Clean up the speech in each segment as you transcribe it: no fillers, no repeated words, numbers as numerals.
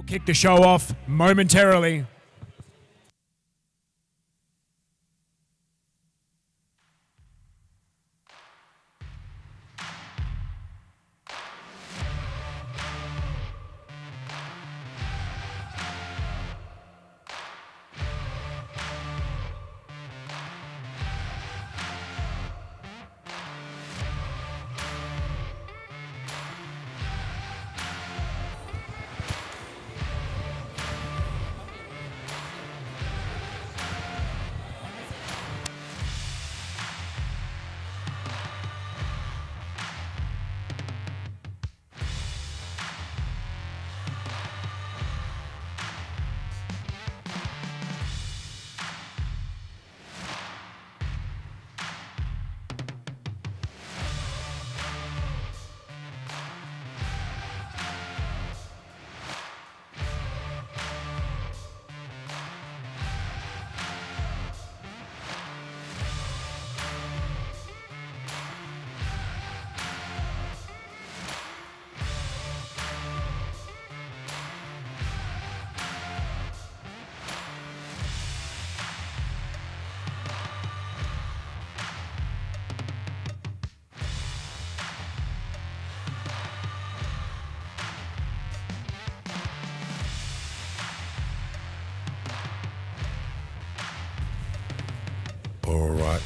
kick the show off momentarily. All right.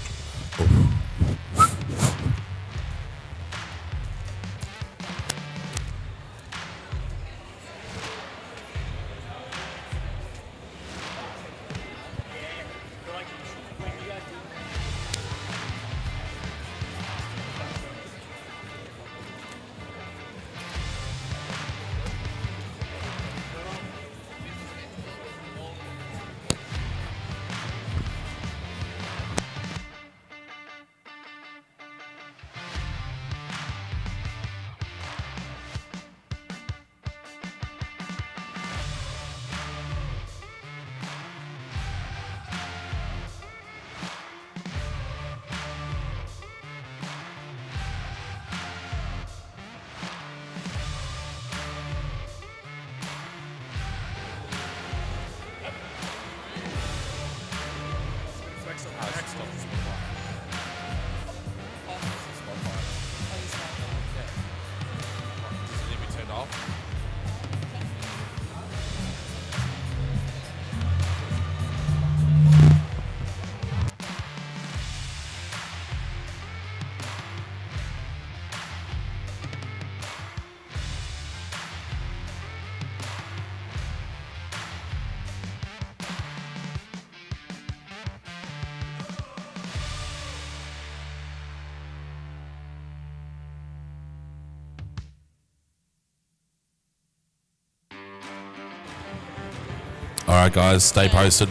All right, guys, stay posted.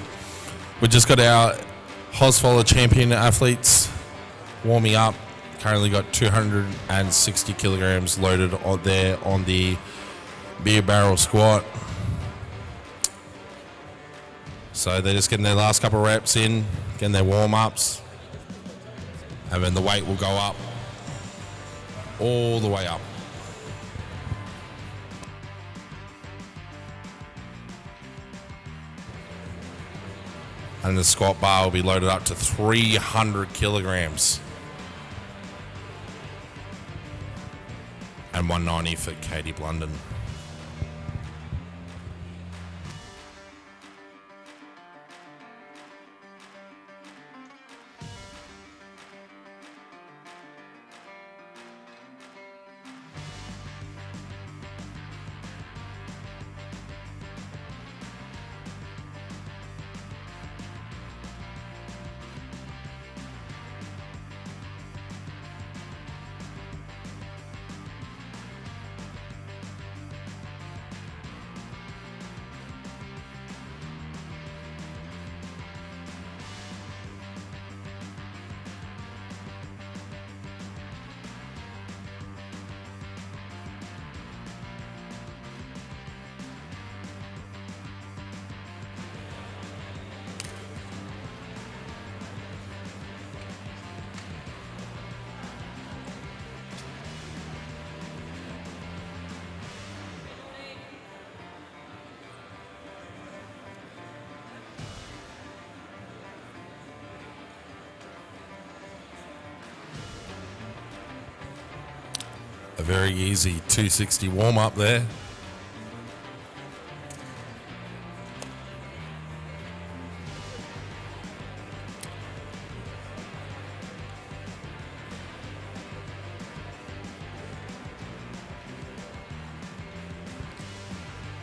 We just got our Holzfaller Champion athletes warming up. Currently got 260 kilograms loaded on there on the beer barrel squat. So they're just getting their last couple of reps in, getting their warm-ups, and then the weight will go up, all the way up. And the squat bar will be loaded up to 300 kilograms. And 190 for Katie Blunden. A very easy 260 warm up there.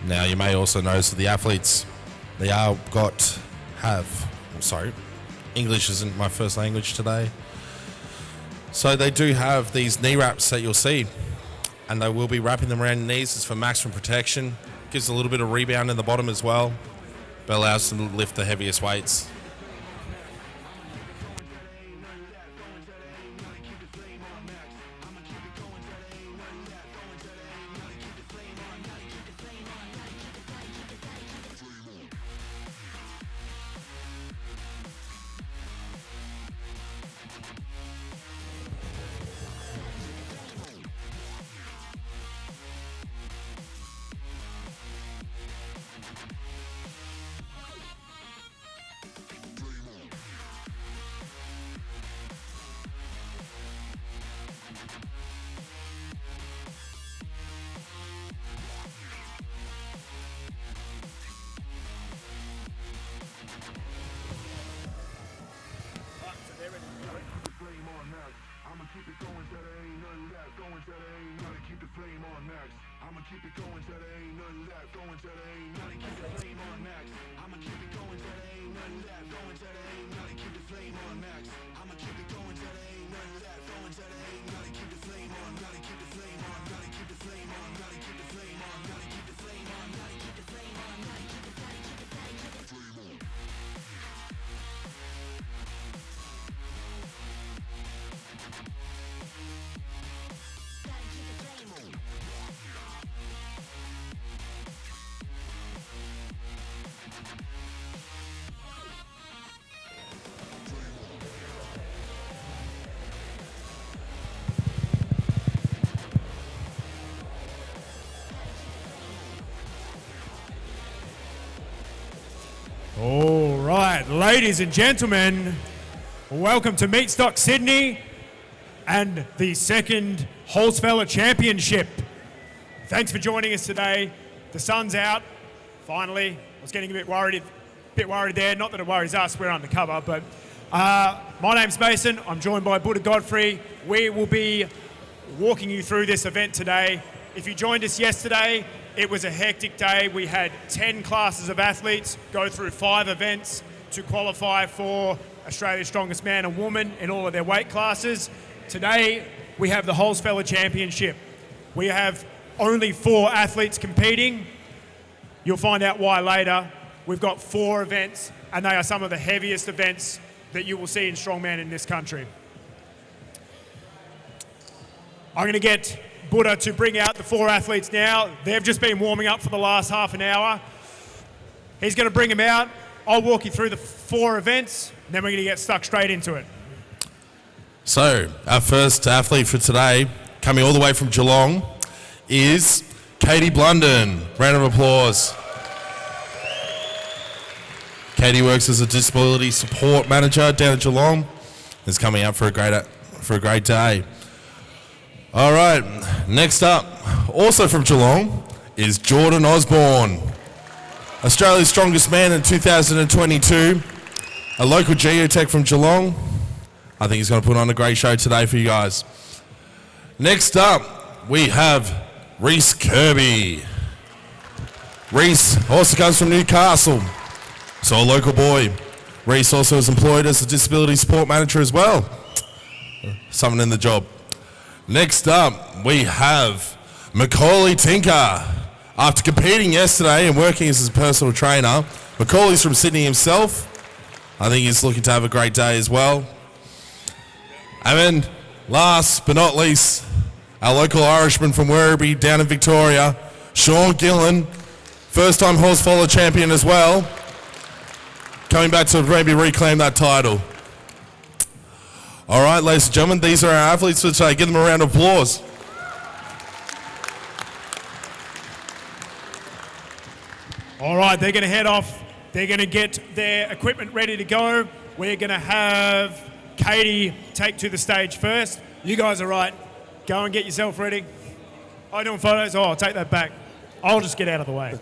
Now you may also notice that the athletes, English isn't my first language today. So they do have these knee wraps that you'll see, and they will be wrapping them around the knees. It's for maximum protection. Gives a little bit of rebound in the bottom as well, but allows them to lift the heaviest weights. All right, ladies and gentlemen, welcome to Meat Stock Sydney and the second Holzfaller Championship. Thanks for joining us today. The sun's out, finally. I was getting a bit worried there. Not that it worries us, we're undercover, but my name's Mason. I'm joined by Buddha Godfrey. We will be walking you through this event today. If you joined us yesterday, it was a hectic day. We had 10 classes of athletes go through 5 events to qualify for Australia's Strongest Man and Woman in all of their weight classes. Today, we have the Holzfaller Championship. We have only 4 athletes competing. You'll find out why later. We've got 4 events, and they are some of the heaviest events that you will see in strongman in this country. I'm going to get Buddha to bring out the 4 athletes now. They've just been warming up for the last half an hour. He's going to bring them out. I'll walk you through the 4 events, and then we're going to get stuck straight into it. So, our first athlete for today, coming all the way from Geelong, is Katie Blunden. Round of applause. Katie works as a disability support manager down at Geelong. Is coming out for a great day. All right, next up, also from Geelong, is Jordan Osborne. Australia's Strongest Man in 2022, a local geotech from Geelong. I think he's going to put on a great show today for you guys. Next up, we have Reese Kirby. Reese also comes from Newcastle, so a local boy. Reese also is employed as a disability support manager as well. Something in the job. Next up, we have Macaulay Tinker. After competing yesterday and working as a personal trainer, Macaulay's from Sydney himself. I think he's looking to have a great day as well. And then, last but not least, our local Irishman from Werribee down in Victoria, Sean Gillen, first-time Holzfaller champion as well, coming back to maybe reclaim that title. All right, ladies and gentlemen, these are our athletes for today. Give them a round of applause. All right, they're going to head off. They're going to get their equipment ready to go. We're going to have Katie take to the stage first. You guys are right. Go and get yourself ready. Oh, doing photos? Oh, I'll take that back. I'll just get out of the way.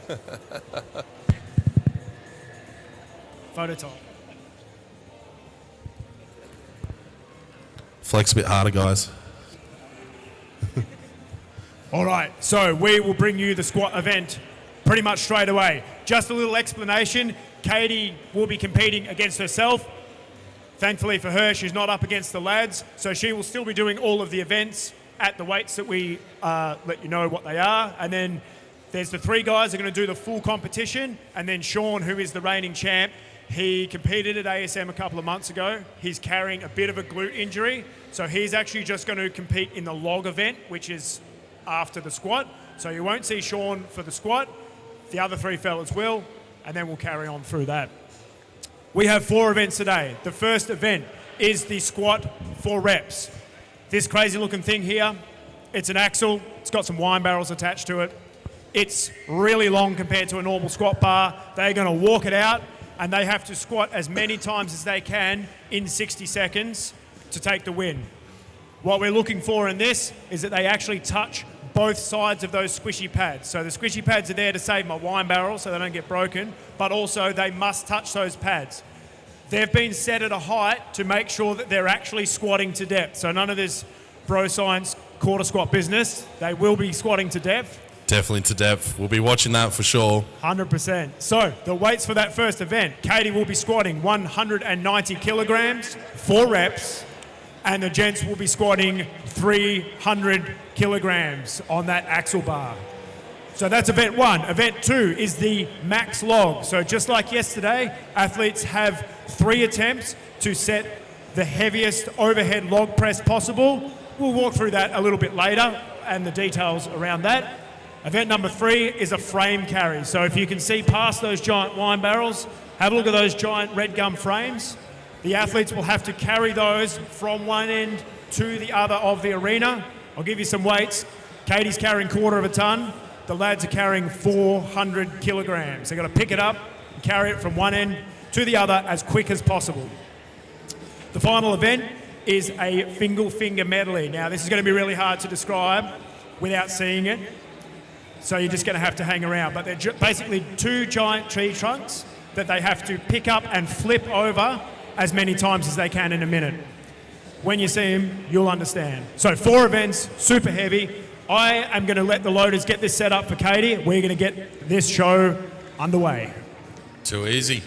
Photo time. Flex a bit harder, guys. All right, so we will bring you the squat event pretty much straight away. Just a little explanation. Katie will be competing against herself. Thankfully for her, she's not up against the lads, so she will still be doing all of the events at the weights that we let you know what they are. And then there's the 3 guys that are going to do the full competition. And then Sean, who is the reigning champ, he competed at ASM a couple of months ago. He's carrying a bit of a glute injury, so he's actually just going to compete in the log event, which is after the squat. So you won't see Sean for the squat. The other 3 fellas will, and then we'll carry on through that. We have 4 events today. The first event is the squat 4 reps. This crazy looking thing here, it's an axle. It's got some wine barrels attached to it. It's really long compared to a normal squat bar. They're going to walk it out, and they have to squat as many times as they can in 60 seconds to take the win. What we're looking for in this is that they actually touch both sides of those squishy pads. So the squishy pads are there to save my wine barrel so they don't get broken, but also they must touch those pads. They've been set at a height to make sure that they're actually squatting to depth. So none of this bro science quarter squat business. They will be squatting to depth. Definitely to depth. We'll be watching that for sure. 100%. So the weights for that first event, Katie will be squatting 190 kilograms, 4 reps, and the gents will be squatting 300 kilograms on that axle bar. So that's event 1. Event 2 is the max log. So just like yesterday, athletes have 3 attempts to set the heaviest overhead log press possible. We'll walk through that a little bit later and the details around that. Event number 3 is a frame carry. So if you can see past those giant wine barrels, have a look at those giant red gum frames. The athletes will have to carry those from one end to the other of the arena. I'll give you some weights. Katie's carrying 1/4 of a ton. The lads are carrying 400 kilograms. They've got to pick it up and carry it from one end to the other as quick as possible. The final event is a Fingal finger medley. Now, this is going to be really hard to describe without seeing it, so you're just going to have to hang around. But they're basically 2 giant tree trunks that they have to pick up and flip over as many times as they can in a minute. When you see them, you'll understand. So 4 events, super heavy. I am going to let the loaders get this set up for Katie. We're going to get this show underway. Too easy.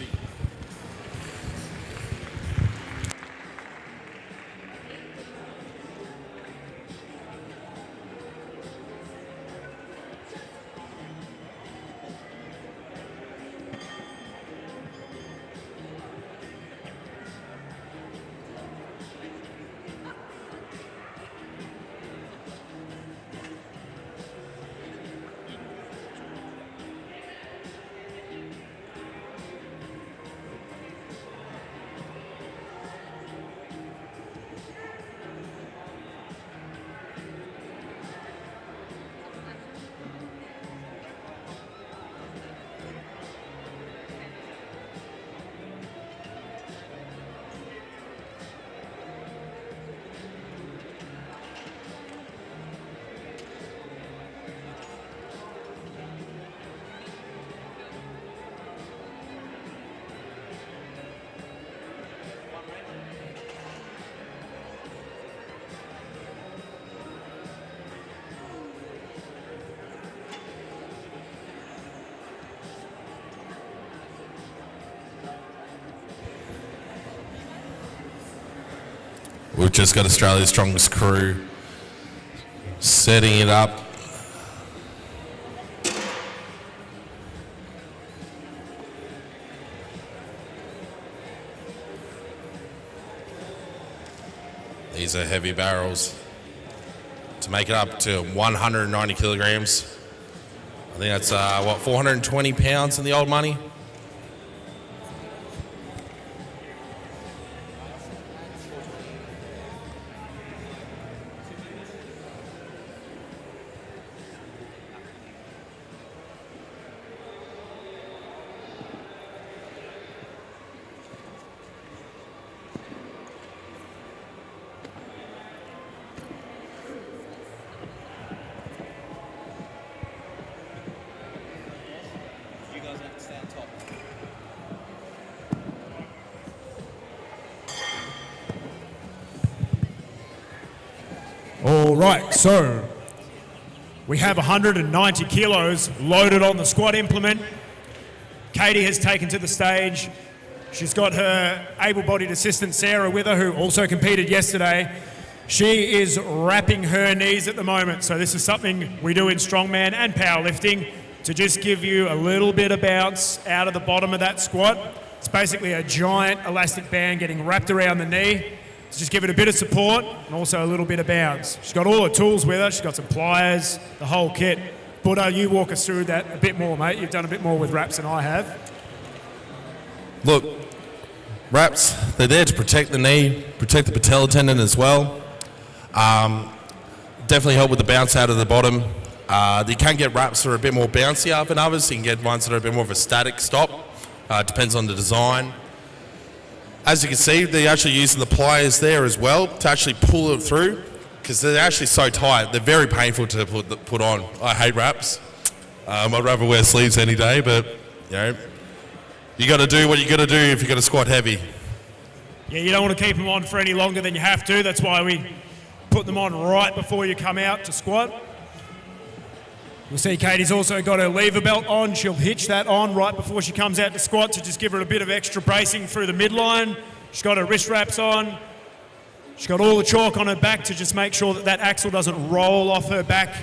We've just got Australia's strongest crew setting it up. These are heavy barrels to make it up to 190 kilograms. I think that's 420 pounds in the old money. All right, so we have 190 kilos loaded on the squat implement. Katie has taken to the stage. She's got her able-bodied assistant Sarah with her, who also competed yesterday. She is wrapping her knees at the moment, so this is something we do in strongman and powerlifting to just give you a little bit of bounce out of the bottom of that squat. It's basically a giant elastic band getting wrapped around the knee to just give it a bit of support and also a little bit of bounce. She's got all her tools with her. She's got some pliers, the whole kit. Buddha, you walk us through that a bit more, mate. You've done a bit more with wraps than I have. Look, wraps, they're there to protect the knee, protect the patella tendon as well. Definitely help with the bounce out of the bottom. You can get wraps that are a bit more bouncier than others. You can get ones that are a bit more of a static stop. Depends on the design. As you can see, they're actually using the pliers there as well to actually pull it through because they're actually so tight. They're very painful to put on. I hate wraps. I'd rather wear sleeves any day, but you know, you got to do what you got to do if you're going to squat heavy. Yeah, you don't want to keep them on for any longer than you have to. That's why we put them on right before you come out to squat. You'll see Katie's also got her lever belt on. She'll hitch that on right before she comes out to squat to just give her a bit of extra bracing through the midline. She's got her wrist wraps on. She's got all the chalk on her back to just make sure that that axle doesn't roll off her back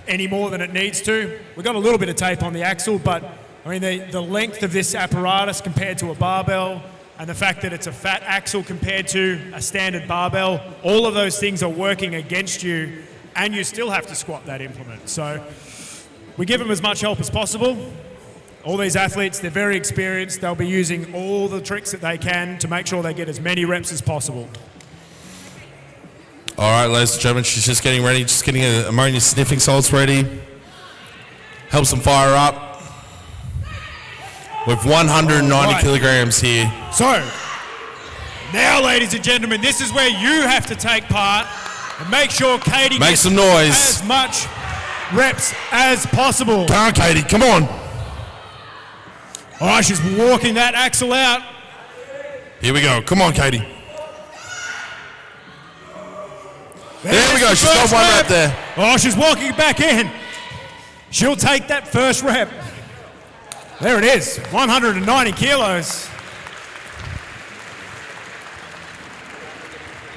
any more than it needs to. We've got a little bit of tape on the axle, but I mean the length of this apparatus compared to a barbell and the fact that it's a fat axle compared to a standard barbell, all of those things are working against you and you still have to squat that implement. So we give them as much help as possible. All these athletes, they're very experienced. They'll be using all the tricks that they can to make sure they get as many reps as possible. All right, ladies and gentlemen, she's just getting ready, just getting her ammonia sniffing salts ready. Helps them fire up. With 190 kilograms here. So, now ladies and gentlemen, this is where you have to take part and make sure Katie makes gets some noise. as much reps as possible. Come on, Katie, come on. All right, she's walking that axle out. Here we go. Come on, Katie. There we go. She's got one rep there. Oh, she's walking it back in. She'll take that first rep. There it is, 190 kilos.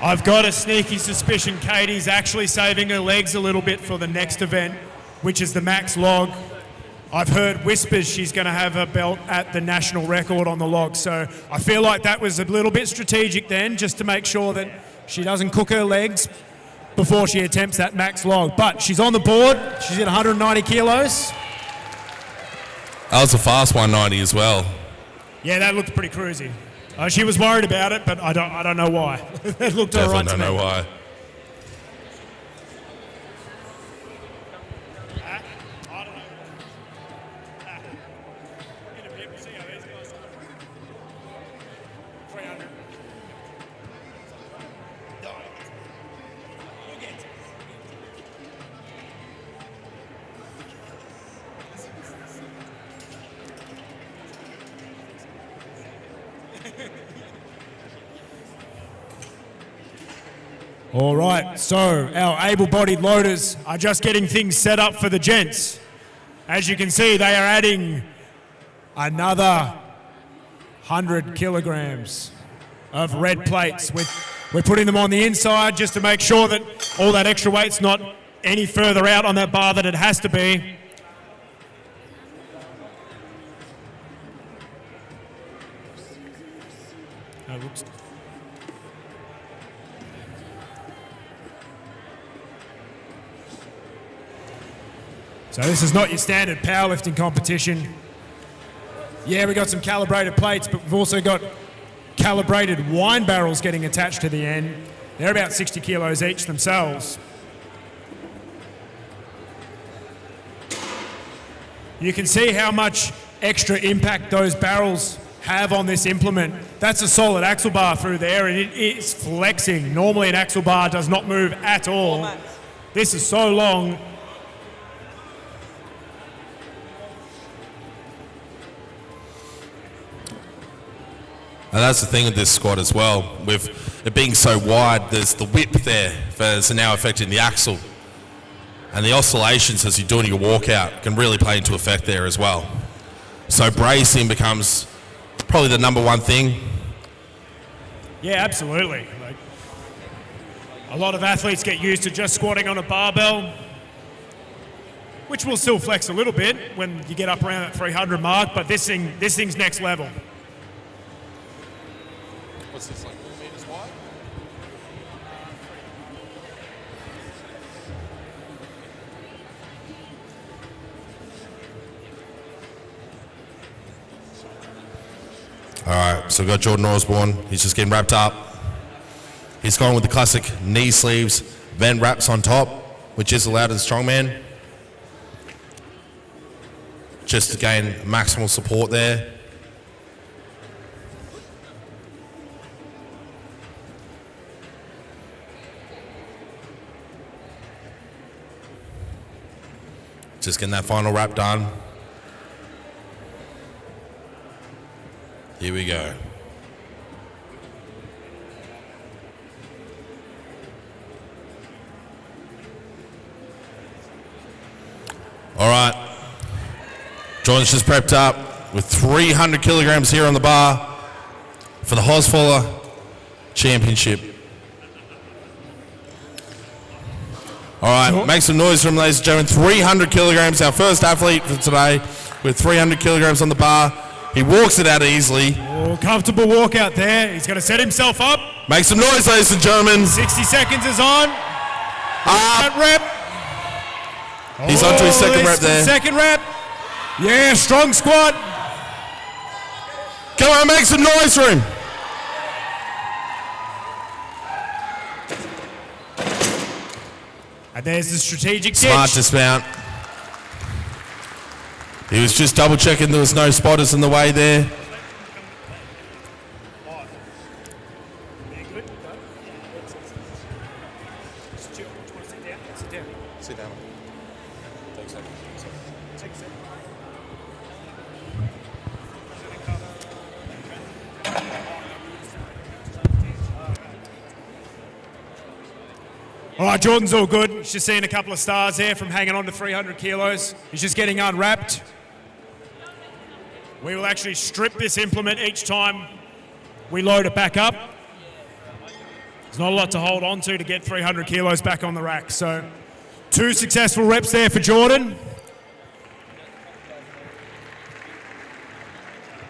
I've got a sneaky suspicion Katie's actually saving her legs a little bit for the next event, which is the max log. I've heard whispers she's going to have a belt at the national record on the log, so I feel like that was a little bit strategic then, just to make sure that she doesn't cook her legs before she attempts that max log. But she's on the board, she's at 190 kilos. That was a fast 190 as well. Yeah, that looked pretty cruisy. She was worried about it, but I don't know why. It looked all right to me. Definitely don't know why. All right, so our able-bodied loaders are just getting things set up for the gents. As you can see, they are adding another 100 kilograms of red plates. We're putting them on the inside just to make sure that all that extra weight's not any further out on that bar than it has to be. Oh, whoops. So this is not your standard powerlifting competition. Yeah, we got some calibrated plates, but we've also got calibrated wine barrels getting attached to the end. They're about 60 kilos each themselves. You can see how much extra impact those barrels have on this implement. That's a solid axle bar through there, and it is flexing. Normally an axle bar does not move at all. This is so long. And that's the thing with this squat as well. With it being so wide, there's the whip there that's now affecting the axle. And the oscillations as you're doing your walkout can really play into effect there as well. So bracing becomes probably the number one thing. Yeah, absolutely. Like, a lot of athletes get used to just squatting on a barbell, which will still flex a little bit when you get up around that 300 mark, but this thing's next level. What's this, like 4 meters wide? All right, so we've got Jordan Osborne. He's just getting wrapped up. He's going with the classic knee sleeves, then wraps on top, which is allowed in strongman. Just to gain maximal support there. Just getting that final wrap done. Here we go. All right. Jordan's just prepped up with 300 kilograms here on the bar for the Holzfaller Championship. All right, make some noise for him, ladies and gentlemen. 300 kilograms, our first athlete for today with 300 kilograms on the bar. He walks it out easily. Oh, comfortable walk out there. He's going to set himself up. Make some noise, ladies and gentlemen. 60 seconds is on. That rep. He's on to his second rep there. Second rep. Yeah, strong squat. Come on, make some noise for him. And there's the strategic Smart ditch. dismount. He was just double checking there was no spotters in the way there. Sit down. All right, Jordan's all good. He's just seeing a couple of stars there from hanging on to 300 kilos. He's just getting unwrapped. We will actually strip this implement each time we load it back up. There's not a lot to hold on to get 300 kilos back on the rack. So 2 successful reps there for Jordan.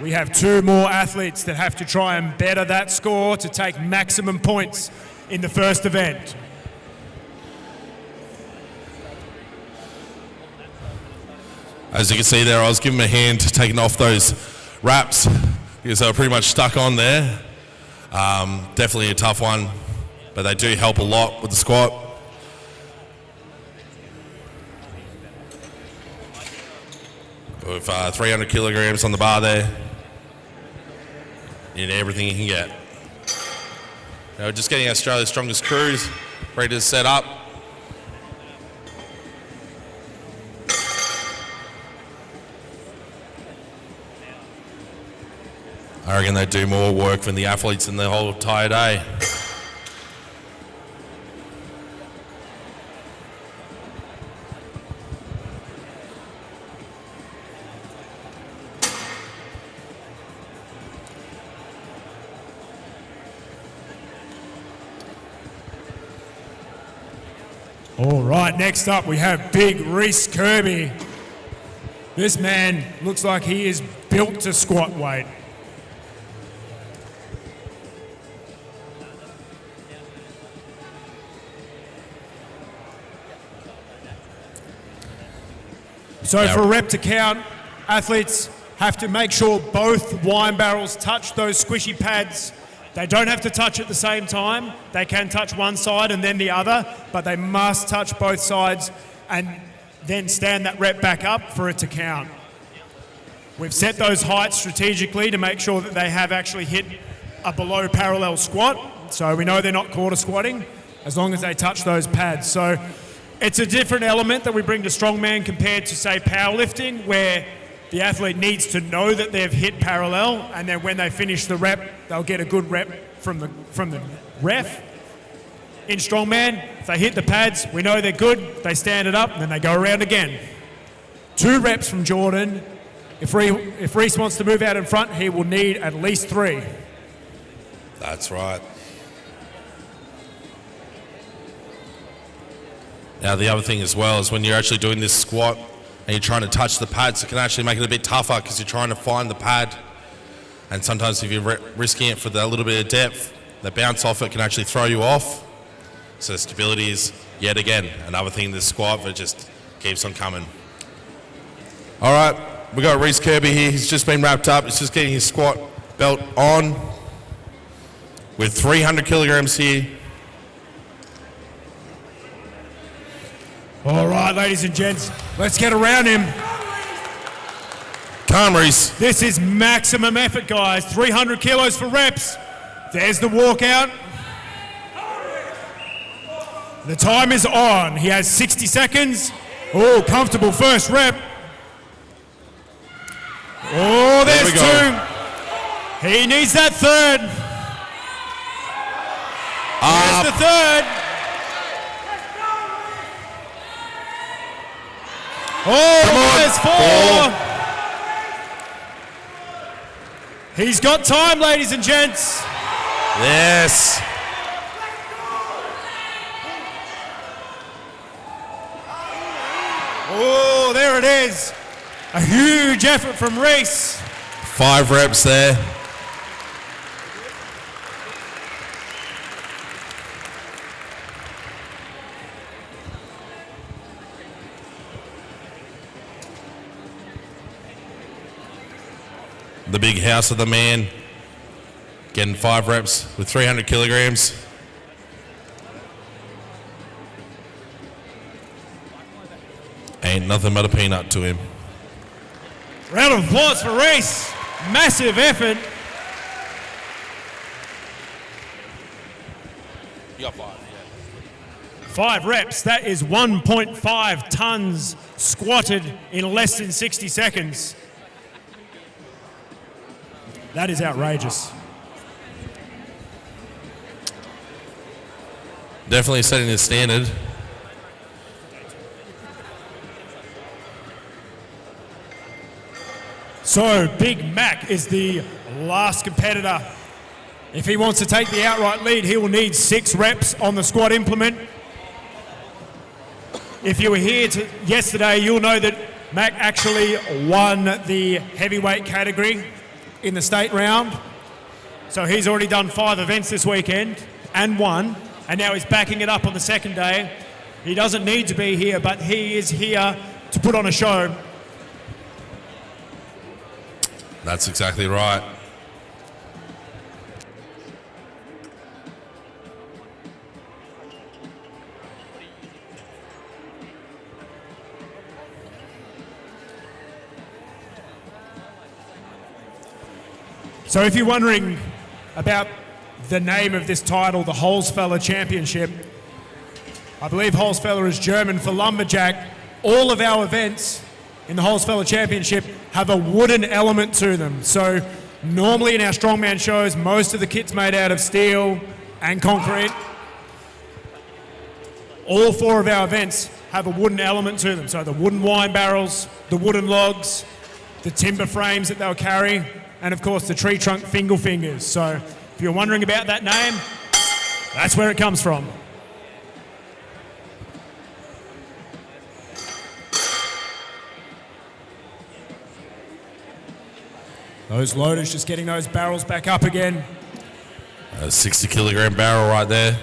We have 2 more athletes that have to try and better that score to take maximum points in the first event. As you can see there, I was giving him a hand taking off those wraps because they were pretty much stuck on there. Definitely a tough one, but they do help a lot with the squat. With 300 kilograms on the bar there, you need everything you can get. Now we're just getting Australia's strongest crews ready to set up. I reckon they do more work than the athletes in the whole entire day. All right, next up we have Big Reese Kirby. This man looks like he is built to squat weight. So for a rep to count, athletes have to make sure both wine barrels touch those squishy pads. They don't have to touch at the same time. They can touch one side and then the other, but they must touch both sides and then stand that rep back up for it to count. We've set those heights strategically to make sure that they have actually hit a below parallel squat. So we know they're not quarter squatting as long as they touch those pads. So it's a different element that we bring to strongman compared to, say, powerlifting, where the athlete needs to know that they've hit parallel, and then when they finish the rep, they'll get a good rep from the ref. In strongman, if they hit the pads, we know they're good, they stand it up, and then they go around again. 2 reps from Jordan. If Reese wants to move out in front, he will need at least 3. That's right. Now the other thing as well is when you're actually doing this squat and you're trying to touch the pads, it can actually make it a bit tougher because you're trying to find the pad. And sometimes if you're risking it for that little bit of depth, the bounce off it can actually throw you off. So stability is, yet again, another thing in this squat that just keeps on coming. All right, we got Reese Kirby here. He's just been wrapped up. He's just getting his squat belt on with 300 kilograms here. All right, ladies and gents, let's get around him. Come on, Reese. This is maximum effort, guys. 300 kilos for reps. There's the walkout. The time is on. He has 60 seconds. Oh, comfortable first rep. Oh, there's 2. He needs that third. There's the third. Oh, there's 4. He's got time, ladies and gents. Yes. Oh, there it is. A huge effort from Reese. 5 reps there. The big house of the man getting 5 reps with 300 kilograms. Ain't nothing but a peanut to him. Round of applause for Reese. Massive effort. You got 5, yeah. 5 reps. That is 1.5 tons squatted in less than 60 seconds. That is outrageous. Definitely setting the standard. So Big Mac is the last competitor. If he wants to take the outright lead, he will need 6 reps on the squat implement. If you were here yesterday, you'll know that Mac actually won the heavyweight category in the state round. So he's already done 5 events this weekend and won, and now he's backing it up on the second day. He doesn't need to be here, but he is here to put on a show. That's exactly right. So if you're wondering about the name of this title, the Holzfaller Championship, I believe Holzfaller is German for lumberjack. All of our events in the Holzfaller Championship have a wooden element to them. So normally in our strongman shows, most of the kit's made out of steel and concrete. All 4 of our events have a wooden element to them. So the wooden wine barrels, the wooden logs, the timber frames that they'll carry, and of course the tree trunk Fingal fingers. So if you're wondering about that name, that's where it comes from. Those loaders just getting those barrels back up again. A 60 kilogram barrel right there.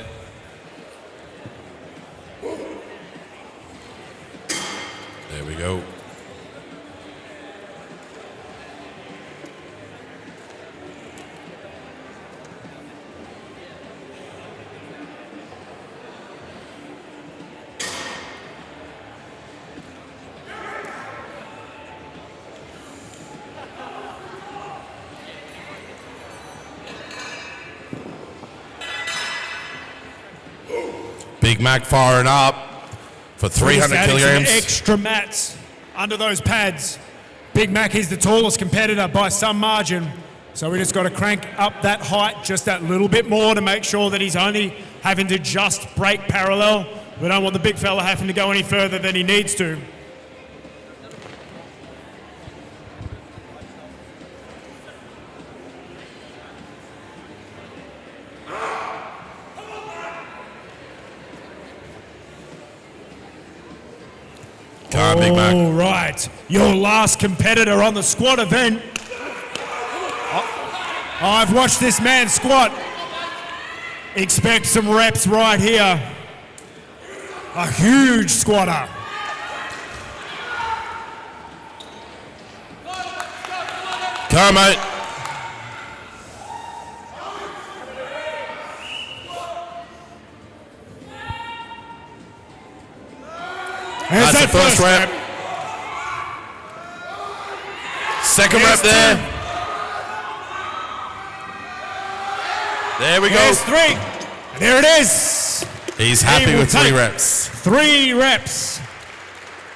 There we go. Big Mac firing up for 300 Just adding kilograms. some extra mats under those pads Big Mac is the tallest competitor by some margin, so we just got to crank up that height just that little bit more to make sure that he's only having to just break parallel. We don't want the big fella having to go any further than he needs to. Come on, Big Mac. All right, your last competitor on the squat event. I've watched this man squat. Expect some reps right here. A huge squatter. Come on, mate. There's That's the that first rep. Second rep there. There we go. There's 3. And there it is. He's happy He will with 3 take reps. 3 reps.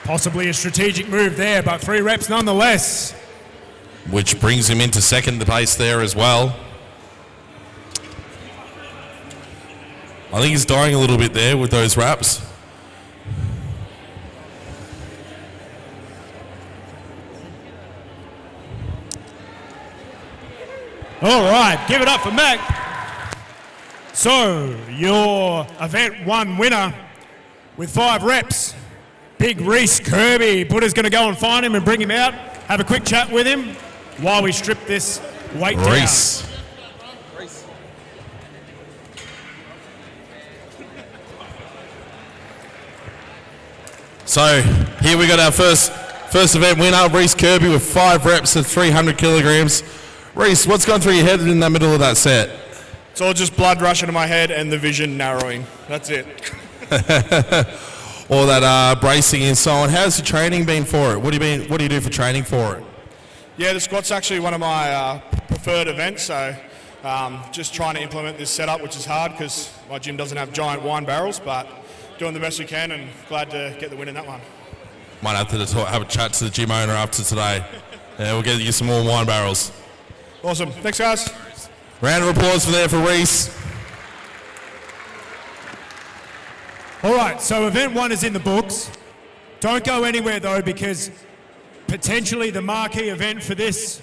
Possibly a strategic move there, but 3 reps nonetheless. Which brings him into second place there as well. I think he's dying a little bit there with those reps. All right, give it up for Mac. So, your event 1 winner with 5 reps, Big Reese Kirby. Buddha's going to go and find him and bring him out, have a quick chat with him while we strip this weight down. Reese. So, here we got our first event winner, Reese Kirby, with 5 reps at 300 kilograms. Reese, what's gone through your head in the middle of that set? It's all just blood rushing to my head and the vision narrowing. That's it. All that bracing and so on. How's your training been for it? What do you do for training for it? Yeah, the squat's actually one of my preferred events, so just trying to implement this setup, which is hard because my gym doesn't have giant wine barrels, but doing the best we can and glad to get the win in that one. Might have to have a chat to the gym owner after today. Yeah, we'll get you some more wine barrels. Awesome. Thanks, guys. Round of applause for Reese. All right, so event 1 is in the books. Don't go anywhere though, because potentially the marquee event for this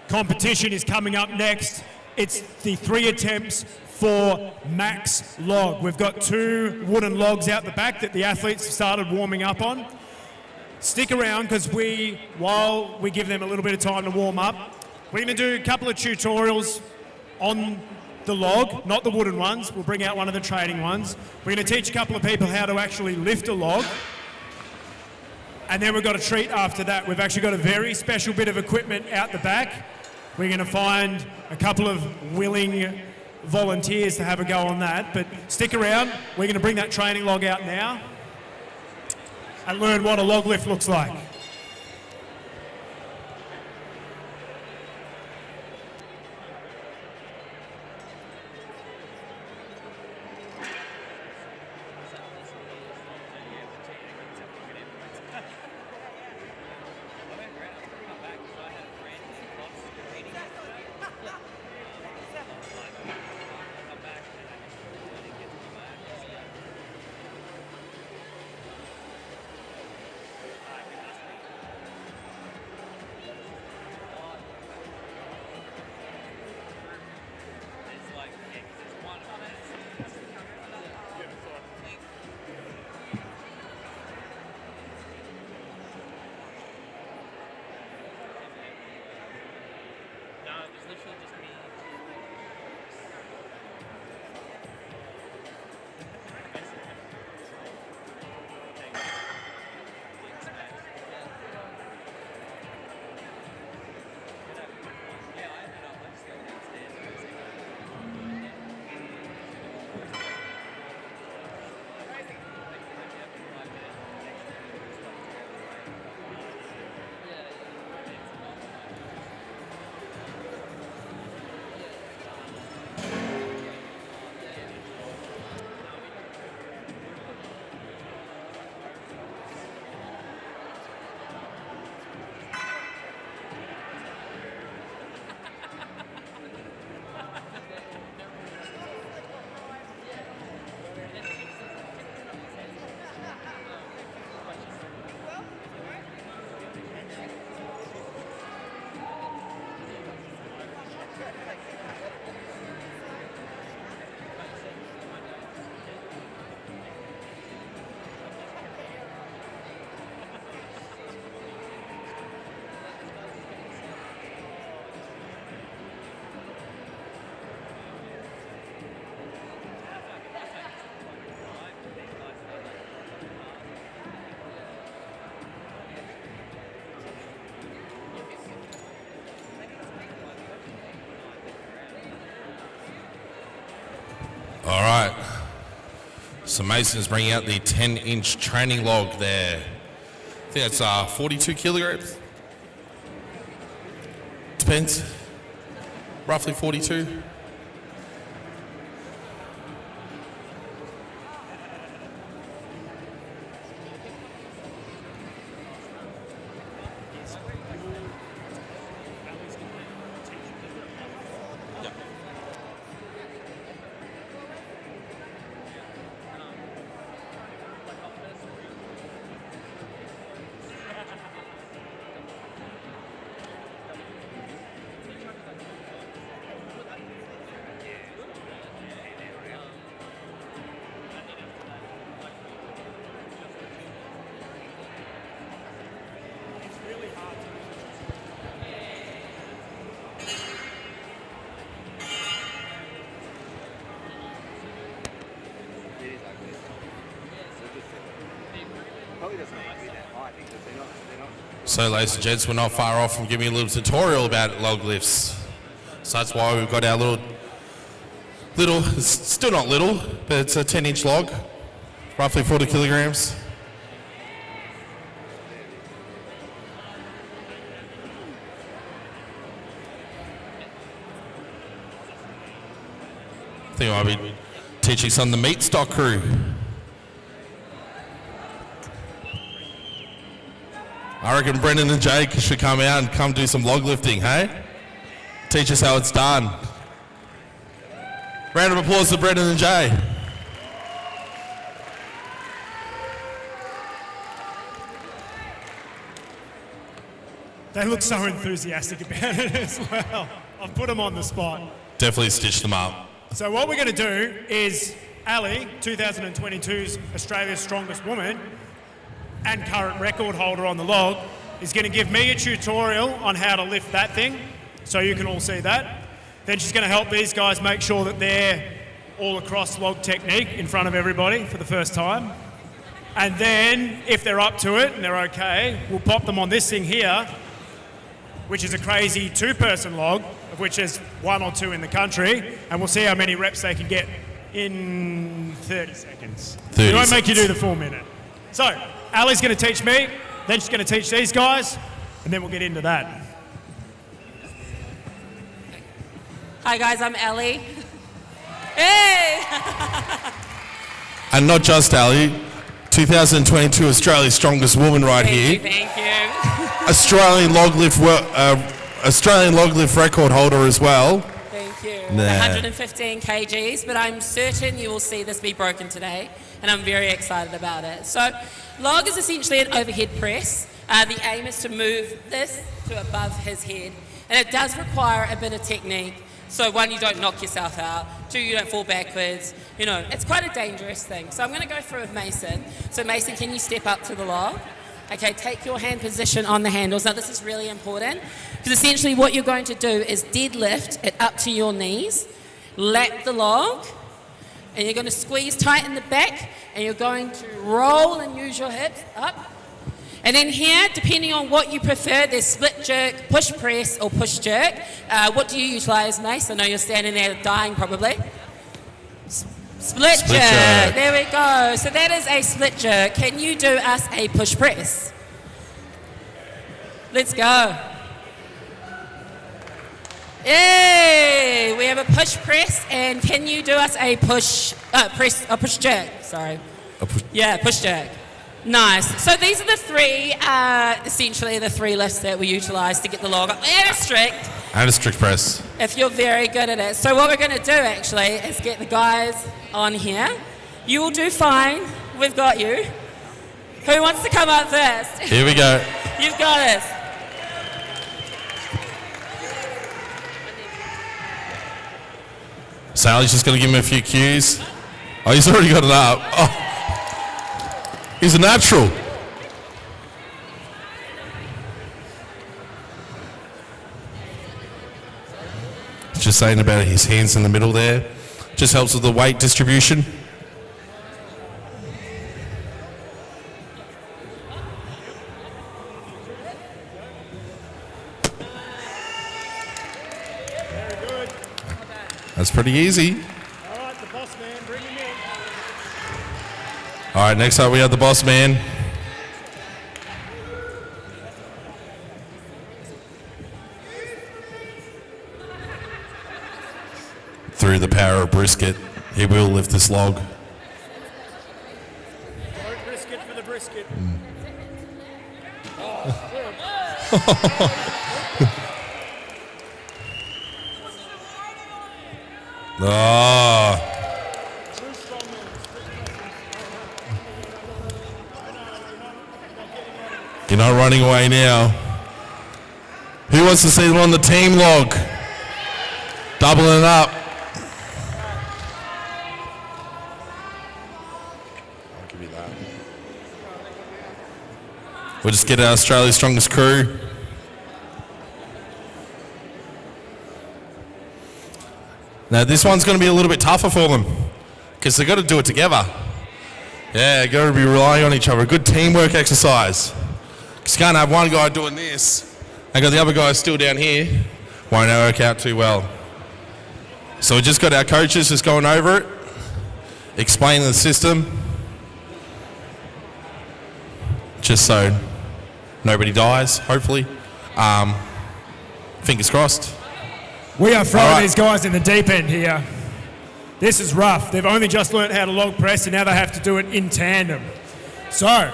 competition is coming up next. It's the 3 attempts for max log. We've got 2 wooden logs out the back that the athletes have started warming up on. Stick around because while we give them a little bit of time to warm up, we're going to do a couple of tutorials on the log, not the wooden ones. We'll bring out one of the training ones. We're going to teach a couple of people how to actually lift a log. And then we've got a treat after that. We've actually got a very special bit of equipment out the back. We're going to find a couple of willing volunteers to have a go on that. But stick around. We're going to bring that training log out now and learn what a log lift looks like. All right. So Mason's bringing out the 10-inch training log there. I think that's 42 kilograms. Depends. Roughly 42. So, ladies and gents, we're not far off from giving you a little tutorial about log lifts. So that's why we've got our little, it's still not little, but it's a 10-inch log, roughly 40 kilograms. I think I'll be teaching some of the meat stock crew. I reckon Brendan and Jake should come out and come do some log lifting, hey? Teach us how it's done. Round of applause to Brendan and Jay. They look so enthusiastic about it as well. I've put them on the spot. Definitely stitched them up. So what we're going to do is Ali, 2022's Australia's strongest woman and current record holder on the log, is going to give me a tutorial on how to lift that thing, so you can all see that. Then she's going to help these guys make sure that they're all across log technique in front of everybody for the first time. And then, if they're up to it and they're okay, we'll pop them on this thing here, which is a crazy two-person log, of which there's one or two in the country, and we'll see how many reps they can get in 30 seconds. We won't make you do the full minute. So, Ali's going to teach me, then she's going to teach these guys, and then we'll get into that. Hi guys, I'm Ellie. Hey! And not just Ali, 2022 Australia's strongest woman right here. Thank you. Australian log lift record holder as well. Thank you. Nah. 115 kgs, but I'm certain you will see this be broken today, and I'm very excited about it. So, log is essentially an overhead press. The aim is to move this to above his head, and it does require a bit of technique. So one, you don't knock yourself out. Two, you don't fall backwards. You know, it's quite a dangerous thing. So I'm going to go through with Mason. So Mason, can you step up to the log? Okay, take your hand position on the handles. Now this is really important because essentially what you're going to do is deadlift it up to your knees, lap the log, and you're going to squeeze tight in the back, and you're going to roll and use your hips up. And then here, depending on what you prefer, there's split jerk, push press, or push jerk. What do you utilise, Mace? I know you're standing there dying probably. Split jerk. There we go. So that is a split jerk. Can you do us a push press? Let's go. Yay! We have a push press, and can you do us a push jerk? Sorry. Push jerk. Nice. So these are the three, essentially the three lifts that we utilise to get the log up. And a strict. And a strict press. If you're very good at it. So what we're going to do actually is get the guys on here. You will do fine. We've got you. Who wants to come up first? Here we go. You've got us. Sally's just going to give him a few cues. Oh, he's already got it up. Oh. He's a natural. Just saying about his hands in the middle there. Just helps with the weight distribution. That's pretty easy. All right, the boss man, All right, next up we have the boss man. Through the power of brisket, he will lift this log. Brisket for the brisket. Oh. You're not running away now. Who wants to see them on the team log? Doubling it up. I'll give you that. We'll just get our Australia's strongest crew. Now this one's going to be a little bit tougher for them because they've got to do it together. Yeah, got to be relying on each other. A good teamwork exercise. Because you can't have one guy doing this and got the other guy still down here. Won't work out too well. So we just got our coaches just going over it, explaining the system, just so nobody dies, hopefully. Fingers crossed. We are throwing these guys in the deep end here. This is rough. They've only just learned how to log press and now they have to do it in tandem. So.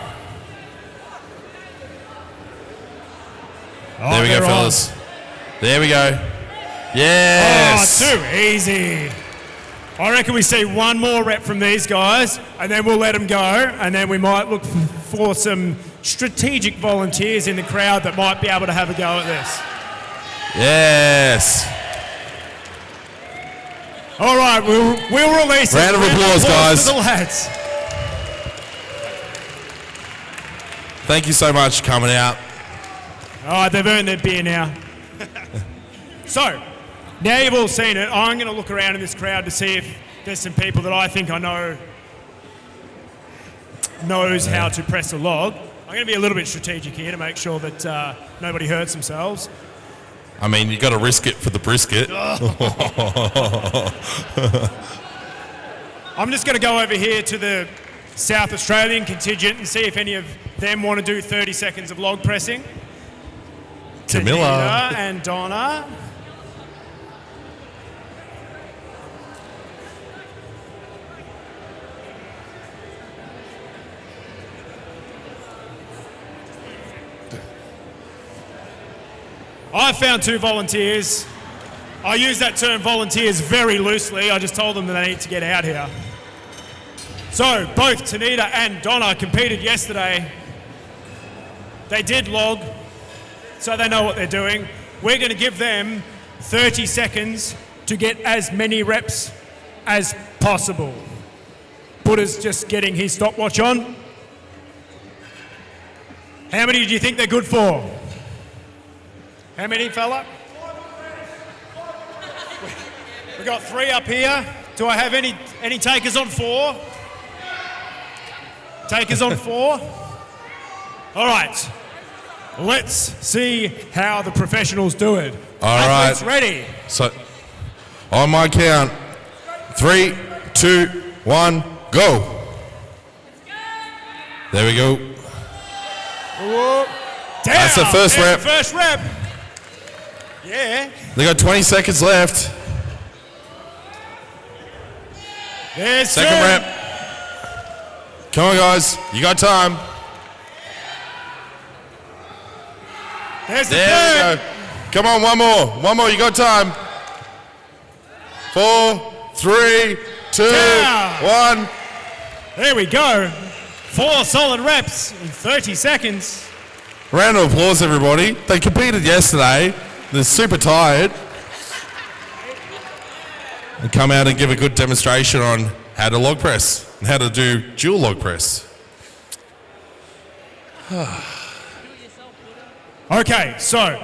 There we go, fellas. There we go. Yes. Oh, too easy. I reckon we see one more rep from these guys and then we'll let them go and then we might look for some strategic volunteers in the crowd that might be able to have a go at this. Yes. All right, we'll release Round of applause, guys. For the lads. Thank you so much for coming out. All right, they've earned their beer now. So, now you've all seen it, I'm going to look around in this crowd to see if there's some people that I think I know knows how to press a log. I'm going to be a little bit strategic here to make sure that nobody hurts themselves. I mean, you got to risk it for the brisket. I'm just going to go over here to the South Australian contingent and see if any of them want to do 30 seconds of log pressing. Camilla and Donna. I found 2 volunteers. I use that term volunteers very loosely. I just told them that they need to get out here. So both Tanita and Donna competed yesterday. They did log, so they know what they're doing. We're going to give them 30 seconds to get as many reps as possible. Buddha's just getting his stopwatch on. How many do you think they're good for? How many, fella? We've got 3 up here. Do I have any takers on 4? Takers on 4? All right. Let's see how the professionals do it. All right. Ready? So, on my count, 3, 2, 1, go. There we go. Whoa. Down. That's the first There's rep. The first rep. Yeah. They got 20 seconds left. There's Second 2. rep. Come on, guys. You got time. There's the There third. we go. Come on, one more. One more. You got time. 4, 3, 2, Yeah. 1. There we go. 4 solid reps in 30 seconds. Round of applause, everybody. They competed yesterday. They're super tired. And come out and give a good demonstration on how to log press and how to do dual log press. Okay, so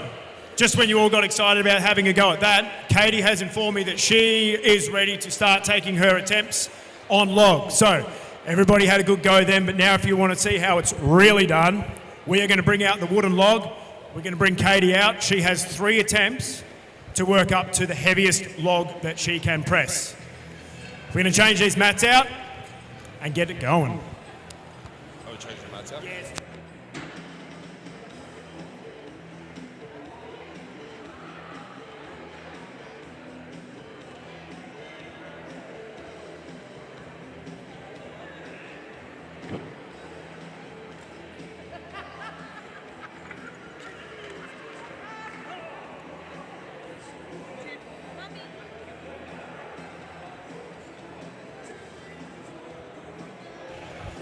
just when you all got excited about having a go at that, Katie has informed me that she is ready to start taking her attempts on log. So everybody had a good go then, but now if you want to see how it's really done, we are going to bring out the wooden log. We're going to bring Katie out. She has 3 attempts to work up to the heaviest log that she can press. We're going to change these mats out and get it going. we change the mats out? Yes.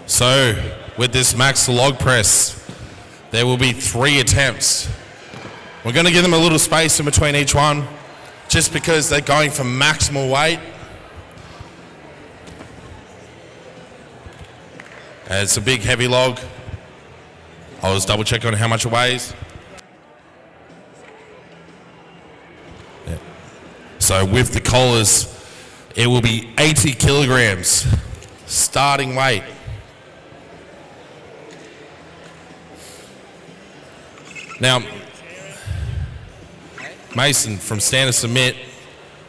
So, with this max log press, there will be 3 attempts. We're going to give them a little space in between each one, just because they're going for maximal weight. And it's a big, heavy log. I'll just double check on how much it weighs. Yeah. So, with the collars, it will be 80 kilograms starting weight. Now, Mason, from stand to submit,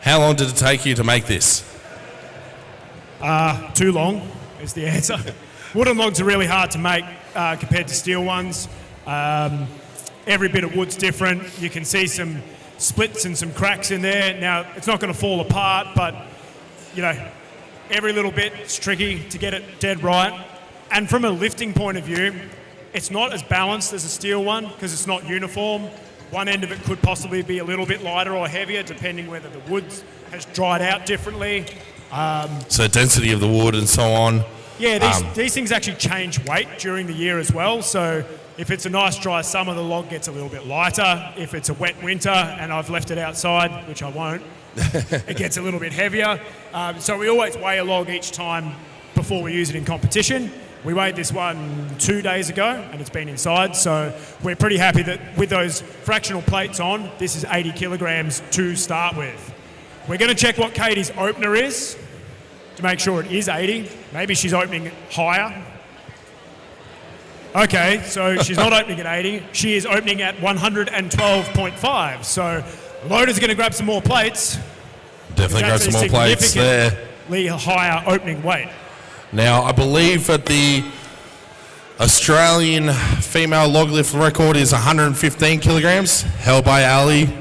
how long did it take you to make this? Too long is the answer. Wooden logs are really hard to make compared to steel ones. Every bit of wood's different. You can see some splits and some cracks in there. Now, it's not going to fall apart, but, you know, every little bit's tricky to get it dead right. And from a lifting point of view, it's not as balanced as a steel one because it's not uniform. One end of it could possibly be a little bit lighter or heavier depending whether the wood has dried out differently. So density of the wood and so on. Yeah, these things actually change weight during the year as well. So if it's a nice dry summer, the log gets a little bit lighter. If it's a wet winter and I've left it outside, which I won't, it gets a little bit heavier. So we always weigh a log each time before we use it in competition. We weighed this one 2 days ago and it's been inside, so we're pretty happy that with those fractional plates on, this is 80 kilograms to start with. We're going to check what Katie's opener is to make sure it is 80. Maybe she's opening higher. Okay, so she's not opening at 80. She is opening at 112.5. So Loda's going to grab some more plates. Definitely grab some more plates there. Significantly higher opening weight. Now, I believe that the Australian female log lift record is 115 kilograms, held by Ali,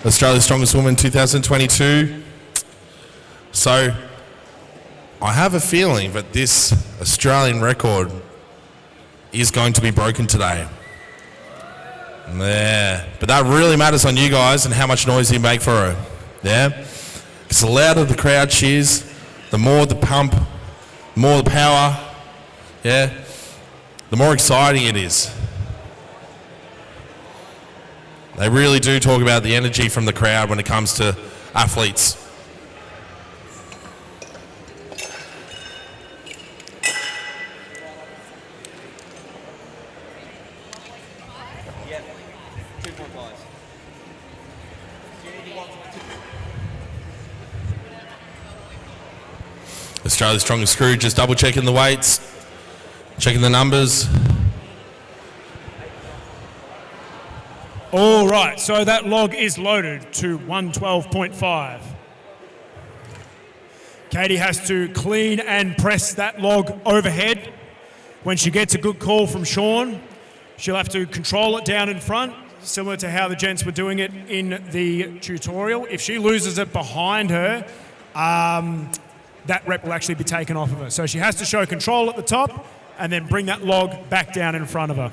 Australia's strongest woman 2022. So, I have a feeling that this Australian record is going to be broken today. Yeah, but that really matters on you guys and how much noise you make for her. Yeah, because the louder the crowd cheers, the more the pump, the more the power, yeah, the more exciting it is. They really do talk about the energy from the crowd when it comes to athletes. Australia's strongest crew, just double checking the weights, checking the numbers. All right, so that log is loaded to 112.5. Katie has to clean and press that log overhead. When she gets a good call from Sean, she'll have to control it down in front, similar to how the gents were doing it in the tutorial. If she loses it behind her, that rep will actually be taken off of her. So she has to show control at the top and then bring that log back down in front of her.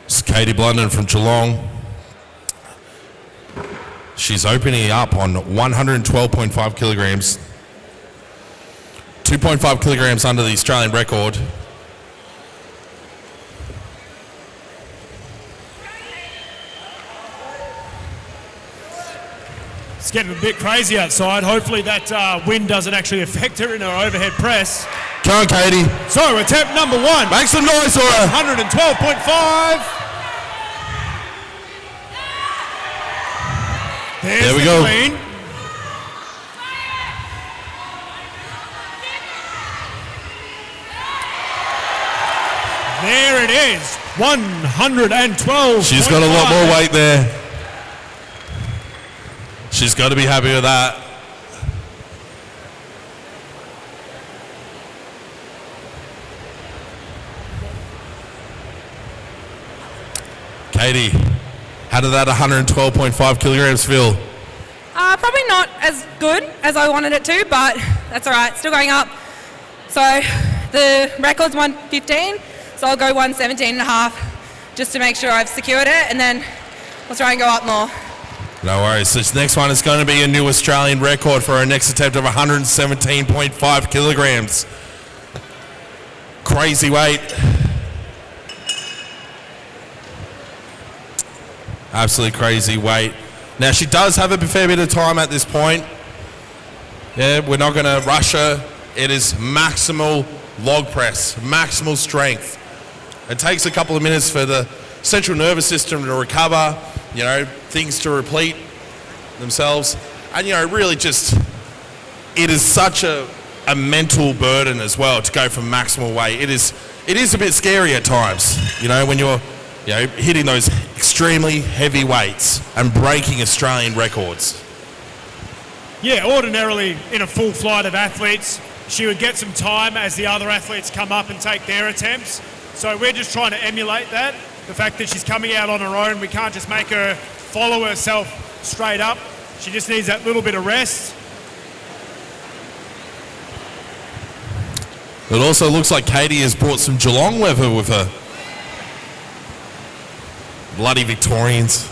It's Katie Blunden from Geelong. She's opening up on 112.5 kilograms, 2.5 kilograms under the Australian record. It's getting a bit crazy outside. Hopefully that wind doesn't actually affect her in her overhead press. Come on, Katie. So attempt number one. Make some noise for her. 112.5. There we go. Clean. There it is. 112. She's got a lot more weight there. She's got to be happy with that. Katie, how did that 112.5 kilograms feel? Probably not as good as I wanted it to, but that's all right. Still going up. So the record's 115, so I'll go 117 and a half just to make sure I've secured it, and then we'll try and go up more. No worries. This next one is going to be a new Australian record for our next attempt of 117.5 kilograms. Crazy weight. Absolutely crazy weight. Now, she does have a fair bit of time at this point. Yeah, we're not going to rush her. It is maximal log press, maximal strength. It takes a couple of minutes for the central nervous system to recover, you know, things to replete themselves. And, you know, really just, it is such a mental burden as well to go from maximal weight. It is a bit scary at times, you know, when you're, you know, hitting those extremely heavy weights and breaking Australian records. Yeah, ordinarily in a full flight of athletes, she would get some time as the other athletes come up and take their attempts. So we're just trying to emulate that. The fact that she's coming out on her own, we can't just make her follow herself straight up. She just needs that little bit of rest. It also looks like Katie has brought some Geelong weather with her. Bloody Victorians.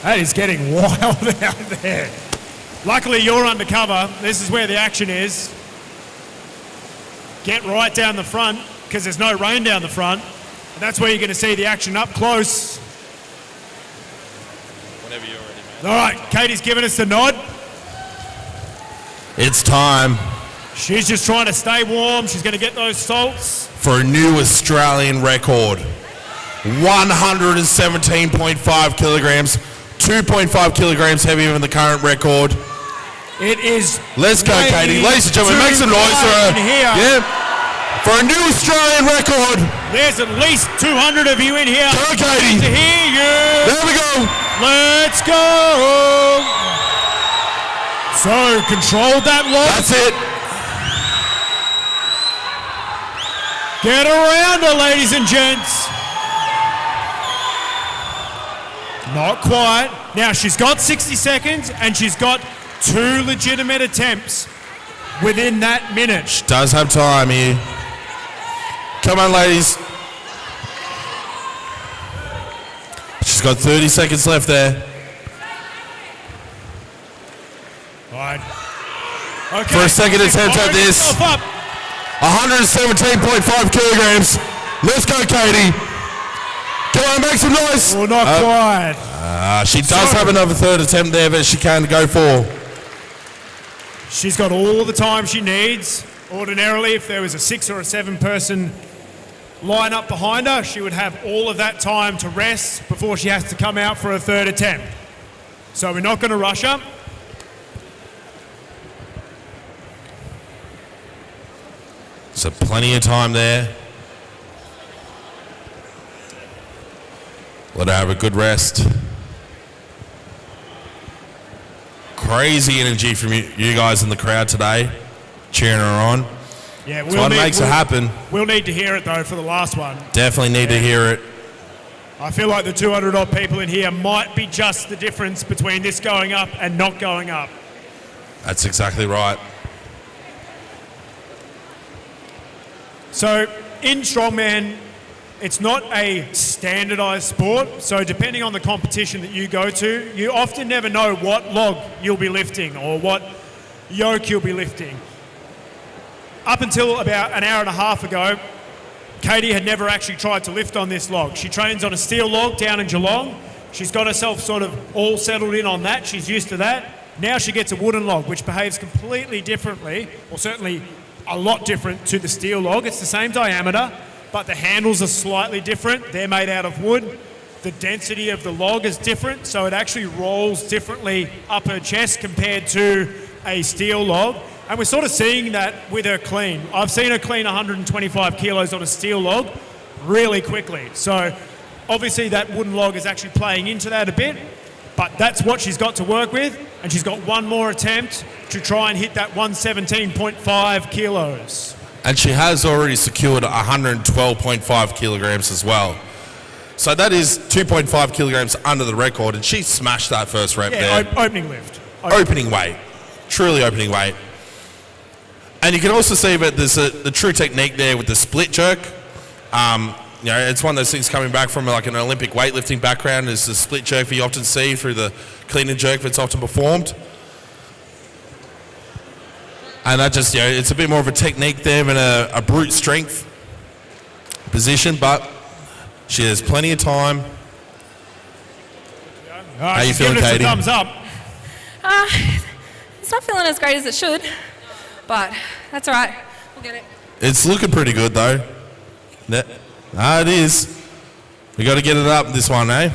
That is getting wild out there. Luckily, you're undercover. This is where the action is. Get right down the front, because there's no rain down the front. And that's where you're going to see the action up close. Whenever you're ready, mate. All right, Katie's giving us the nod. It's time She's just trying to stay warm. She's going to get those salts. for a new Australian record. 117.5 kilograms, 2.5 kilograms heavier than the current record. It is. Let's go, Katie. Ladies and gentlemen, make some noise for her. Yeah. For a new Australian record. There's at least 200 of you in here. Go, Katie. To hear you. There we go. Let's go. So, control that lock. That's it. Get around her, ladies and gents. Not quite. Now, she's got 60 seconds, and she's got 2 legitimate attempts within that minute. She does have time here. Come on, ladies. She's got 30 seconds left there. Right. Okay. For a second attempt at this. 117.5 kilograms. Let's go, Katie. Come on, make some noise. Well, not quite. She does have another third attempt there that she can go for. She's got all the time she needs. Ordinarily, if there was a 6 or a 7 person line up behind her, she would have all of that time to rest before she has to come out for a third attempt. So we're not going to rush her. So plenty of time there. Let her have a good rest. Crazy energy from you guys in the crowd today, cheering her on. Yeah, That's what makes it happen. We'll need to hear it though for the last one. Definitely need to hear it. I feel like the 200 odd people in here might be just the difference between this going up and not going up. That's exactly right. So in strongman, it's not a standardized sport. So depending on the competition that you go to, you often never know what log you'll be lifting or what yoke you'll be lifting. Up until about an hour and a half ago, Katie had never actually tried to lift on this log. She trains on a steel log down in Geelong. She's got herself sort of all settled in on that. She's used to that. Now she gets a wooden log, which behaves completely differently, or certainly a lot different to the steel log. It's the same diameter, but the handles are slightly different. They're made out of wood. The density of the log is different, so it actually rolls differently up her chest compared to a steel log. And we're sort of seeing that with her clean. I've seen her clean 125 kilos on a steel log really quickly. So obviously that wooden log is actually playing into that a bit, but that's what she's got to work with. And she's got one more attempt to try and hit that 117.5 kilos. And she has already secured 112.5 kilograms as well. So that is 2.5 kilograms under the record, and she smashed that first rep there. Opening lift. Opening weight. Truly opening weight. And you can also see that there's the true technique there with the split jerk. It's one of those things coming back from like an Olympic weightlifting background is the split jerk that you often see through the clean and jerk that's often performed. And that just, it's a bit more of a technique there than a brute strength position, but she has plenty of time. How you feeling, Katie? Thumbs up. It's not feeling as great as it should, but that's all right. We'll get it. It's looking pretty good, though. It is. We got to get it up, this one, eh?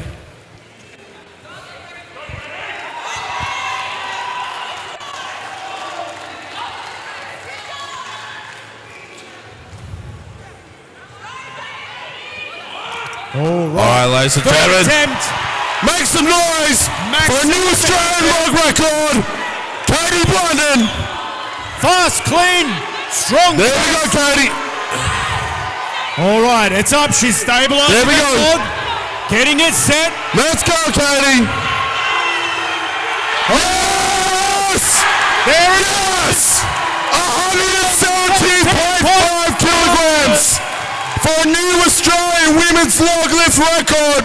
All right, ladies and gentlemen. Attempt. Make some noise for a new Australian log record. Katie Blunden. Fast, clean, strong. There we go, Katie. All right, it's up. She's stabilized. There we go. Log. Getting it set. Let's go, Katie. Yes! There it is. 117.5 kilograms for a new Australian women's log lift record.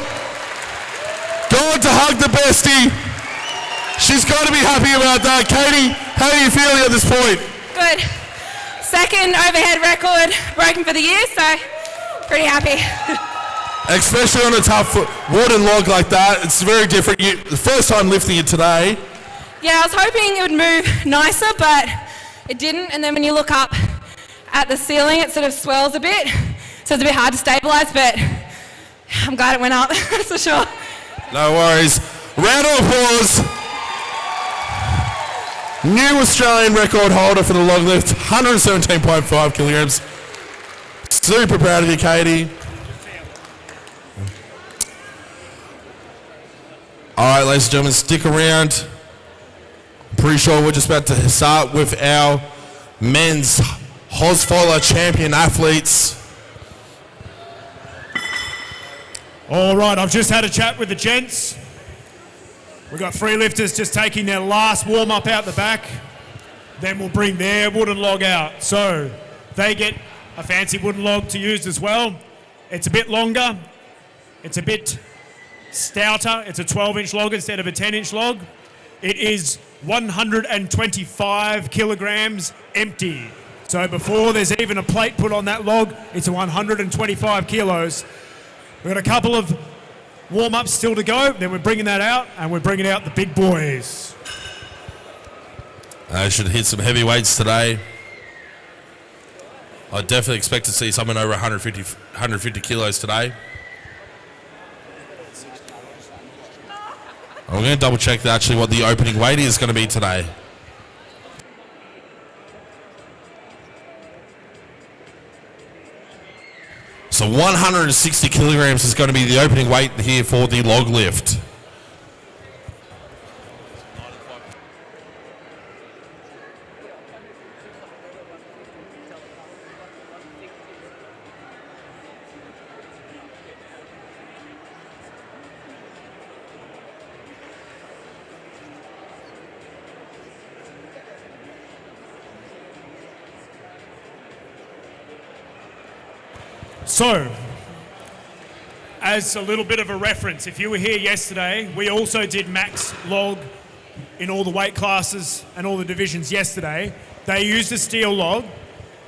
Going to hug the bestie. She's got to be happy about that. Katie, how are you feeling at this point? Good. Second overhead record broken for the year, so pretty happy. Especially on a tough wooden log like that, it's very different. The first time lifting it today. Yeah, I was hoping it would move nicer, but it didn't. And then when you look up at the ceiling, it sort of swells a bit. So it's a bit hard to stabilize, but I'm glad it went up, that's for sure. No worries. Round of applause. New Australian record holder for the log lift, 117.5 kilograms. Super proud of you, Katie. All right, ladies and gentlemen, stick around. Pretty sure we're just about to start with our men's Holzfaller Champion athletes. All right, I've just had a chat with the gents. We've got three lifters just taking their last warm-up out the back. Then we'll bring their wooden log out. So they get a fancy wooden log to use as well. It's a bit longer. It's a bit stouter. It's a 12-inch log instead of a 10-inch log. It is 125 kilograms empty. So before there's even a plate put on that log, it's 125 kilos. We've got a couple of warm-ups still to go, then we're bringing that out, and we're bringing out the big boys. I should hit some heavy weights today. I definitely expect to see someone over 150 kilos today. I'm going to double check actually what the opening weight is going to be today. So 160 kilograms is going to be the opening weight here for the log lift. So, as a little bit of a reference, if you were here yesterday, we also did max log in all the weight classes and all the divisions yesterday. They used a steel log,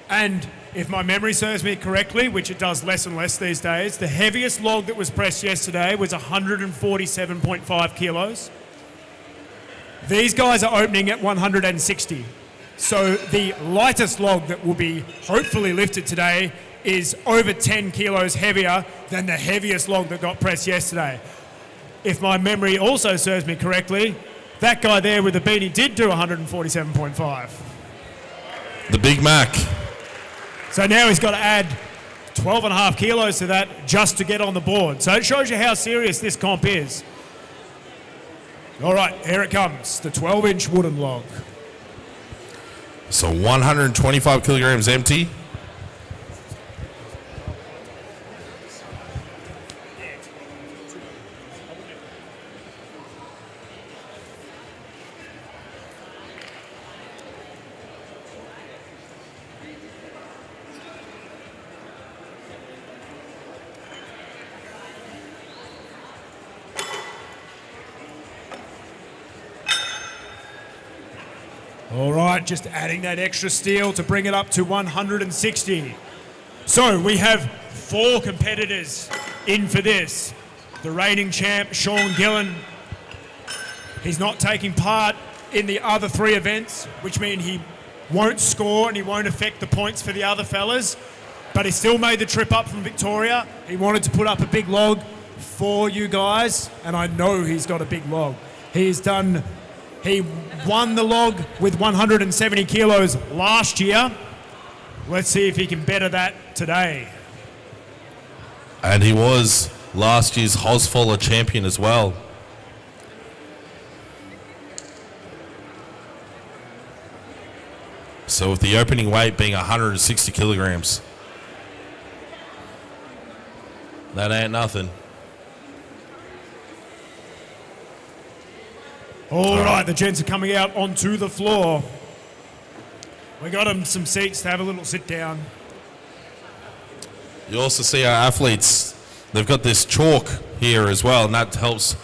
and if my memory serves me correctly, which it does less and less these days, the heaviest log that was pressed yesterday was 147.5 kilos. These guys are opening at 160. So the lightest log that will be hopefully lifted today is over 10 kilos heavier than the heaviest log that got pressed yesterday. If my memory also serves me correctly, that guy there with the beanie did do 147.5. The Big Mac. So now he's got to add 12.5 kilos to that just to get on the board. So it shows you how serious this comp is. All right, here it comes, the 12-inch wooden log. So 125 kilograms empty. All right, just adding that extra steel to bring it up to 160. So we have 4 competitors in for this. The reigning champ, Sean Gillen. He's not taking part in the other 3 events, which mean he won't score and he won't affect the points for the other fellas. But he still made the trip up from Victoria. He wanted to put up a big log for you guys, and I know he's got a big log. He won the log with 170 kilos last year. Let's see if he can better that today. And he was last year's Holzfaller champion as well. So with the opening weight being 160 kilograms, that ain't nothing. All right, the gents are coming out onto the floor. We got them some seats to have a little sit down. You also see our athletes, they've got this chalk here as well, and that helps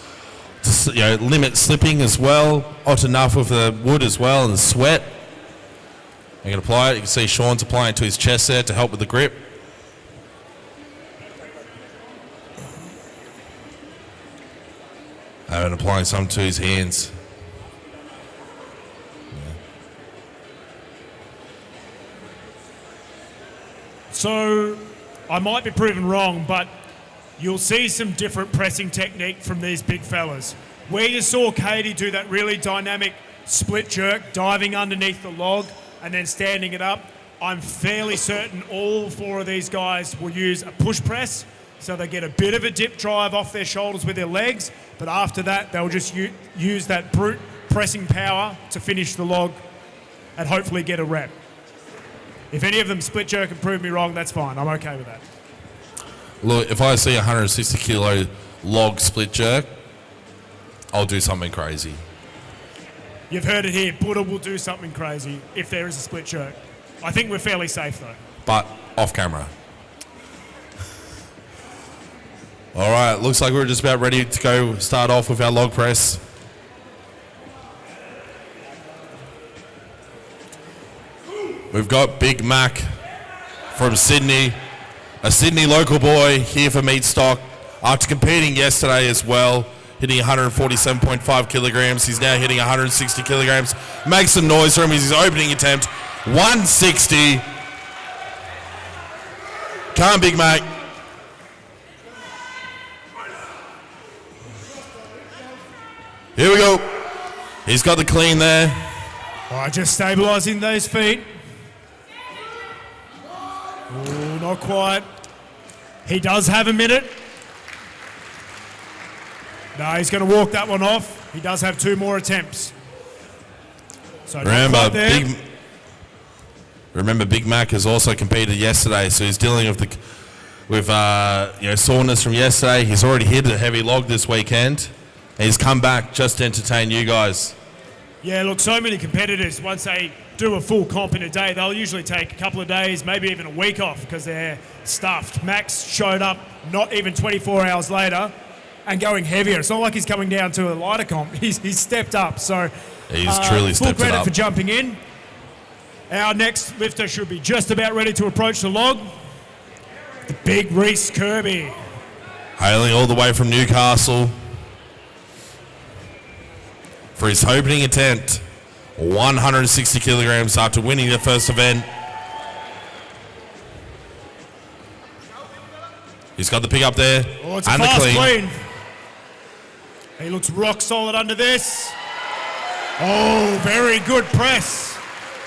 to limit slipping as well. Hot enough with the wood as well and the sweat. You can apply it. You can see Sean's applying it to his chest there to help with the grip. And applying some to his hands. So I might be proven wrong, but you'll see some different pressing technique from these big fellas. Where you saw Katie do that really dynamic split jerk, diving underneath the log and then standing it up, I'm fairly certain all 4 of these guys will use a push press, so they get a bit of a dip drive off their shoulders with their legs, but after that they'll just use that brute pressing power to finish the log and hopefully get a rep. If any of them split jerk and prove me wrong, that's fine. I'm okay with that. Look, if I see a 160 kilo log split jerk, I'll do something crazy. You've heard it here. Buddha will do something crazy if there is a split jerk. I think we're fairly safe though. But off camera. All right, looks like we're just about ready to go start off with our log press. We've got Big Mac from Sydney, a Sydney local boy here for meat stock. After competing yesterday as well, hitting 147.5 kilograms. He's now hitting 160 kilograms. Make some noise for him as his opening attempt. 160. Come on, Big Mac. Here we go. He's got the clean there. All right, just stabilising those feet. Ooh, not quite. He does have a minute. No, he's going to walk that one off. He does have 2 more attempts. So remember, Big Mac has also competed yesterday, so he's dealing with soreness from yesterday. He's already hit a heavy log this weekend. And he's come back just to entertain you guys. Yeah, look, so many competitors, once they do a full comp in a day, they'll usually take a couple of days, maybe even a week off because they're stuffed. Max showed up not even 24 hours later and going heavier. It's not like he's coming down to a lighter comp. He's stepped up. So he's truly stepped it full credit up. for jumping in. Our next lifter should be just about ready to approach the log. The big Reese Kirby. Hailing all the way from Newcastle for his opening attempt, 160 kilograms after winning the first event. He's got the pick up there Oh, it's a and the fast clean. He looks rock solid under this. Oh, very good press.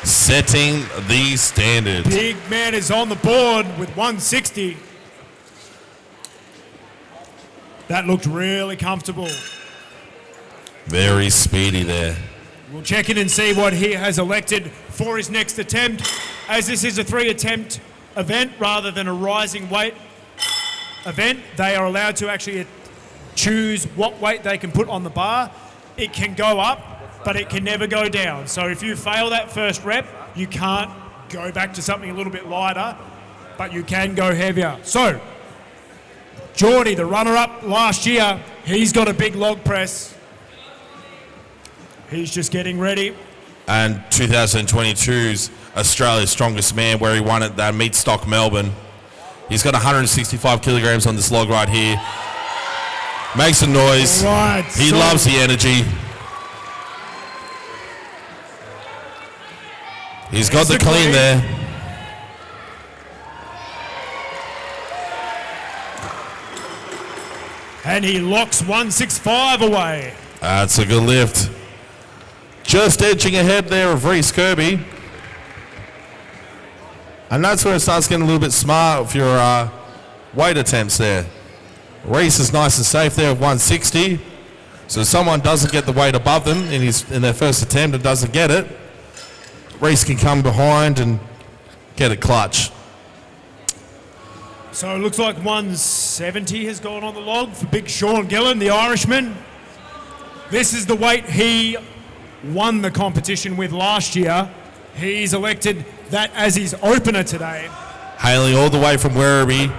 setting the standard. Big man is on the board with 160. That looked really comfortable. Very speedy there. We'll check in and see what he has elected for his next attempt. As this is a 3-attempt event rather than a rising weight event, they are allowed to actually choose what weight they can put on the bar. It can go up, but it can never go down. So if you fail that first rep, you can't go back to something a little bit lighter, but you can go heavier. So, Geordie, the runner-up last year, he's got a big log press. He's just getting ready. And 2022's Australia's Strongest Man, where he won at that Meat Stock Melbourne. He's got 165 kilograms on this log right here. Makes some noise. Right, He loves the energy. He's got the clean there. And he locks 165 away. That's a good lift. Just edging ahead there of Reece Kirby. And that's where it starts getting a little bit smart with your weight attempts there. Reece is nice and safe there with 160. So if someone doesn't get the weight above them in their first attempt and doesn't get it, Reece can come behind and get a clutch. So it looks like 170 has gone on the log for Big Sean Gillen, the Irishman. This is the weight he won the competition with last year. He's elected that as his opener today. Hailing all the way from Werribee.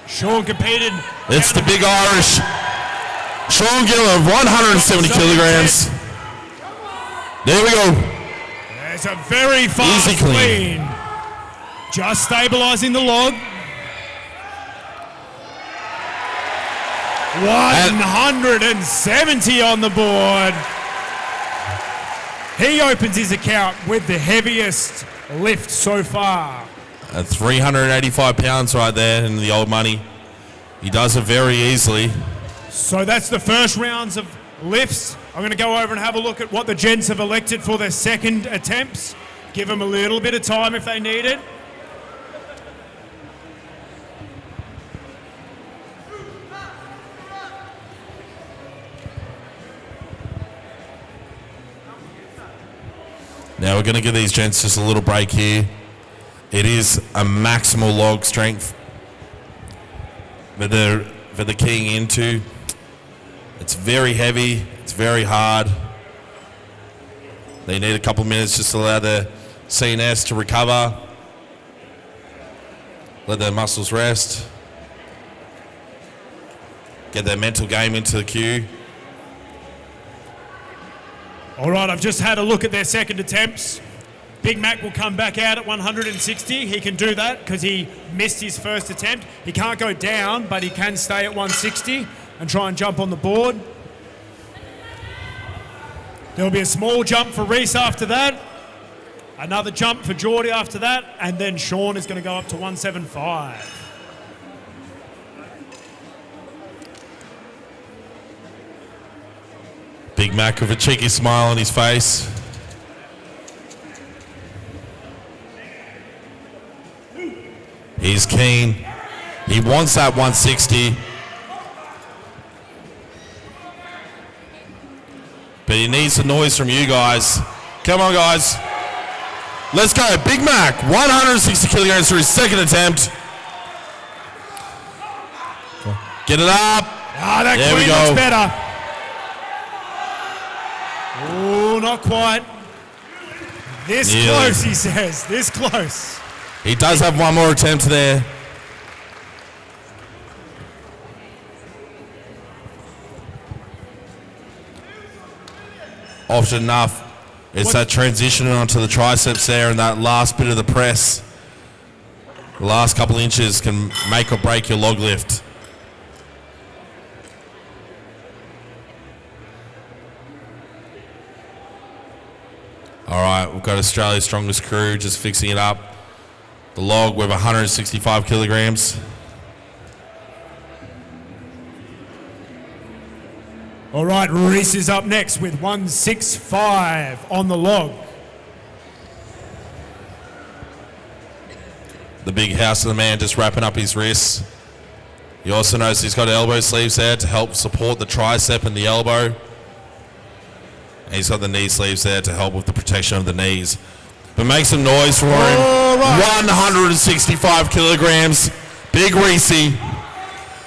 Sean competed. It's the big Irish. Sean Gillen, 170 kilograms. There we go. It's a very fast Easy clean. Just stabilizing the log. 170 on the board. He opens his account with the heaviest lift so far. At 385 pounds right there in the old money. He does it very easily. So that's the first rounds of lifts. I'm going to go over and have a look at what the gents have elected for their second attempts. Give them a little bit of time if they need it. Now we're going to give these gents just a little break here. It is a maximal log strength that they're keying into. It's very heavy. It's very hard. They need a couple minutes just to allow their CNS to recover. Let their muscles rest. Get their mental game into the queue. All right, I've just had a look at their second attempts. Big Mac will come back out at 160. He can do that because he missed his first attempt. He can't go down, but he can stay at 160 and try and jump on the board. There'll be a small jump for Reece after that. Another jump for Geordie after that. And then Sean is going to go up to 175. Big Mac with a cheeky smile on his face. He's keen. He wants that 160. But he needs the noise from you guys. Come on, guys. Let's go. Big Mac, 160 kilograms for his second attempt. Get it up. Ah, that There we clean go. looks better. Oh, not quite. This Nearly. close, he says. This close. He does have one more attempt there. Often enough, it's that transition onto the triceps there and that last bit of the press. The last couple inches can make or break your log lift. All right, we've got Australia's Strongest Crew just fixing it up. The log with 165 kilograms. All right, Reese is up next with 165 on the log. The big house of the man just wrapping up his wrists. He also knows he's got elbow sleeves there to help support the tricep and the elbow. And he's got the knee sleeves there to help with the protection of the knees. But make some noise for him. Right. 165 kilograms. Big Reese.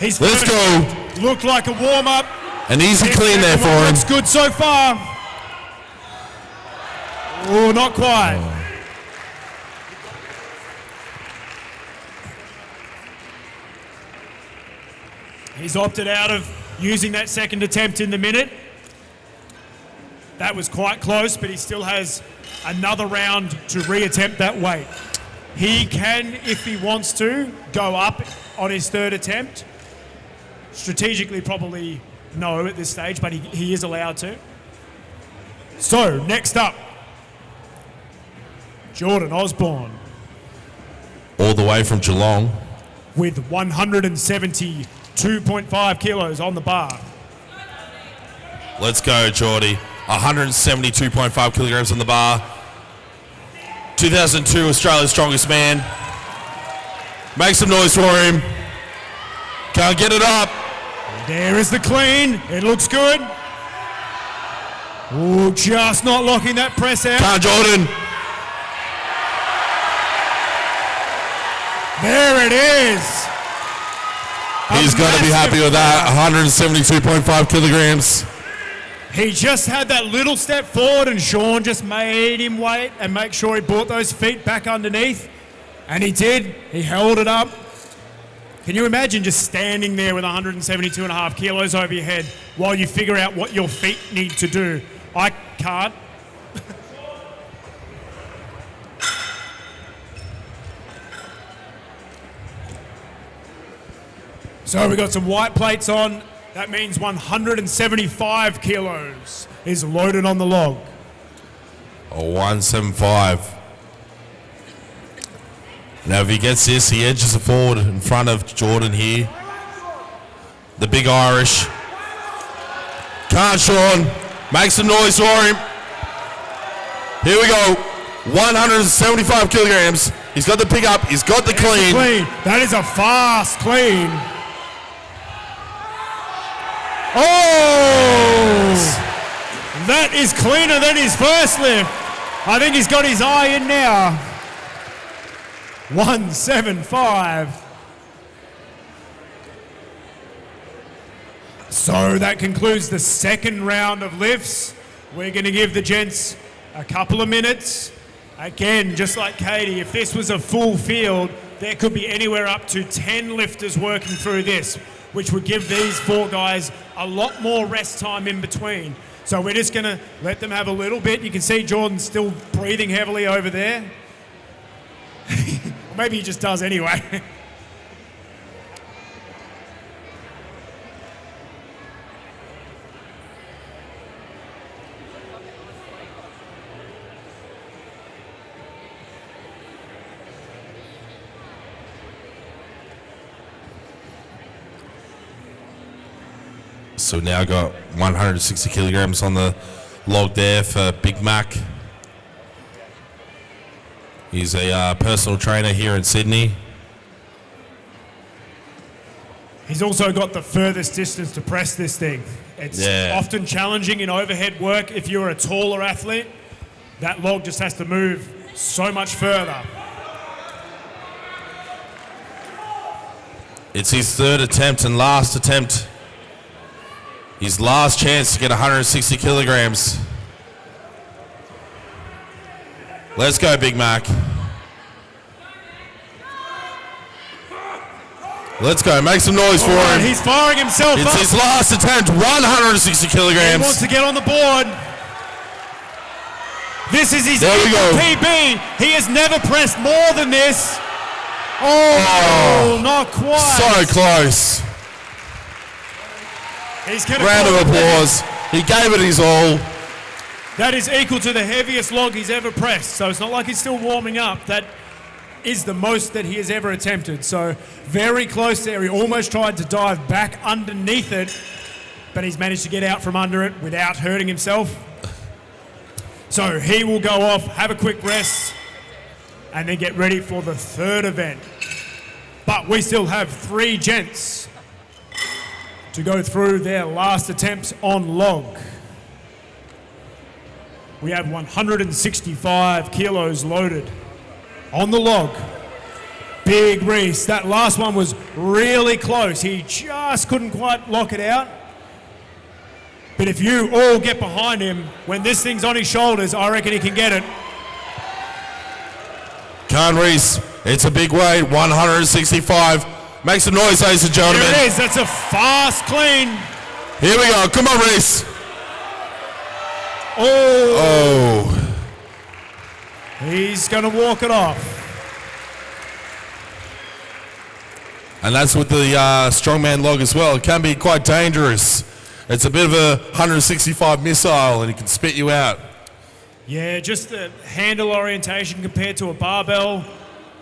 Let's go. Looked like a warm-up. An easy clean there for him. Looks good so far. Oh, not quite. He's opted out of using that second attempt in the minute. That was quite close, but he still has another round to reattempt that weight. He can, if he wants to, go up on his third attempt. Strategically, probably no at this stage, but he is allowed to. So, next up, Jordan Osborne. All the way from Geelong. With 172.5 kilos on the bar. Let's go, Geordie. 172.5 kilograms on the bar. 2002 Australia's strongest man. Make some noise for him. Can't get it up. There is the clean. It looks good. Oh, just not locking that press out. Can't, Jordan. There it is. He's got to be happy with that. 172.5 kilograms. He just had that little step forward and Sean just made him wait and make sure he brought those feet back underneath. And he did. He held it up. Can you imagine just standing there with 172.5 kilos over your head while you figure out what your feet need to do? I can't. So we've got some white plates on. That means 175 kilos is loaded on the log. 175. Now if he gets this, he edges it forward in front of Jordan here. The big Irish. Can't, Sean. Make some noise for him. Here we go. 175 kilograms. He's got the pick up. He's got the clean. That is a fast clean. Oh! That is cleaner than his first lift. I think he's got his eye in now. 175. So that concludes the second round of lifts. We're going to give the gents a couple of minutes. Again, just like Katie, if this was a full field, there could be anywhere up to 10 lifters working through this, which would give these four guys a lot more rest time in between. So we're just going to let them have a little bit. You can see Jordan still breathing heavily over there. Maybe he just does anyway. So now got 160 kilograms on the log there for Big Mac. He's a personal trainer here in Sydney. He's also got the furthest distance to press this thing. It's often challenging in overhead work. If you're a taller athlete, that log just has to move so much further. It's his third attempt and last attempt. His last chance to get 160 kilograms. Let's go, Big Mac. Let's go. Make some noise for him. He's firing himself up. It's his last attempt. 160 kilograms. He wants to get on the board. This is his PB. He has never pressed more than this. Oh, not quite. So close. Round of applause. He gave it his all. That is equal to the heaviest log he's ever pressed. So it's not like he's still warming up. That is the most that he has ever attempted. So very close there. He almost tried to dive back underneath it. but he's managed to get out from under it without hurting himself. So he will go off, have a quick rest, and then get ready for the third event. But we still have 3 gents to go through their last attempts on log. We have 165 kilos loaded on the log. Big Reese, that last one was really close. He just couldn't quite lock it out. But if you all get behind him, when this thing's on his shoulders, I reckon he can get it. Come on, Reese. It's a big weight, 165. Make some noise, ladies and gentlemen. There it is. That's a fast clean. Here we go. Come on, Reese. Oh. He's going to walk it off. And that's with the strongman log as well. It can be quite dangerous. It's a bit of a 165 missile, and it can spit you out. Yeah, just the handle orientation compared to a barbell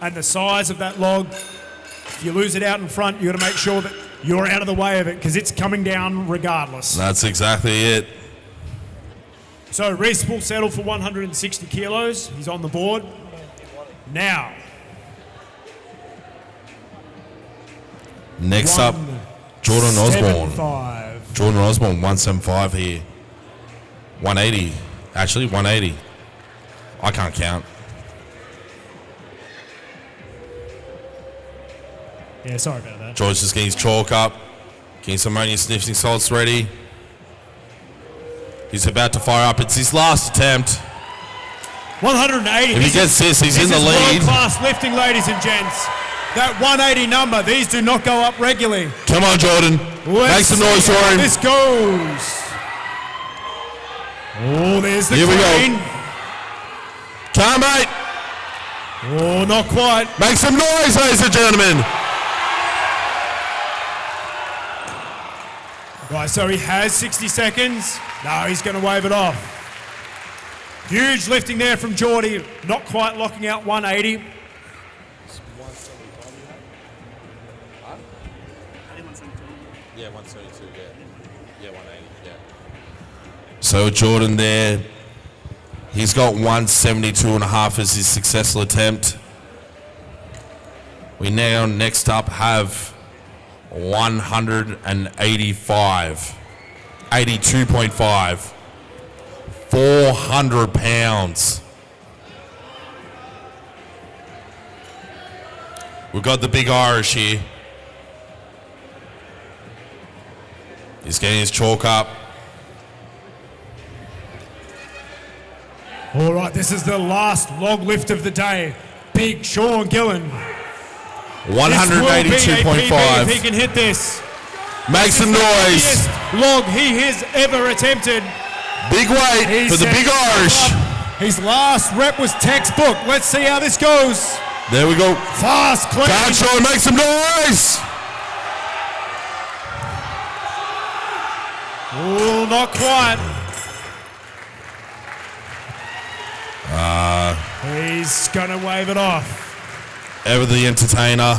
and the size of that log. If you lose it out in front, you've got to make sure that you're out of the way of it because it's coming down regardless. That's exactly it. So Reese will settle for 160 kilos. He's on the board. Now. Next up, Jordan Osborne. 175. Jordan Osborne, 175 here. 180. Actually, 180. I can't count. Yeah, sorry about that. George just getting his chalk up. Getting some ammonia sniffing salts ready. He's about to fire up. It's his last attempt. 180. If he gets this, he's in the This is lead. world-class lifting, ladies and gents. That 180 number, these do not go up regularly. Come on, Jordan. Make some noise for him. This goes. Oh, there's the Here we clean. go. Come on, mate. Oh, not quite. Make some noise, ladies and gentlemen. Right, so he has 60 seconds. No, he's going to wave it off. Huge lifting there from Geordie. Not quite locking out 180. Yeah, 172, yeah, 180, yeah. So Jordan there, he's got 172 and a half as his successful attempt. We now next up have 185, 82.5, 400 pounds. We've got the big Irish here. He's getting his chalk up. All right, this is the last log lift of the day. Big Sean Gillen. 182.5. If he can hit this. Make some noise. Log he has ever attempted. Big weight for the big Irish. His last rep was textbook. Let's see how this goes. There we go. Fast, clean. Come on, Sean, make some noise. Oh, not quite. He's going to wave it off. Ever the entertainer.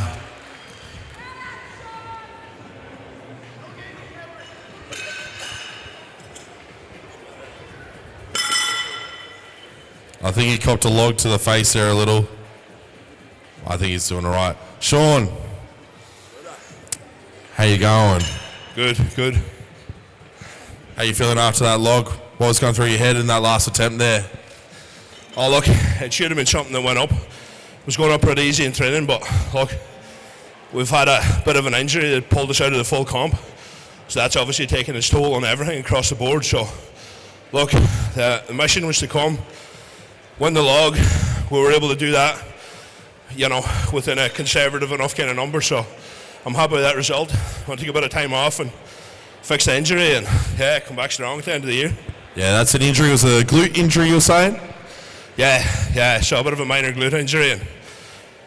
I think he copped a log to the face there a little. I think he's doing all right. Sean, how you going? Good, good. How you feeling after that log? What was going through your head in that last attempt there? Oh, look, it should have been something that went up. It was going up pretty easy in training, but look, we've had a bit of an injury that pulled us out of the full comp. So that's obviously taken its toll on everything across the board. So, look, the mission was to come, win the log. We were able to do that, you know, within a conservative enough kind of number. So I'm happy with that result. I want to take a bit of time off and fix the injury and, yeah, come back strong at the end of the year. Yeah, that's an injury. It was a glute injury, you were saying? Yeah, so a bit of a minor glute injury. And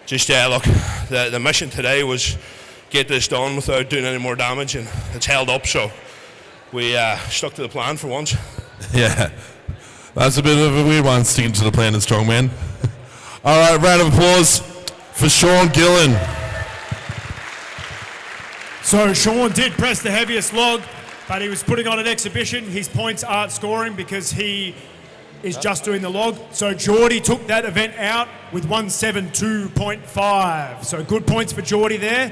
just, yeah, look, the mission today was get this done without doing any more damage, and it's held up, so we stuck to the plan for once. Yeah, that's a bit of a weird one, sticking to the plan in strongman. All right, round of applause for Sean Gillen. So Sean did press the heaviest log. but he was putting on an exhibition. His points aren't scoring because he is just doing the log. So Geordie took that event out with 172.5. So good points for Geordie there.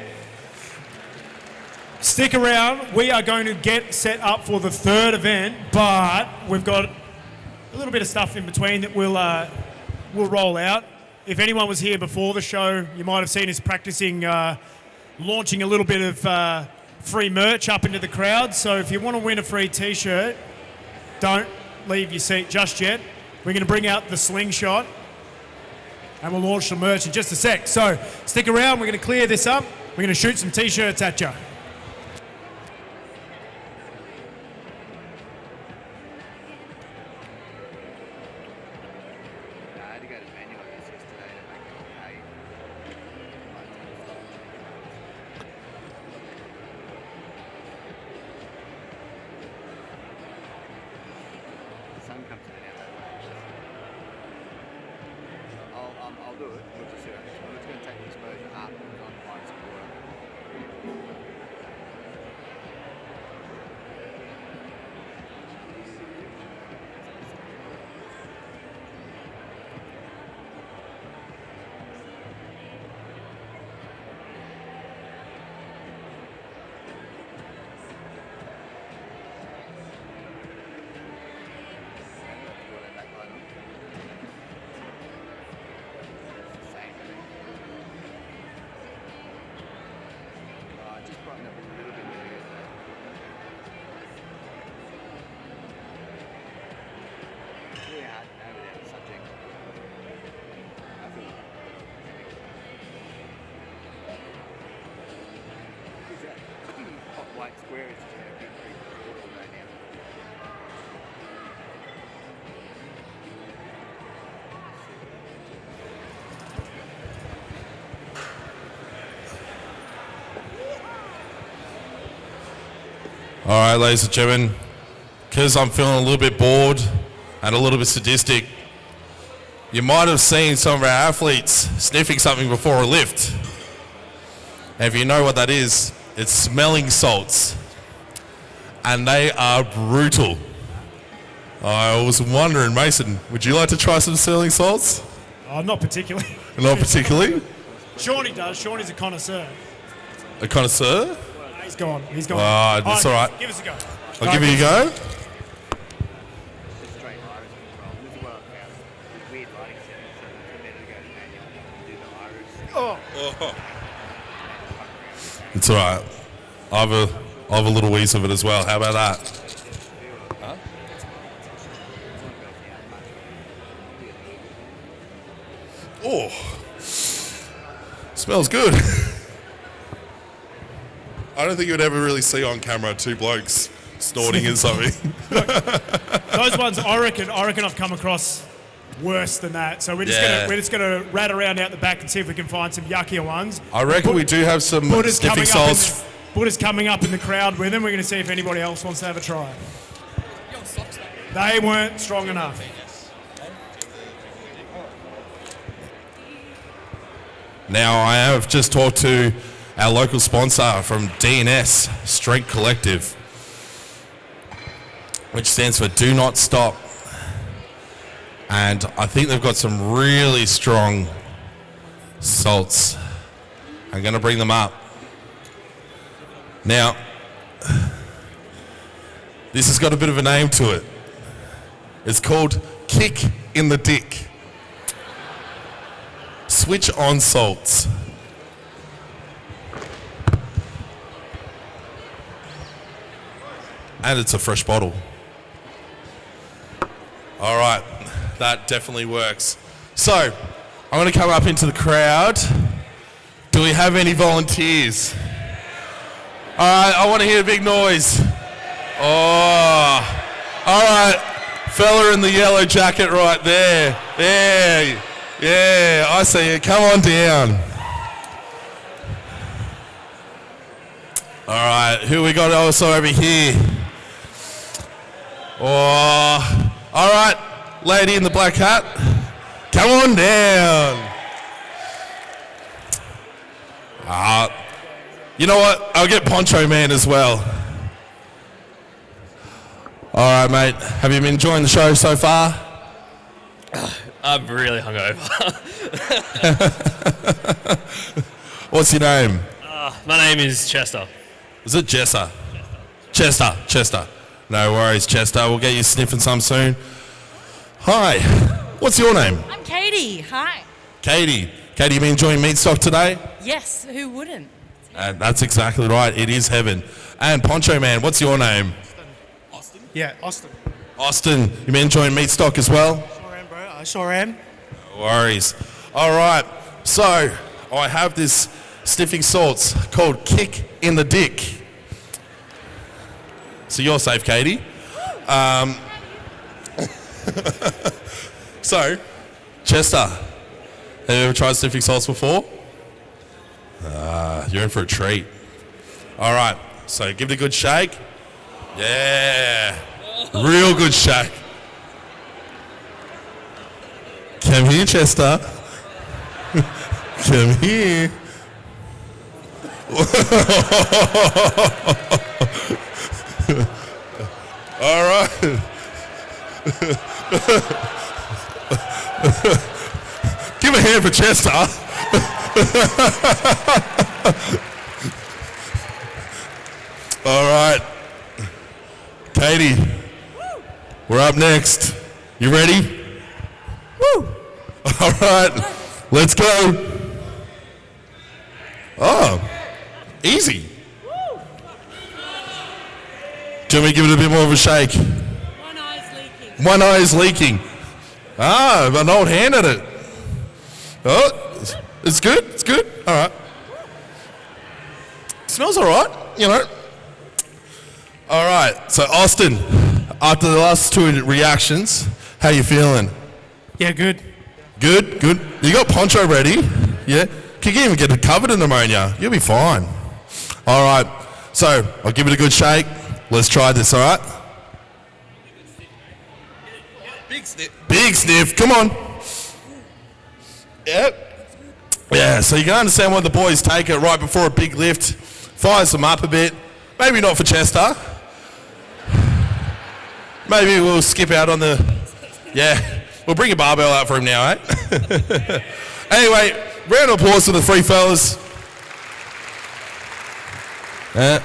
Stick around. We are going to get set up for the third event, but we've got a little bit of stuff in between that we'll roll out. If anyone was here before the show, you might have seen us practicing launching a little bit of free merch up into the crowd. So if you want to win a free t-shirt, don't leave your seat just yet. We're going to bring out the slingshot and we'll launch the merch in just a sec. So stick around. We're going to clear this up. We're going to shoot some t-shirts at you. I'll do it. We'll just see. I'm just going to take the exposure up and on one score. White square is just going to be pretty cool right now. All right, ladies and gentlemen, because I'm feeling a little bit bored and a little bit sadistic, you might have seen some of our athletes sniffing something before a lift. And if you know what that is, it's smelling salts. And they are brutal. I was wondering, Mason, would you like to try some smelling salts? Oh, not particularly. Not particularly? Shawnee does. Shawnee's a connoisseur. A connoisseur? He's gone. He's gone. That's all right. Give us a go. I'll give it a go. Straight iris control. This is what I found. There's weird lighting settings, so it's better to go to manual and do the iris. Oh. It's all right. I have a little wheeze of it as well. How about that? Huh? Oh, smells good. I don't think you would ever really see on camera two blokes snorting in something. Those ones, I reckon I've come across worse than that. So we're just gonna rat around out the back and see if we can find some yuckier ones. I reckon we do have some sniffing salts. Buddha's coming up in the crowd with them. We're going to see if anybody else wants to have a try. They weren't strong enough. Now, I have just talked to our local sponsor from D&S, Strength Collective, which stands for Do Not Stop. And I think they've got some really strong salts. I'm going to bring them up. Now, this has got a bit of a name to it. It's called Kick in the Dick. Switch on salts. And it's a fresh bottle. All right, that definitely works. So, I'm going to come up into the crowd. Do we have any volunteers? All right, I want to hear a big noise. Oh, all right, fella in the yellow jacket right there. Yeah, I see you. Come on down. All right, who we got also over here? Oh, all right, lady in the black hat. Come on down. You know what? I'll get Poncho Man as well. All right, mate. Have you been enjoying the show so far? I'm really hungover. What's your name? My name is Chester. Is it Jessa? Chester. No worries, Chester. We'll get you sniffing some soon. Hi. What's your name? I'm Katie. Hi. Katie, you been enjoying meat stock today? Yes, who wouldn't? That's exactly right. It is heaven. And Poncho Man, what's your name? Yeah, Austin. Austin, you been enjoying meat stock as well? Sure am, bro. I sure am. No worries. All right. So I have this sniffing salts called Kick in the Dick. So you're safe, Katie. So, Chester, have you ever tried sniffing salts before? You're in for a treat. All right. So give it a good shake. Yeah. Real good shake. Come here, Chester. Come here. All right. Give a hand for Chester. All right. Katie, we're up next. You ready? Woo! All right, let's go. Oh, easy. Do you want me to give it a bit more of a shake? One eye's leaking. One eye is leaking. An old hand at it. Oh, it's good. It's good. All right. Smells all right, you know. All right. So Austin, after the last two reactions, how you feeling? Yeah, good. Good. You got poncho ready? Yeah. Can you even get it covered in pneumonia? You'll be fine. All right. So I'll give it a good shake. Let's try this. All right. Big sniff. Come on. Yep. Yeah, so you can understand why the boys take it right before a big lift. Fires them up a bit. Maybe not for Chester. Maybe we'll skip out on the... Yeah, we'll bring a barbell out for him now, eh? Anyway, round of applause for the three fellas.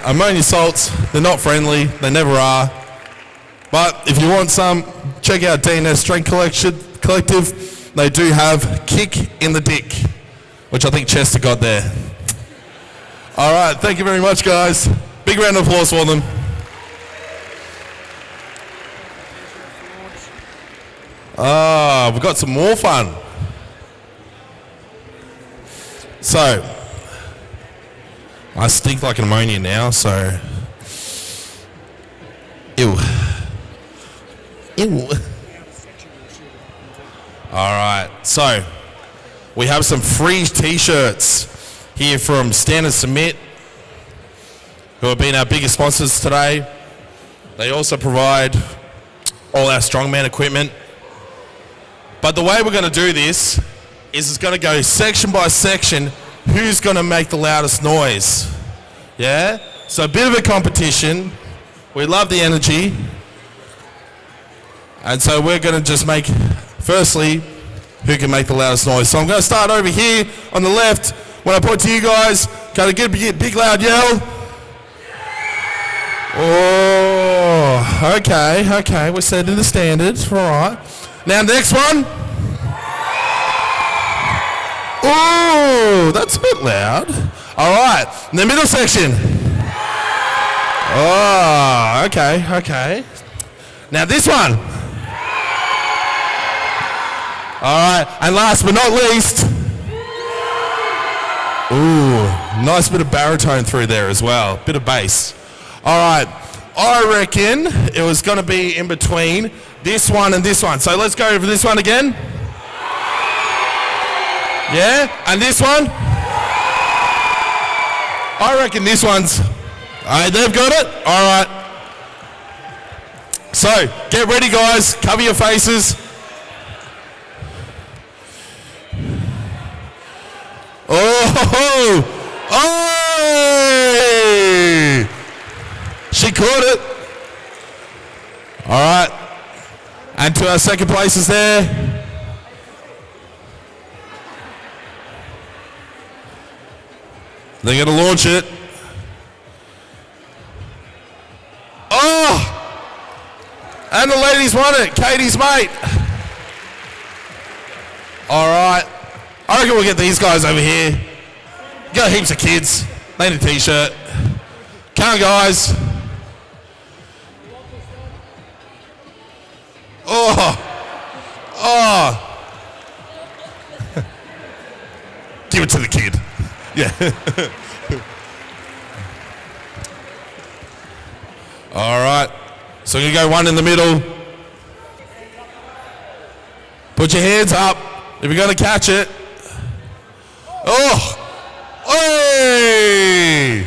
Ammonia salts, they're not friendly. They never are. But if you want some, check out DNS Strength Collective. They do have Kick in the Dick, which I think Chester got there. All right, thank you very much, guys. Big round of applause for them. We've got some more fun. So, I stink like an ammonia now, so... Ew. Alright, so we have some free t-shirts here from Stand and Submit, who have been our biggest sponsors today. They also provide all our strongman equipment. But the way we're going to do this is it's going to go section by section, who's going to make the loudest noise. Yeah? So a bit of a competition. We love the energy. And so we're going to just make, firstly, who can make the loudest noise. So I'm going to start over here on the left. When I point to you guys, got to get a big loud yell. Oh, okay. We're setting the standards. All right. Now the next one. Oh, that's a bit loud. All right. In the middle section. Oh, okay. Now this one. All right. And last but not least. Ooh, nice bit of baritone through there as well. Bit of bass. All right. I reckon it was going to be in between this one and this one. So let's go over this one again. Yeah? And this one? I reckon this one's... they've got it? All right. So, get ready, guys. Cover your faces. Oh! She caught it. All right. And to our second places there. They're going to launch it. Oh! And the ladies won it. Katie's mate. All right. I reckon we'll get these guys over here. Got heaps of kids. They need a t-shirt. Come on, guys. Oh. Oh. Give it to the kid. Yeah. All right. So you're going to go one in the middle. Put your hands up if you're going to catch it. Oh. Hey.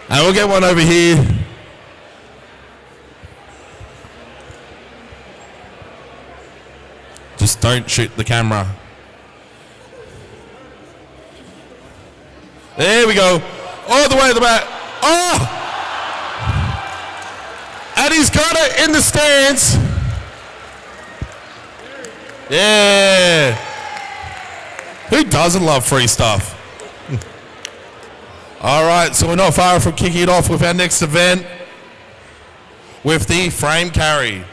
And we'll get one over here. Just don't shoot the camera. There we go. All the way to the back. Oh! And he's got it in the stands. Yeah. Who doesn't love free stuff? All right, so we're not far from kicking it off with our next event with the frame carry.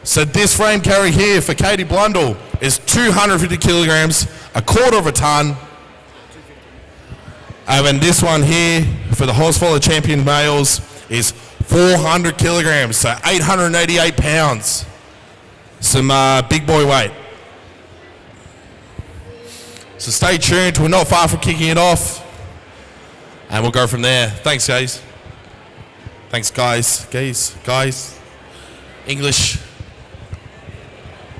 So this frame carry here for Katie Blundell is 250 kilograms, a quarter of a ton. And then this one here for the Holzfaller Champion males is 400 kilograms, so 888 pounds. Some big boy weight. So stay tuned, we're not far from kicking it off. And we'll go from there. Thanks, guys. Thanks, guys. Guys. English.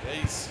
Guys.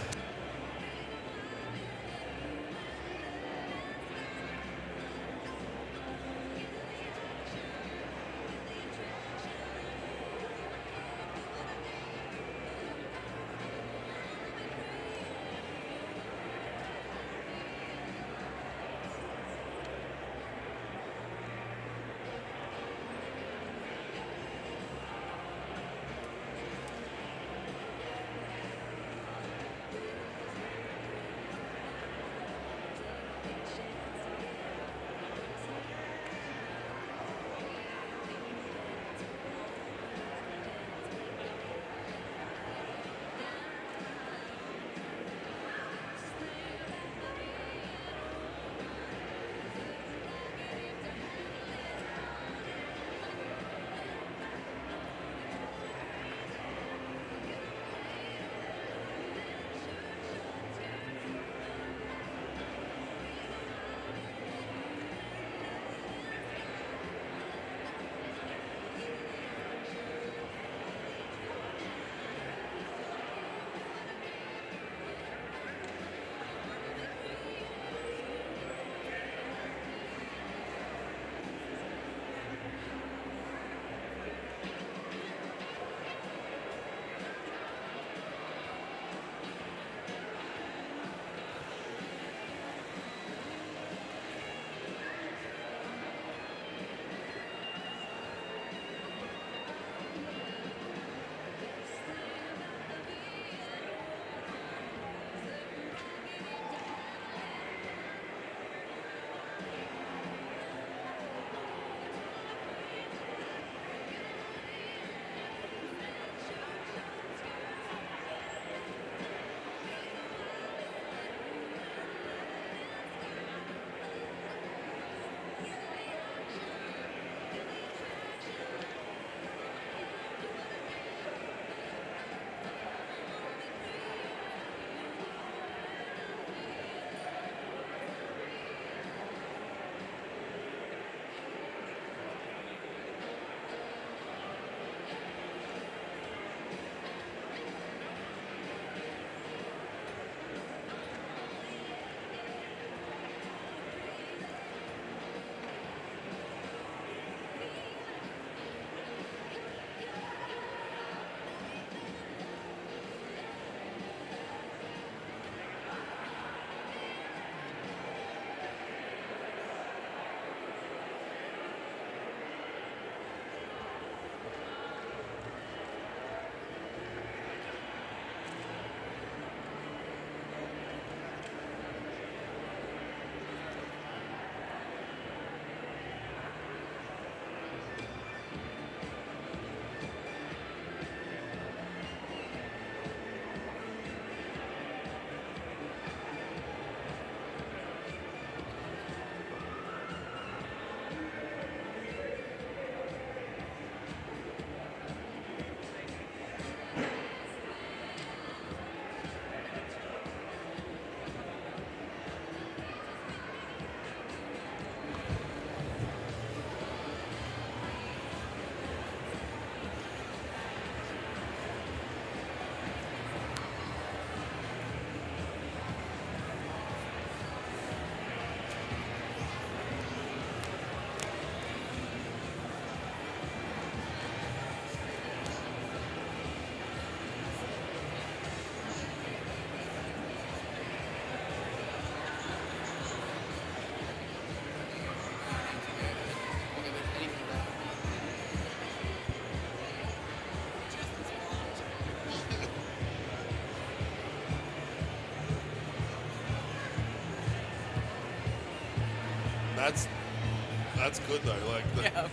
That's good though. Like, Yeah.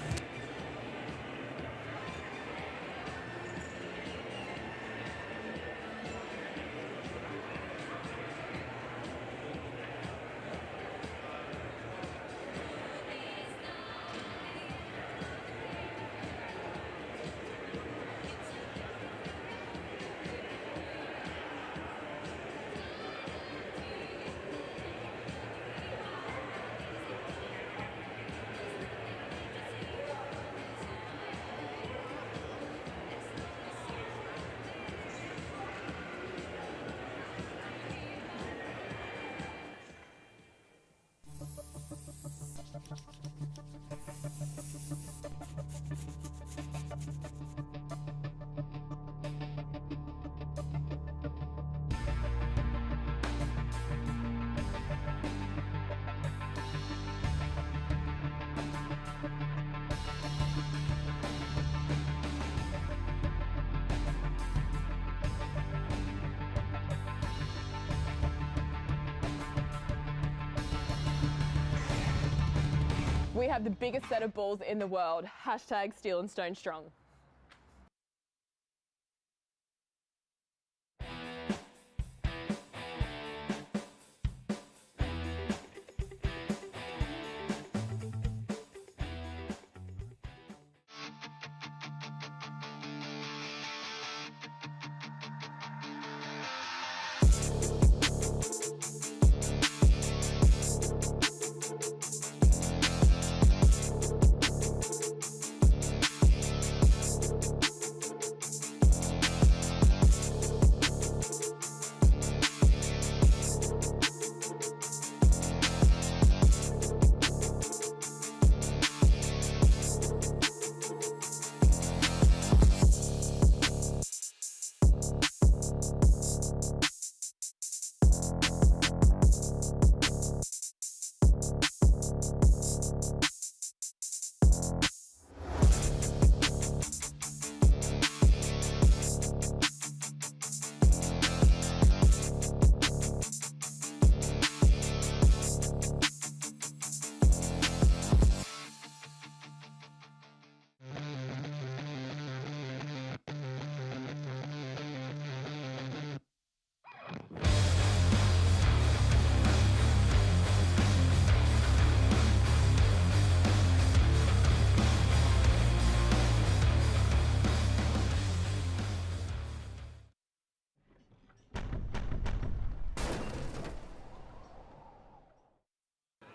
We have the biggest set of balls in the world. Hashtag Steel and Stone Strong.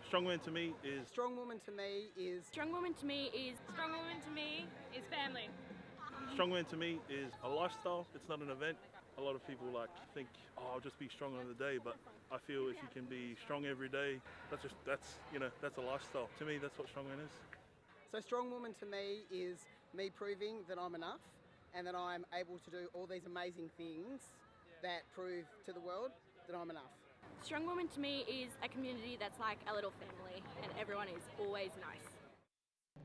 Strong woman to me is... Strong woman to me is... Strong woman to me is... Strong woman to me is family. Strong woman to me is a lifestyle. It's not an event. A lot of people think, oh, I'll just be strong on the day, but I feel if you can be strong every day, that's a lifestyle. To me, that's what strong woman is. So strong woman to me is me proving that I'm enough and that I'm able to do all these amazing things that prove to the world that I'm enough. Strong woman to me is a community that's like a little family and everyone is always nice.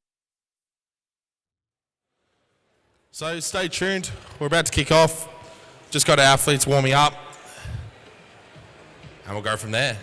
So stay tuned. We're about to kick off. Just got our athletes warming up, and we'll go from there.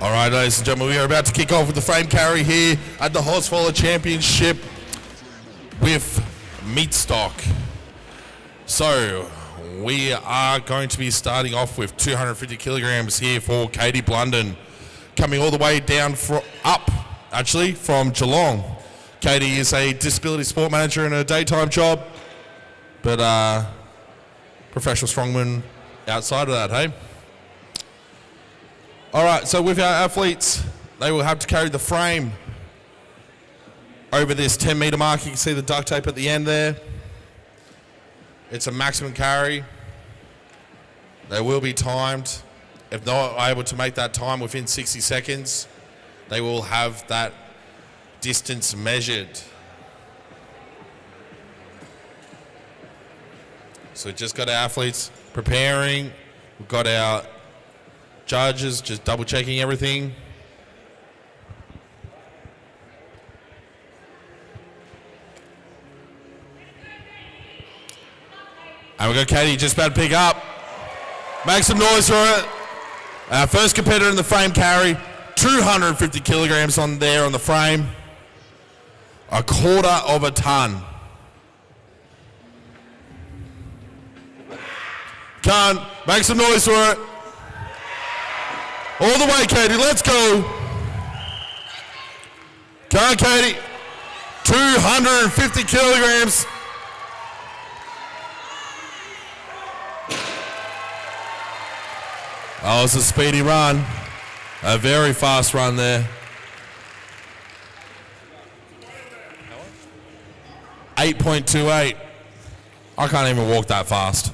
All right, ladies and gentlemen, we are about to kick off with the frame carry here at the Holzfaller Championship with meat stock. So we are going to be starting off with 250 kilograms here for Katie Blunden, coming all the way down from Geelong. Katie is a disability sport manager in a daytime job, but professional strongman outside of that, hey? All right, so with our athletes, they will have to carry the frame over this 10-meter mark. You can see the duct tape at the end there. It's a maximum carry. They will be timed. If not able to make that time within 60 seconds, they will have that distance measured. So just got our athletes preparing. We've got our judges just double checking everything. And we've got Katie just about to pick up. Make some noise for it. Our first competitor in the frame carry, 250 kilograms on there on the frame. A quarter of a ton. Come on, make some noise for it. All the way, Katie, let's go. Come on, Katie. 250 kilograms. Oh, it's a speedy run. A very fast run there. 8.28. I can't even walk that fast.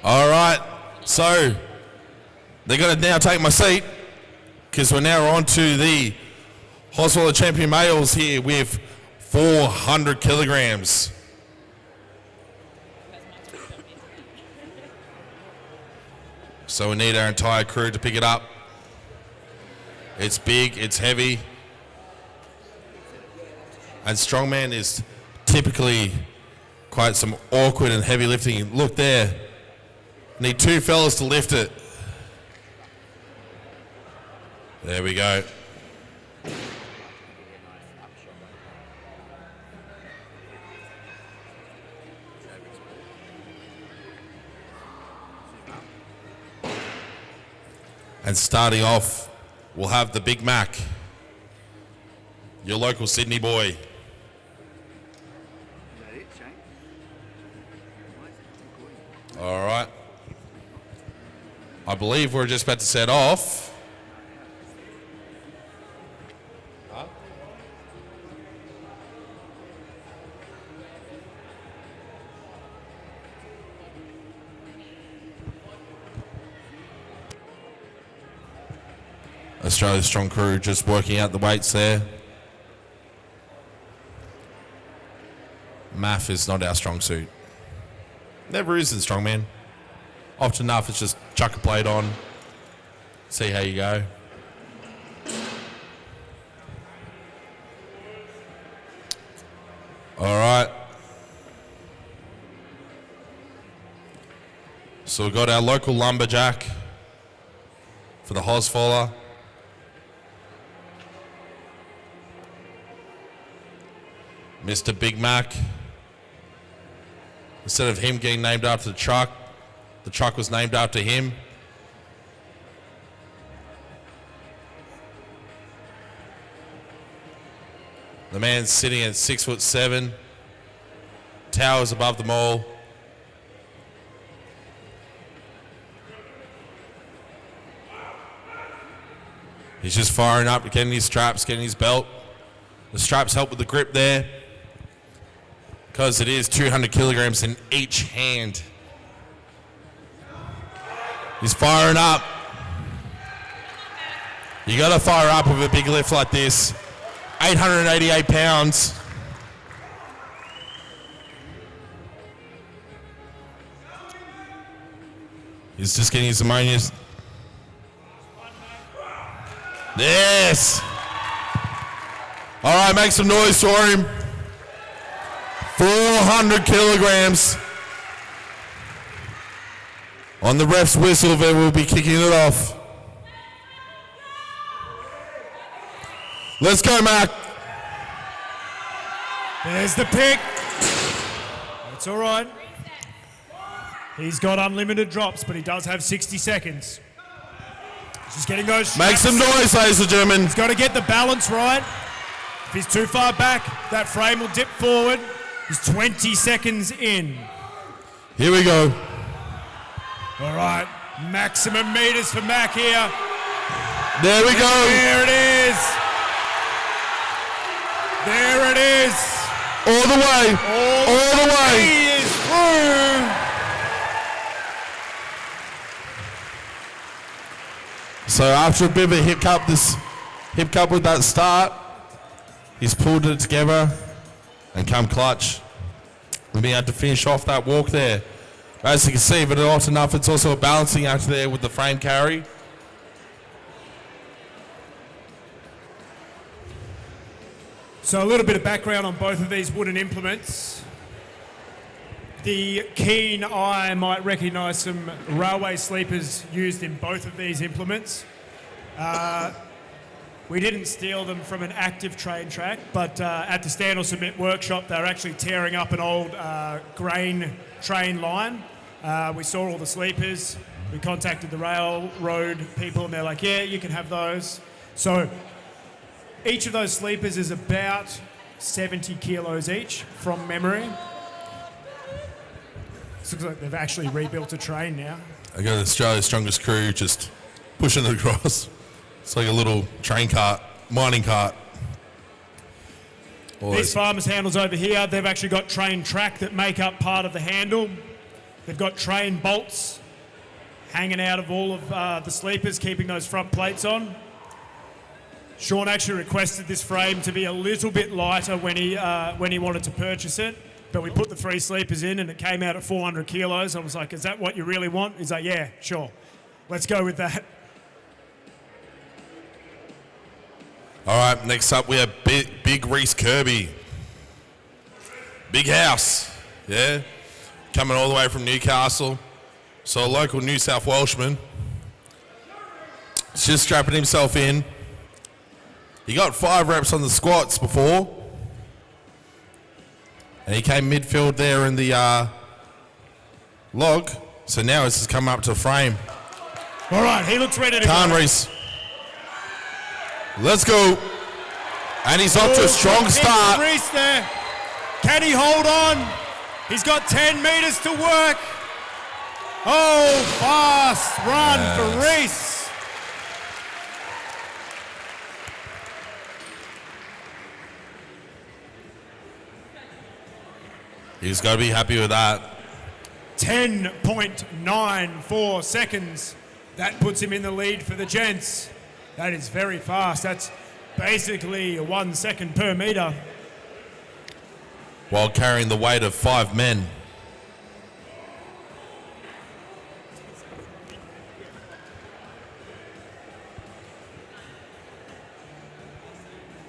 All right, so they're going to now take my seat because we're now on to the Holzfaller Champion males here with 400 kilograms. So we need our entire crew to pick it up. It's big, it's heavy. And strongman is typically quite some awkward and heavy lifting. Look there. Need two fellas to lift it. There we go. And starting off, we'll have the Big Mac, your local Sydney boy. All right. I believe we're just about to set off. Australia's strong crew just working out the weights there. Math is not our strong suit. Never is in strongman. Often enough, it's just chuck a plate on, see how you go. All right. So we've got our local lumberjack for the Holzfaller. Mr. Big Mac. Instead of him getting named after the truck was named after him. The man's sitting at 6'7", towers above them all. He's just firing up, getting his straps, getting his belt. The straps help with the grip there, because it is 200 kilograms in each hand. He's firing up. You gotta fire up with a big lift like this. 888 pounds. He's just getting his ammonia's. Yes. All right, make some noise for him. 400 kilograms. On the ref's whistle, they will be kicking it off. Let's go, Mac. There's the pick. It's all right. He's got unlimited drops, but he does have 60 seconds. He's just getting those Make straps. some noise, ladies and gentlemen. He's got to get the balance right. If he's too far back, that frame will dip forward. He's 20 seconds in. Here we go. All right, maximum meters for Mac here. There we go. There it is. There it is. All the way. All the way. He is through. So after a bit of a hiccup with that start, he's pulled it together and come clutch. We'll be able to finish off that walk there. As you can see, but not enough, it's also a balancing act there with the frame carry. So a little bit of background on both of these wooden implements. The keen eye might recognise some railway sleepers used in both of these implements. We didn't steal them from an active train track, but at the Stand or Submit workshop, they were actually tearing up an old grain train line. We saw all the sleepers. We contacted the railroad people, and they're like, yeah, you can have those. So each of those sleepers is about 70 kilos each from memory. It looks like they've actually rebuilt a train now. I got Australia's strongest crew just pushing it across. It's like a little train cart, mining cart. These farmers' handles over here, they've actually got train track that make up part of the handle. They've got train bolts hanging out of all of the sleepers, keeping those front plates on. Sean actually requested this frame to be a little bit lighter when he wanted to purchase it, but we put the 3 sleepers in and it came out at 400 kilos. I was like, is that what you really want? He's like, yeah, sure. Let's go with that. All right, next up we have Big Reese Kirby. Big house, yeah. Coming all the way from Newcastle. So a local New South Welshman. He's just strapping himself in. He got 5 reps on the squats before. And he came midfield there in the log. So now it's just come up to frame. All right, he looks ready to Come go. on, Reese. Let's go. And he's off to a strong start. Reese there. Can he hold on? He's got 10 metres to work. Oh, fast run for Reese. He's got to be happy with that. 10.94 seconds. That puts him in the lead for the gents. That is very fast. That's basically 1 second per metre. While carrying the weight of 5 men.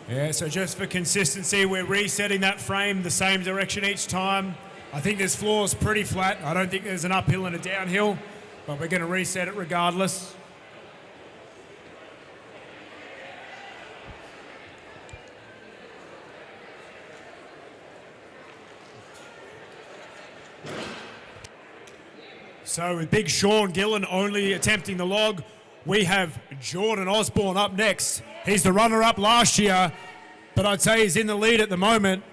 Yeah, so just for consistency, we're resetting that frame the same direction each time. I think this floor is pretty flat. I don't think there's an uphill and a downhill, but we're going to reset it regardless. So with Big Sean Gillen only attempting the log, we have Jordan Osborne up next. He's the runner-up last year, but I'd say he's in the lead at the moment.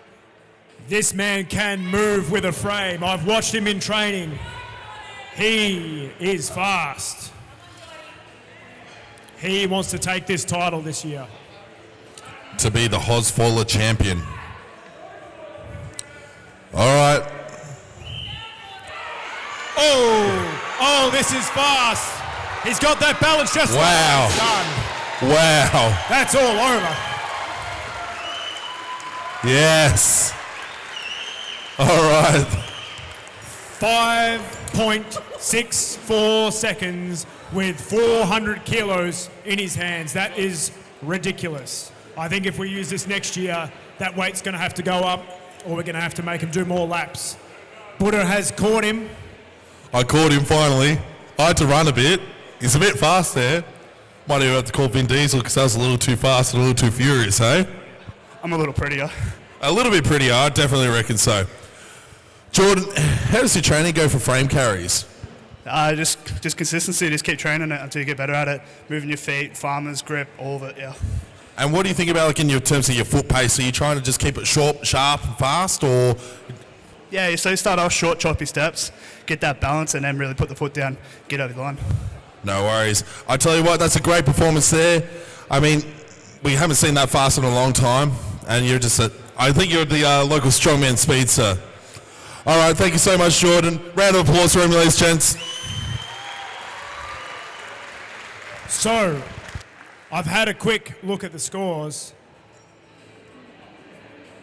This man can move with a frame. I've watched him in training. He is fast. He wants to take this title this year. To be the Holzfaller champion. All right. Oh, this is fast. He's got that balance just wow. Done. Wow. That's all over. Yes. All right. 5.64 seconds with 400 kilos in his hands. That is ridiculous. I think if we use this next year, that weight's going to have to go up, or we're going to have to make him do more laps. Buddha has caught him. I caught him finally. I had to run a bit. He's a bit fast there. Might even have to call Vin Diesel because that was a little too fast and a little too furious, eh? I'm a little prettier. A little bit prettier, I definitely reckon so. Jordan, how does your training go for frame carries? Just consistency. Just keep training it until you get better at it. Moving your feet, farmers, grip, all of it, yeah. And what do you think about like in your terms of your foot pace? Are you trying to just keep it short, sharp and fast, or? Yeah, so you start off short, choppy steps, get that balance, and then really put the foot down, get over the line. No worries. I tell you what, that's a great performance there. I mean, we haven't seen that fast in a long time, and you're just I think you're the local strongman speedster. All right, thank you so much, Jordan. Round of applause for him, ladies and gents. So, I've had a quick look at the scores.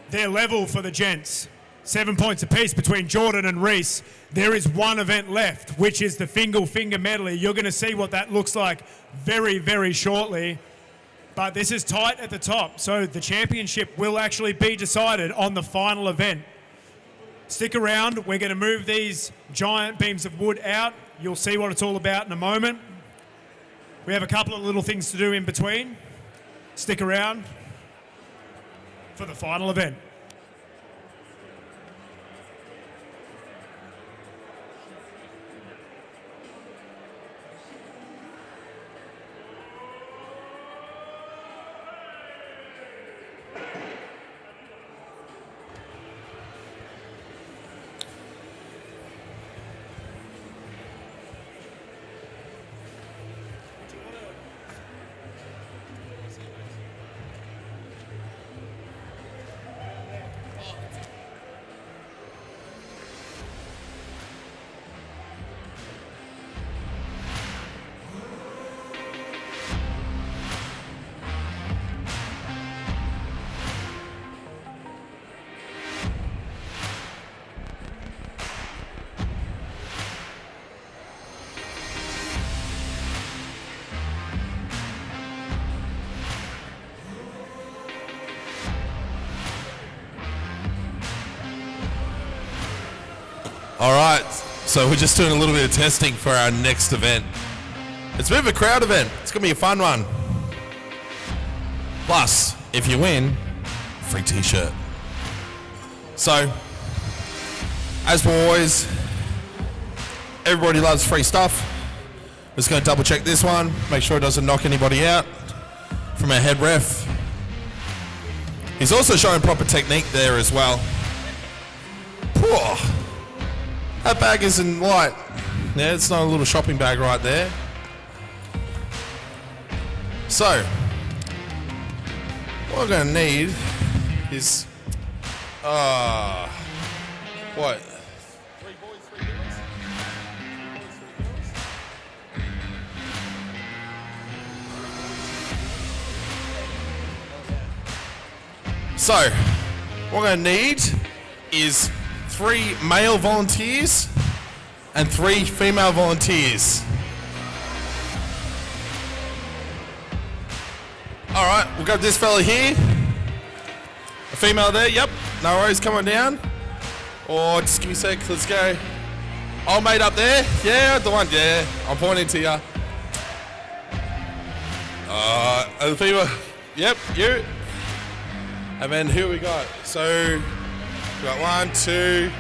They're level for the gents. 7 points apiece between Jordan and Reese. There is one event left, which is the Fingal Finger Medley. You're going to see what that looks like very, very shortly. But this is tight at the top, so the championship will actually be decided on the final event. Stick around. We're going to move these giant beams of wood out. You'll see what it's all about in a moment. We have a couple of little things to do in between. Stick around for the final event. All right, so we're just doing a little bit of testing for our next event. It's a bit of a crowd event. It's going to be a fun one. Plus, if you win, free t-shirt. So, as always, everybody loves free stuff. Just going to double check this one, make sure it doesn't knock anybody out from our head ref. He's also showing proper technique there as well. Whoa. That bag isn't light. Yeah, it's not a little shopping bag right there. So, what we're going to need is, what? So, what we're going to need is 3 male volunteers and 3 female volunteers. All right, we'll go with this fella here. A female there, yep. No worries, come on down. Or just give me a sec, let's go. Old mate up there, yeah, the one, yeah. I'm pointing to you. And the female, yep, you. And then who we got? So, we got 1, 2.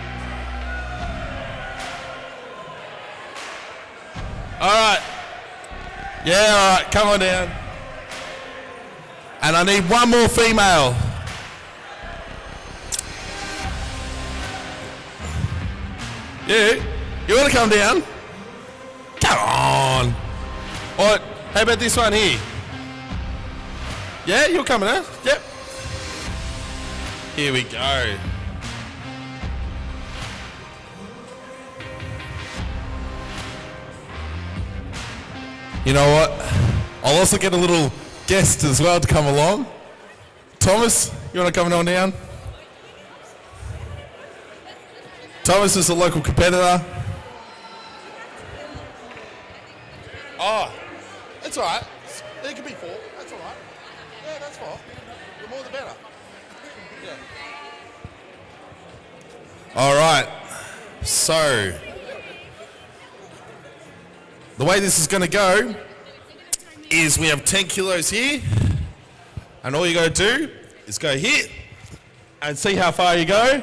All right. Yeah, all right, come on down. And I need 1 more female. You want to come down? Come on. Or how about this one here? Yeah, you're coming out? Yep. Here we go. You know what? I'll also get a little guest as well to come along. Thomas, you want to come on down? Thomas is a local competitor. Oh, that's all right. There could be 4. That's all right. Yeah, that's fine. The more the better. Yeah. All right. So, the way this is going to go, is we have 10 kilos here, and all you got to do is go here and see how far you go,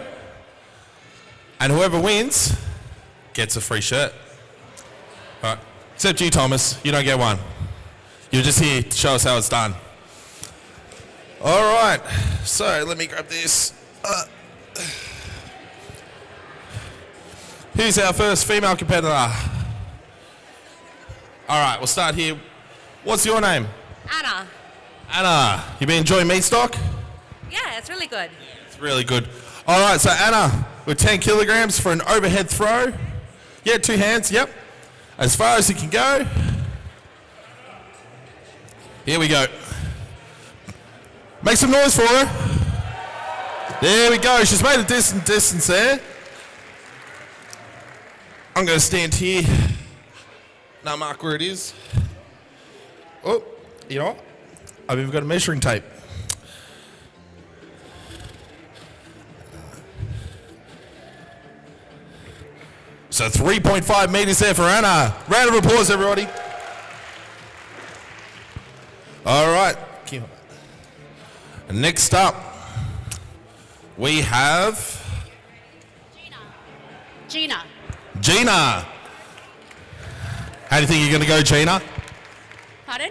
and whoever wins gets a free shirt. All right. Except you, Thomas. You don't get one. You're just here to show us how it's done. All right. So let me grab this. Who's our first female competitor? All right, we'll start here. What's your name? Anna. Anna. You been enjoying meat stock? Yeah, it's really good. It's really good. All right, so Anna, with 10 kilograms for an overhead throw. Yeah, 2 hands, yep. As far as you can go. Here we go. Make some noise for her. There we go. She's made a decent distance there. I'm going to stand here. Now mark where it is. Oh, you know what? I've even got a measuring tape. So 3.5 meters there for Anna. Round of applause, everybody. All right. Next up, we have Gina. Gina. How do you think you're going to go, Gina? Pardon?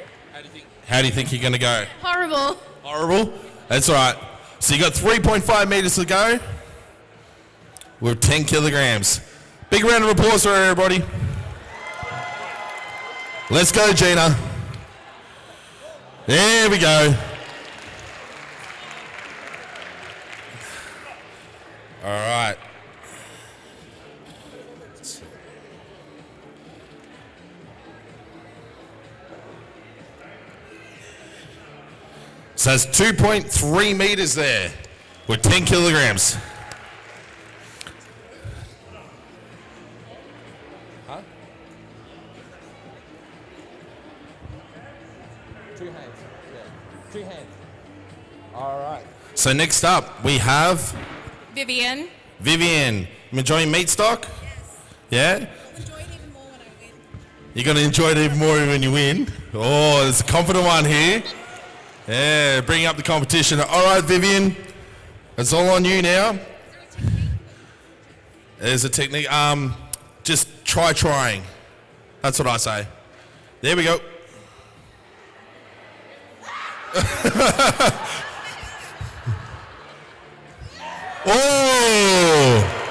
How do you think you're going to go? Horrible. Horrible? That's all right. So you got 3.5 meters to go with 10 kilograms. Big round of applause for everybody. Let's go, Gina. There we go. All right. So that's 2.3 meters there with 10 kilograms. Huh? 2 hands. Yeah. 2 hands. All right. So next up, we have Vivian. Vivian. You enjoying meat stock? Yes. Yeah? You're going to enjoy it even more when you win. Oh, there's a confident one here. Yeah, bring up the competition. All right, Vivian, it's all on you now. There's a technique. Just try trying. That's what I say. There we go. Oh!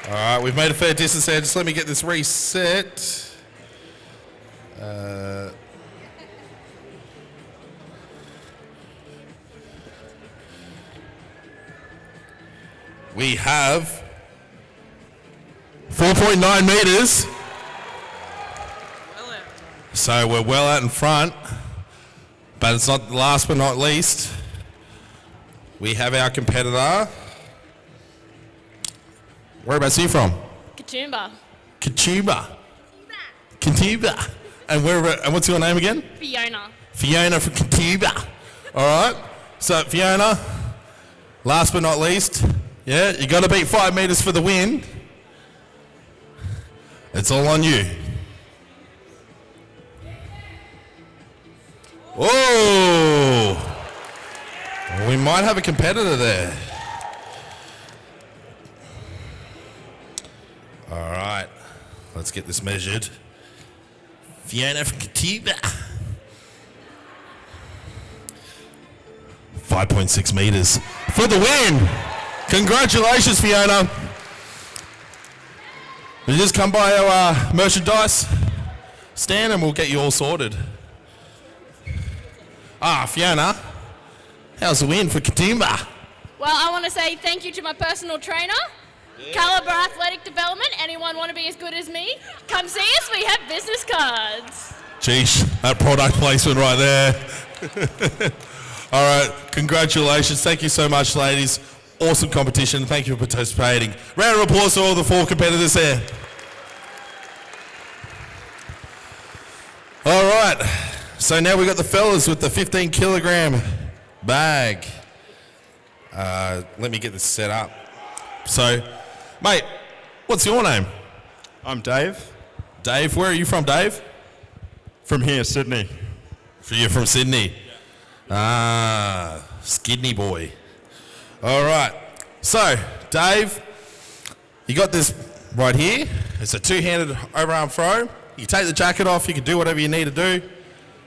All right, we've made a fair distance there. Just let me get this reset. We have 4.9 meters. So we're well out in front, but it's not last but not least. We have our competitor. Whereabouts are you from? Katoomba. Katoomba. Katoomba. And what's your name again? Fiona. Fiona from Katoomba. All right. So Fiona, last but not least. Yeah, you got to beat 5 meters for the win. It's all on you. Oh! We might have a competitor there. All right, let's get this measured. Fiona from Katoomba. 5.6 meters for the win. Congratulations, Fiona. You just come by our merchandise stand and we'll get you all sorted. Fiona, how's the win for Katoomba? Well, I want to say thank you to my personal trainer, Caliber Athletic Development. Anyone want to be as good as me? Come see us, we have business cards. Geesh, that product placement right there. All right, congratulations. Thank you so much, ladies. Awesome competition. Thank you for participating. Round of applause to all the 4 competitors there. All right, so now we've got the fellas with the 15 kilogram bag. Let me get this set up. So, mate, what's your name? I'm Dave. Dave, where are you from, Dave? From here, Sydney. You're from Sydney? Ah, Skidney boy. All right. So, Dave, you got this right here. It's a two-handed overarm throw. You take the jacket off. You can do whatever you need to do.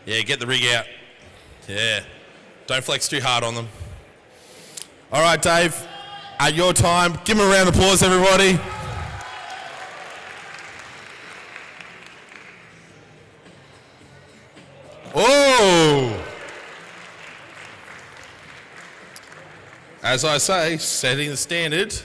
Yeah, get the rig out. Yeah. Don't flex too hard on them. All right, Dave, at your time. Give him a round of applause, everybody. Oh! As I say, setting the standard.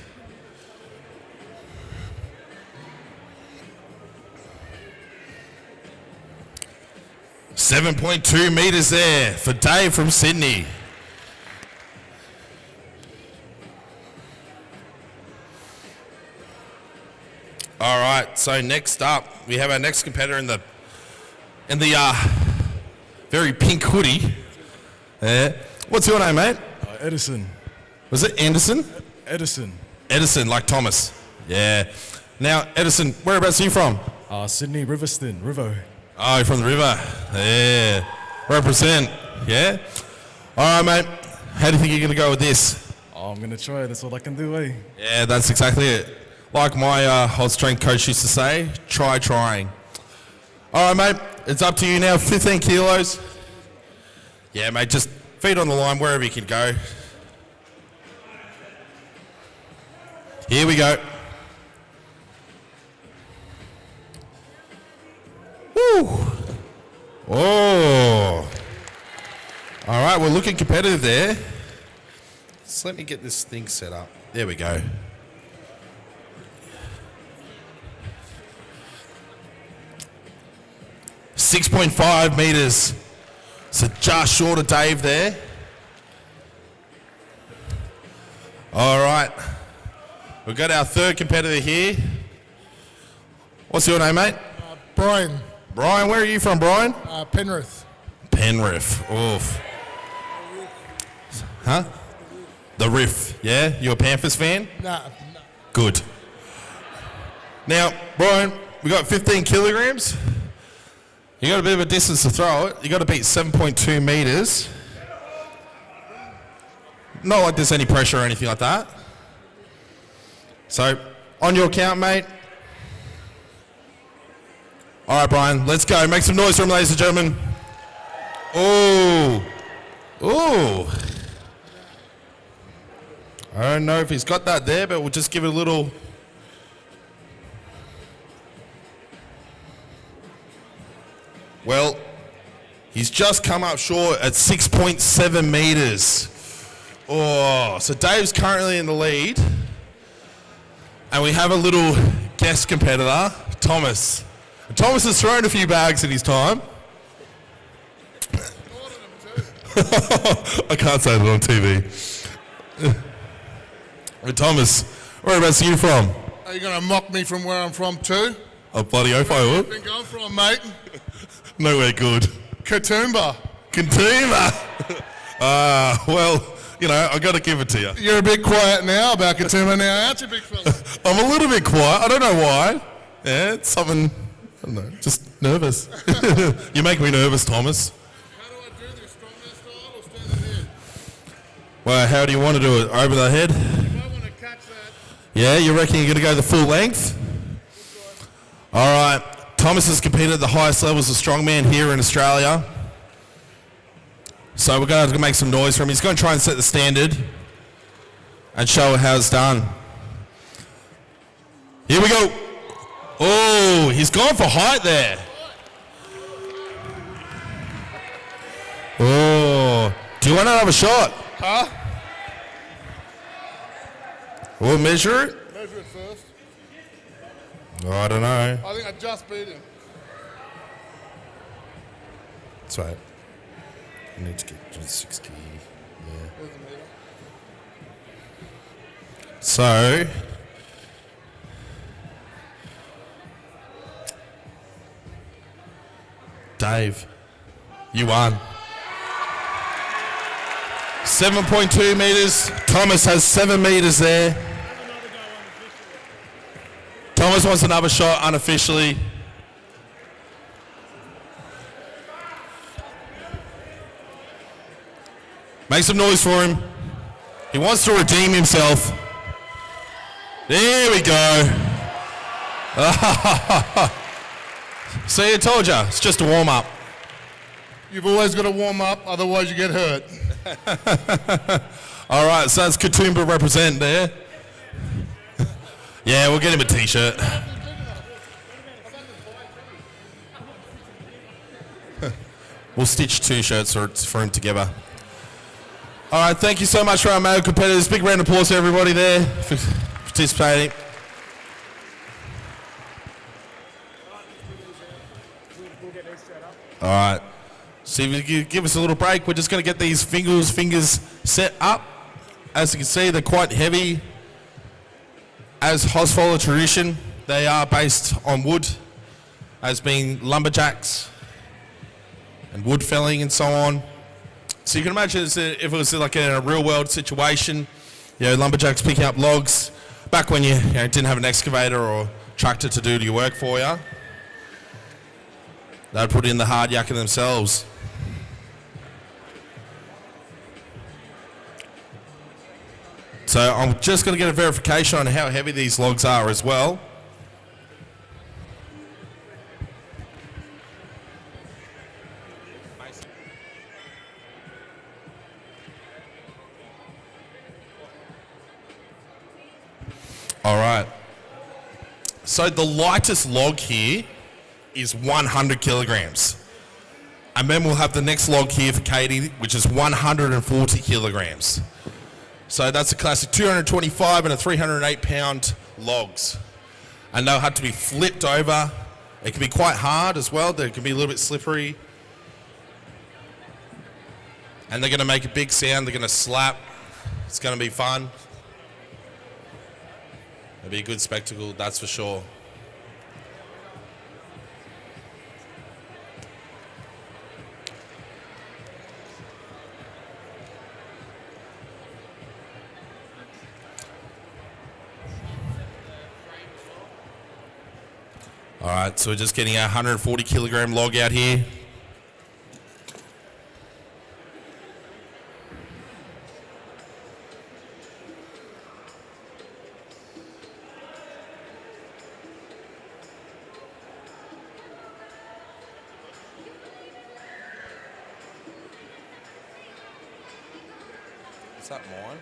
.2 meters there for Dave from Sydney. All right, so next up, we have our next competitor in the very pink hoodie. What's your name, mate? Edison. Was it Anderson? Edison. Edison, like Thomas. Yeah. Now, Edison, whereabouts are you from? Sydney, Riverston, Rivo. Oh, you're from the river. Yeah. Represent. Yeah? All right, mate. How do you think you're going to go with this? Oh, I'm going to try. That's all I can do, eh? Yeah, that's exactly it. Like my hot strength coach used to say, try trying. All right, mate. It's up to you now. 15 kilos. Yeah, mate. Just feet on the line wherever you can go. Here we go. Woo! Oh! All right, we're looking competitive there. Just let me get this thing set up. There we go. .5 meters. So just short of Dave there. All right. We've got our third competitor here. What's your name, mate? Brian. Brian, where are you from, Brian? Penrith. Penrith. Oof. Huh? The Riff. Yeah? You a Panthers fan? Nah. Good. Now, Brian, we got 15 kilograms. You got a bit of a distance to throw it. You got to beat 7.2 meters. Not like there's any pressure or anything like that. So, on your count, mate. All right, Brian, let's go. Make some noise for him, ladies and gentlemen. Oh. Oh. I don't know if he's got that there, but we'll just give it a little. Well, he's just come up short at 6.7 meters. Oh, so Dave's currently in the lead. And we have a little guest competitor, Thomas. And Thomas has thrown a few bags in his time. I can't say that on TV. But Thomas, whereabouts are you from? Are you going to mock me from where I'm from too? Oh, bloody oath I Where would. do you think I'm from, mate? Nowhere good. Katoomba. Katoomba? Well, you know, I got to give it to you. You're a bit quiet now about Katoomba now, aren't you, big fella? I'm a little bit quiet. I don't know why. Yeah, it's something, I don't know, just nervous. You make me nervous, Thomas. How do I do this? Strongman style or standing here? Well, how do you want to do it? Over the head? If I want to catch that. Yeah, you reckon you're going to go the full length? All right. Thomas has competed at the highest levels of strongman here in Australia. So we're going to make some noise for him. He's going to try and set the standard and show how it's done. Here we go. Oh, he's gone for height there. Oh, do you want another shot? Huh? We'll measure it. Measure it first. Oh, I don't know. I think I just beat him. That's right. I need to get to 60. Yeah. There's a meter. So, Dave, you won. 7.2 meters. Thomas has 7 meters there. Thomas wants another shot unofficially. Make some noise for him. He wants to redeem himself. There we go. See, I told you, it's just a warm-up. You've always got to warm up, otherwise you get hurt. All right, so that's Katoomba represent there. Yeah, we'll get him a t-shirt. We'll stitch 2 shirts for him together. All right, thank you so much for our male competitors. Big round of applause to everybody there for participating. All right. See if you give us a little break. We're just going to get these fingers set up. As you can see, they're quite heavy. As Holzfaller tradition, they are based on wood, as being lumberjacks and wood felling and so on. So you can imagine if it was like in a real world situation, lumberjacks picking up logs back when you didn't have an excavator or tractor to do your work for you. They'd put in the hard yakka themselves. So I'm just going to get a verification on how heavy these logs are as well. All right. So the lightest log here is 100 kilograms. And then we'll have the next log here for Katie, which is 140 kilograms. So that's a classic 225 and a 308 pound logs. And they'll have to be flipped over. It can be quite hard as well. They can be a little bit slippery. And they're going to make a big sound. They're going to slap. It's going to be fun. It'll be a good spectacle, that's for sure. All right, so we're just getting our 140 kilogram log out here. Is that mine?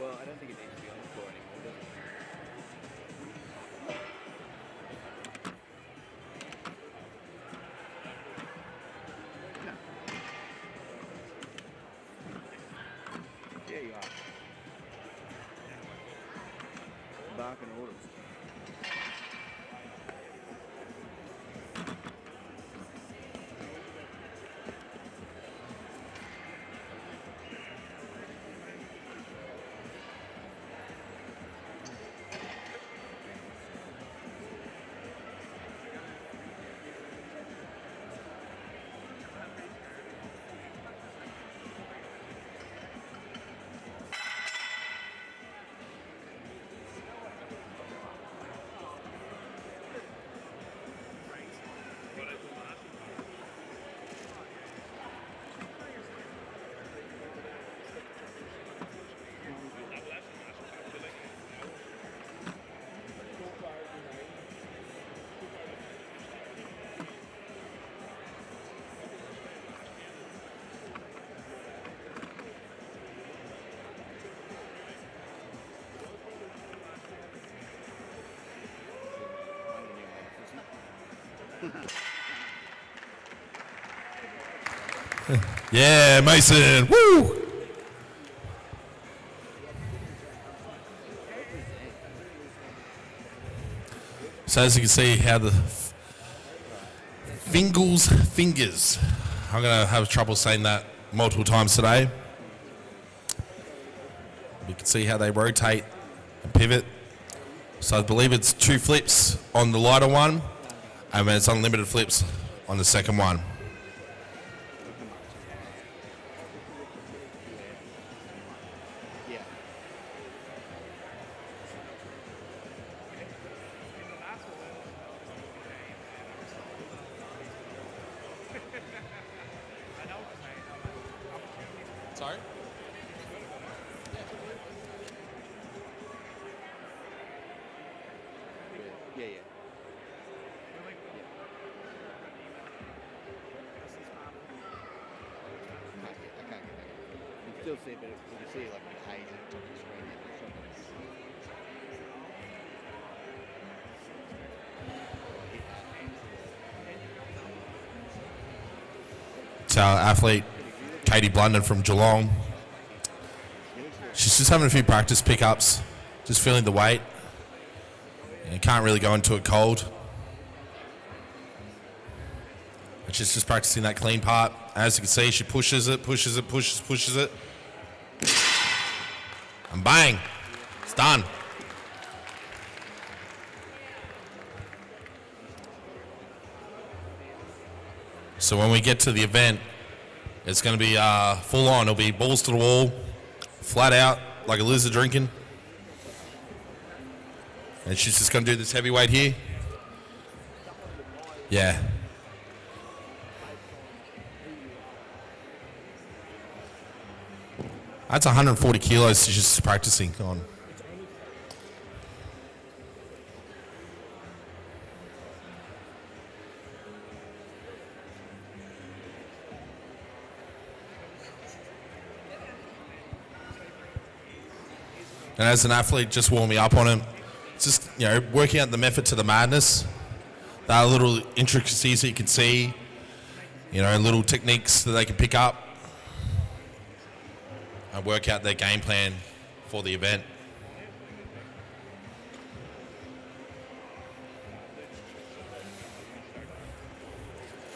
Well, I don't think it needs to be on the floor anymore, does it? No. There you are. Barking orders. Yeah, Mason. Woo! So as you can see how the Fingal's fingers. I'm going to have trouble saying that multiple times today. You can see how they rotate and pivot. So I believe it's 2 flips on the lighter one, and then it's unlimited flips on the second one. Sorry? Yeah, yeah. I can't get that. You can still see it, but you can see it like the haze on the screen. It's our athlete, Katie Blunden from Geelong. She's just having a few practice pickups, just feeling the weight. And can't really go into it cold. But she's just practicing that clean part. As you can see, she pushes it. And bang, it's done. So when we get to the event, it's going to be full on. It'll be balls to the wall, flat out, like a lizard drinking. And she's just going to do this heavyweight here. Yeah. That's 140 kilos she's just practicing on. And as an athlete, just warming up on him. It's just, you know, working out the method to the madness. There are little intricacies that you can see, you know, little techniques that they can pick up and work out their game plan for the event.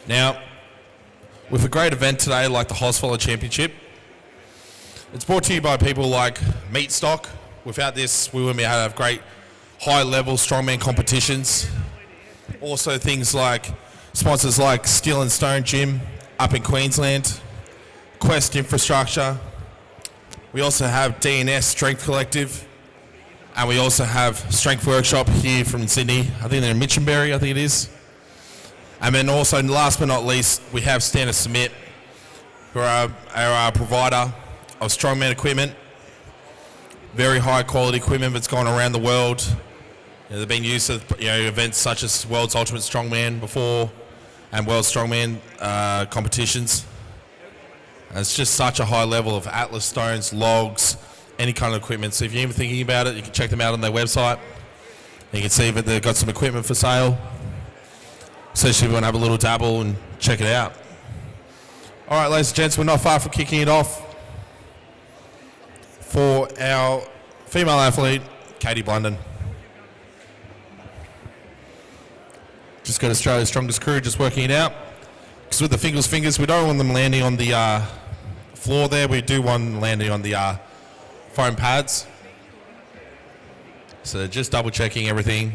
Now, with a great event today like the Holzfaller Championship, it's brought to you by people like Meat Stock. Without this, we wouldn't be able to have great high-level strongman competitions. Also things like sponsors like Steel and Stone Gym up in Queensland, Quest Infrastructure. We also have DNS Strength Collective, and we also have Strength Workshop here from Sydney. I think they're in Mitchenberry, I think it is. And then also, last but not least, we have Stand and Submit, who are our provider of strongman equipment. Very high quality equipment that's gone around the world. You know, they've been used at events such as World's Ultimate Strongman before and World Strongman competitions. And it's just such a high level of atlas stones, logs, any kind of equipment. So if you're even thinking about it, you can check them out on their website. You can see that they've got some equipment for sale. So if you want to have a little dabble and check it out. All right, ladies and gents, we're not far from kicking it off for our female athlete, Katie Blunden. Just got Australia's strongest crew just working it out. Because with the Fingal's fingers, we don't want them landing on the floor there. We do want them landing on the foam pads. So just double checking everything.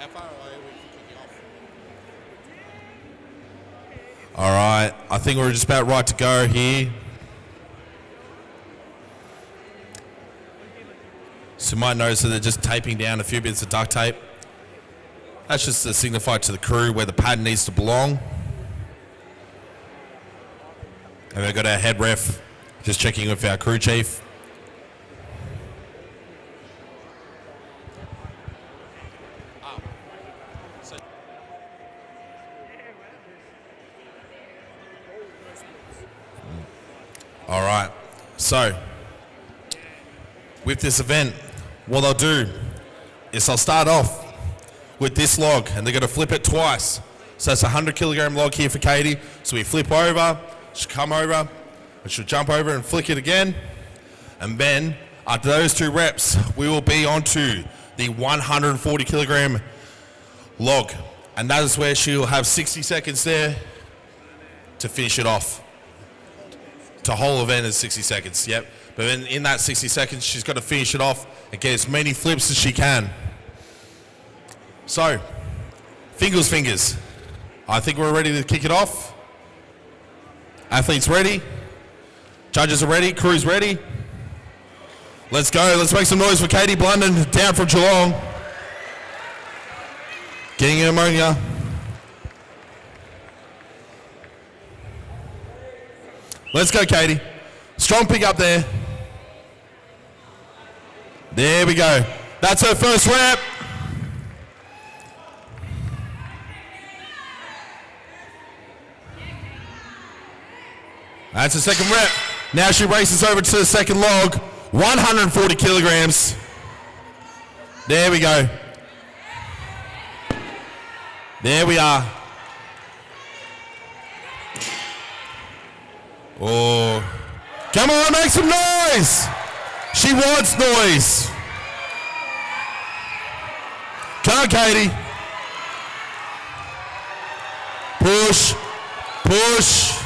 How far away are we from kicking off? All right, I think we're just about right to go here. So you might notice that they're just taping down a few bits of duct tape. That's just to signify to the crew where the pad needs to belong. And we've got our head ref just checking with our crew chief. All right, so with this event, what I'll do is I'll start off with this log, and they're going to flip it twice. So it's a 100-kilogram log here for Katie. So we flip over, she'll come over, and she'll jump over and flick it again. And then, after those 2 reps, we will be onto the 140-kilogram log. And that is where she'll have 60 seconds there to finish it off. The whole event is 60 seconds, yep. But then in that 60 seconds, she's got to finish it off and get as many flips as she can. So, fingers. I think we're ready to kick it off. Athletes ready. Judges are ready. Crew's ready. Let's go. Let's make some noise for Katie Blunden down from Geelong. Getting her ammonia. Let's go, Katie. Strong pick up there. There we go. That's her first rep. That's the second rep. Now she races over to the second log. 140 kilograms. There we go. There we are. Oh, come on, make some noise. She wants noise. Come on, Katie. Push, push,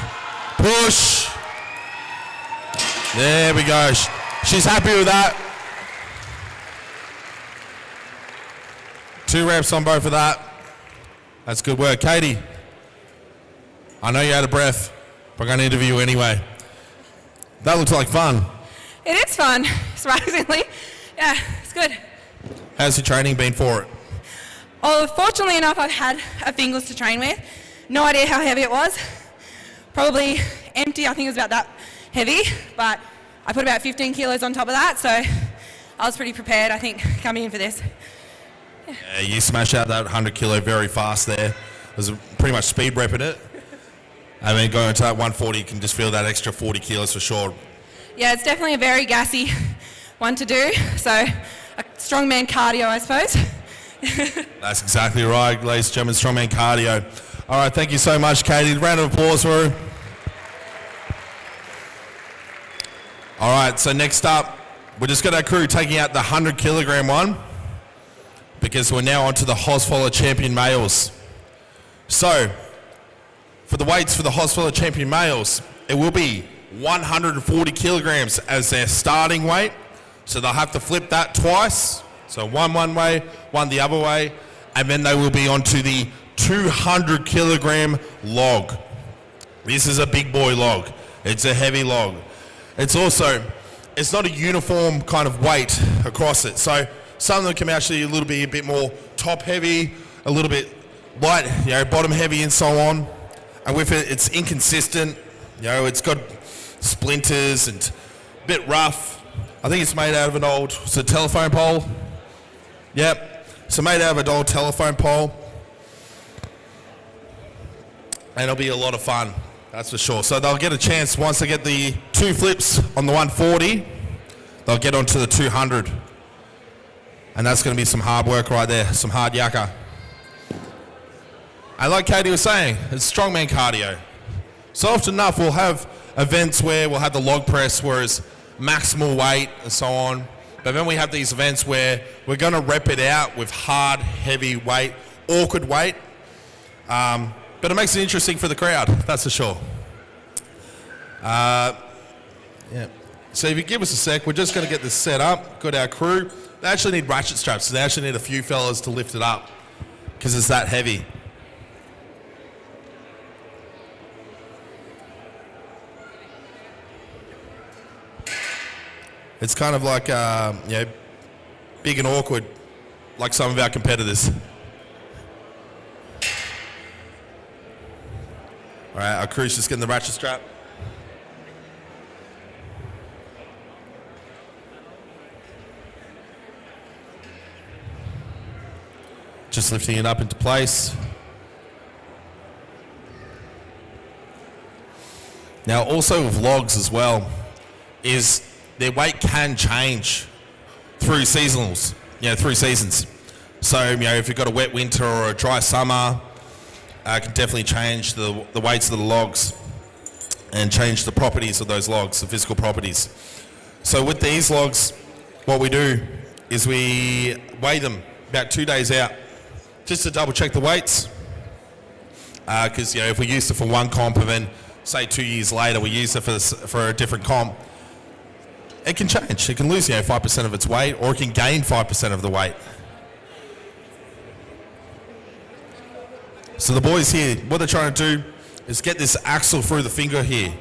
push. There we go. She's happy with that. 2 reps on both of that. That's good work. Katie, I know you're out of breath. We're going to interview you anyway. That looks like fun. It is fun, surprisingly. Yeah, it's good. How's your training been for it? Oh, fortunately enough, I've had a Fingals to train with. No idea how heavy it was. Probably empty, I think it was about that heavy, but I put about 15 kilos on top of that, so I was pretty prepared, I think, coming in for this. Yeah, you smashed out that 100 kilo very fast there. It was pretty much speed repping it. I mean, going to that 140, you can just feel that extra 40 kilos for sure. Yeah, it's definitely a very gassy one to do, so a strongman cardio, I suppose. That's exactly right, ladies and gentlemen, strongman cardio. All right, thank you so much, Katie. Round of applause for her. All right, so next up, we're just got our crew taking out the 100 kilogram one because we're now onto the Holzfaller Champion males. So, for the weights for the Holzfaller Champion males, it will be 140 kilograms as their starting weight. So they'll have to flip that twice. So one way, one the other way, and then they will be onto the 200 kilogram log. This is a big boy log. It's a heavy log. It's not a uniform kind of weight across it. So some of them can actually be a bit more top heavy, a little bit light, bottom heavy and so on. And with it, it's inconsistent. It's got splinters and a bit rough. I think it's made out of an old telephone pole. Yep, so made out of an old telephone pole. And it'll be a lot of fun, that's for sure. So they'll get a chance, once they get the 2 flips on the 140, they'll get onto the 200. And that's going to be some hard work right there, some hard yakka. And like Katie was saying, it's strongman cardio. So often enough, we'll have events where we'll have the log press where it's maximal weight and so on. But then we have these events where we're going to rep it out with hard, heavy weight, awkward weight. But it makes it interesting for the crowd, that's for sure. Yeah. So if you give us a sec, we're just going to get this set up. Got our crew. They actually need ratchet straps, so they actually need a few fellas to lift it up. because it's that heavy. It's kind of like, big and awkward, like some of our competitors. All right, our crew's just getting the ratchet strap. Just lifting it up into place. Now, also with logs as well, is their weight can change through seasonals, through seasons. So, if you've got a wet winter or a dry summer, it can definitely change the weights of the logs and change the properties of those logs, the physical properties. So with these logs, what we do is we weigh them about 2 days out, just to double check the weights. Because if we used it for one comp and then say 2 years later we use it for a different comp, it can change. It can lose 5% of its weight, or it can gain 5% of the weight. So the boys here, what they're trying to do is get this axle through the finger here.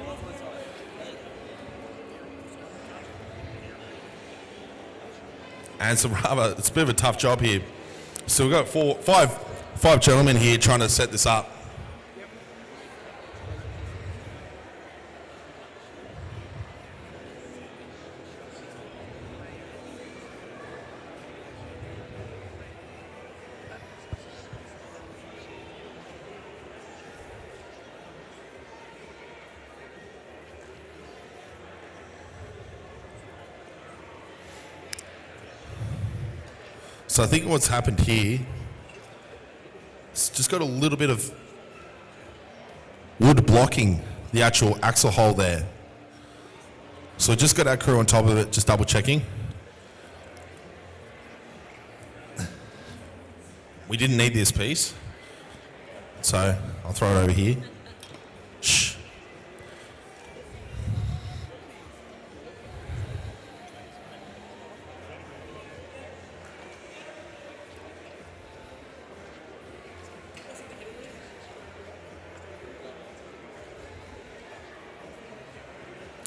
And it's a bit of a tough job here. So we've got five gentlemen here trying to set this up. So I think what's happened here, it's just got a little bit of wood blocking the actual axle hole there. So just got our crew on top of it, just double checking. We didn't need this piece, so I'll throw it over here. Shh.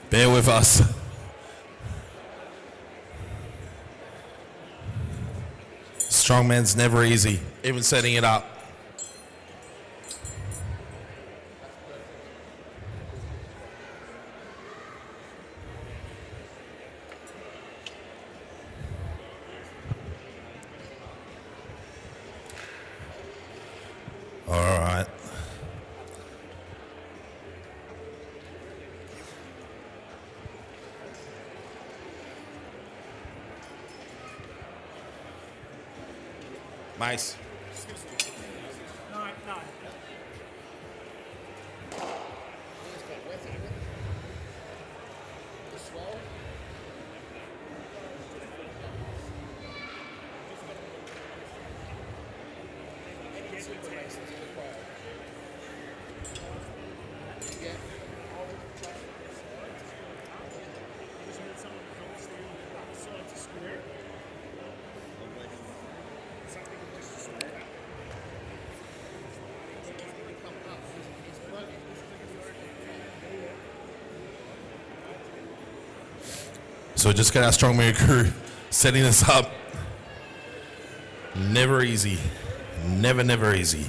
Bear with us. Strongman's never easy, even setting it up. All right. Nice. So just got our strongman crew setting this up. Never easy. Never easy.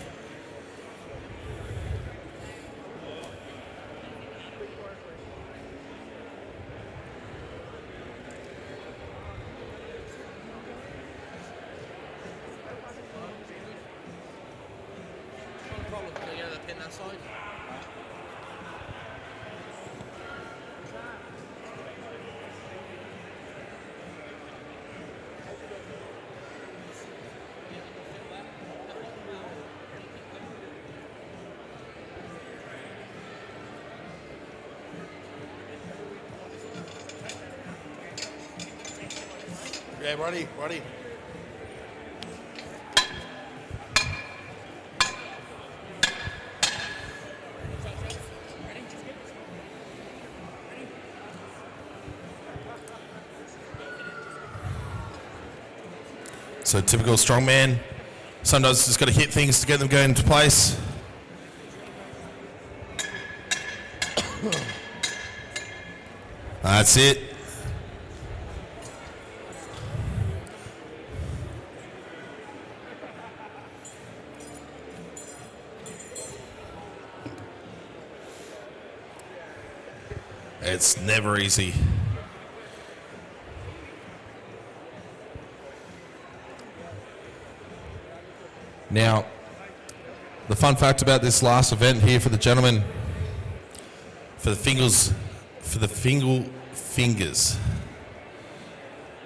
Yeah, ready. So typical strongman, Sometimes just got to hit things to get them going into place. That's it. It's never easy. Now, the fun fact about this last event here for the gentlemen, for the Fingal fingers,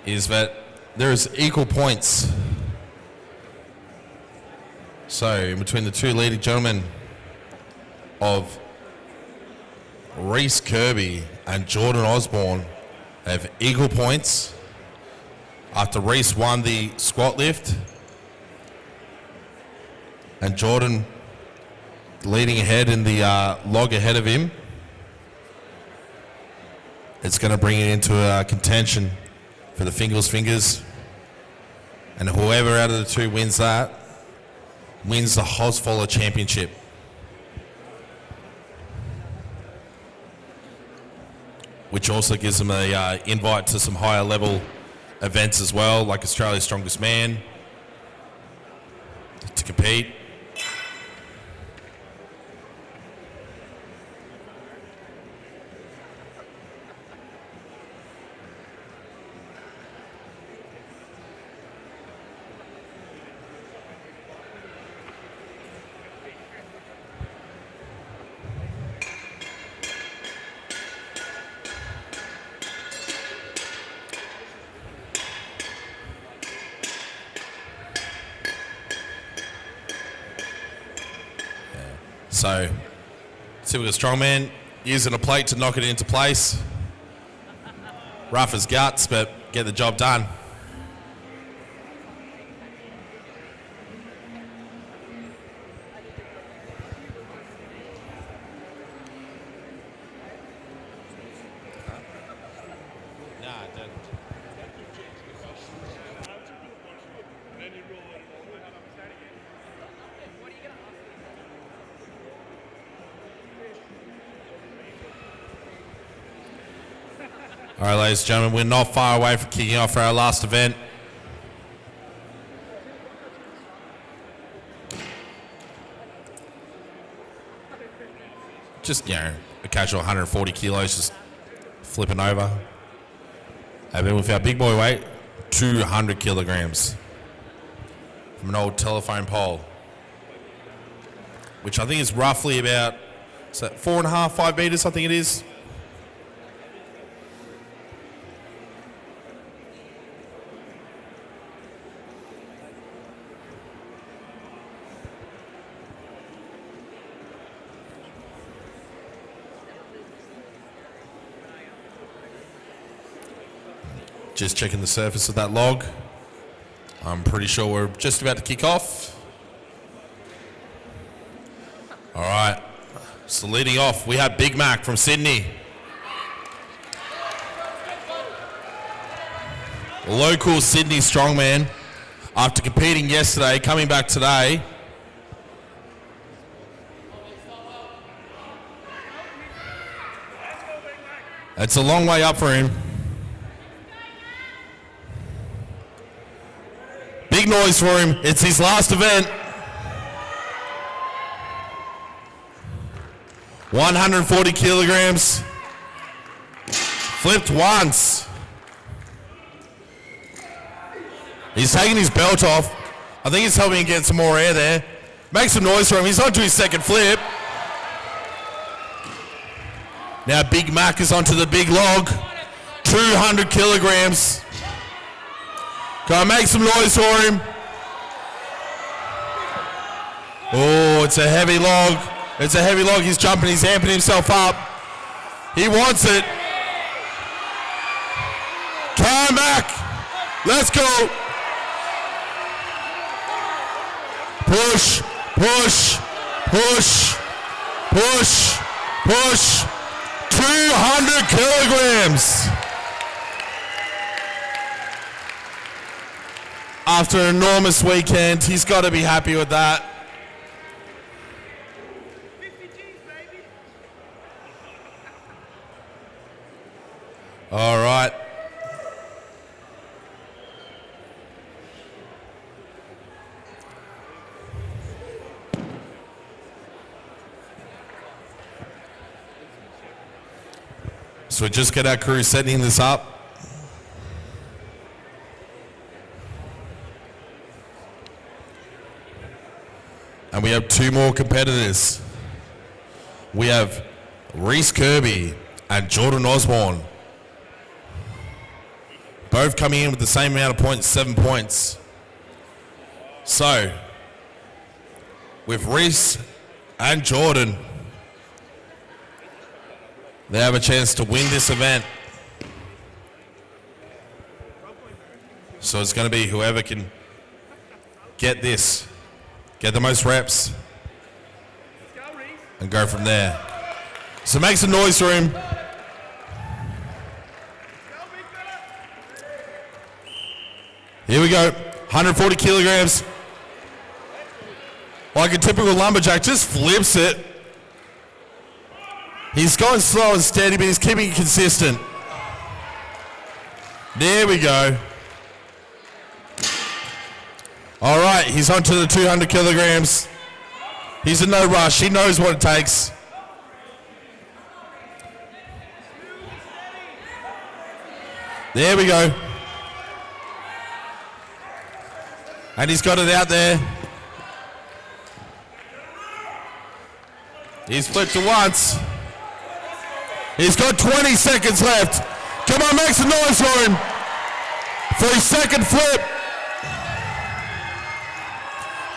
is that there is equal points. So, in between the two leading gentlemen of Reese Kirby and Jordan Osborne, they have equal points after Reese won the squat lift and Jordan leading ahead in the log ahead of him. It's going to bring it into contention for the Fingal's fingers, and whoever out of the two wins that wins the Holzfaller Championship. Which also gives them a invite to some higher level events as well, like Australia's Strongest Man, to compete. So, see we've got Strongman using a plate to knock it into place. Rough as guts, but get the job done. All right, ladies and gentlemen, we're not far away from kicking off for our last event. Just, a casual 140 kilos, just flipping over. And then with our big boy weight, 200 kilograms from an old telephone pole, which I think is roughly about 4.5, 5 meters, I think it is. Just checking the surface of that log. I'm pretty sure we're just about to kick off. All right, so leading off, we have Big Mac from Sydney. Local Sydney strongman. After competing yesterday, coming back today. It's a long way up for him. Big noise for him. It's his last event. 140 kilograms. Flipped once. He's taking his belt off. I think he's helping him get some more air there. Make some noise for him. He's onto his second flip. Now Big Mac is onto the big log. 200 kilograms. Go on, make some noise for him. Oh, it's a heavy log. It's a heavy log. He's jumping. He's amping himself up. He wants it. Come back. Let's go. Push, push, push, push, push. 200 kilograms. after an enormous weekend. He's got to be happy with that. All right. So we just get our crew setting this up. And we have two more competitors. We have Reese Kirby and Jordan Osborne. Both coming in with the same amount of points, 7 points. So, with Reese and Jordan, they have a chance to win this event. So it's going to be whoever can get this, get the most reps, and go from there. So make some noise for him. Here we go, 140 kilograms. Like a typical lumberjack, just flips it. He's going slow and steady, but he's keeping it consistent. There we go. All right, he's on to the 200 kilograms. He's in no rush, he knows what it takes. There we go. And he's got it out there. He's flipped it once. He's got 20 seconds left. Come on, make some noise for him. For his second flip.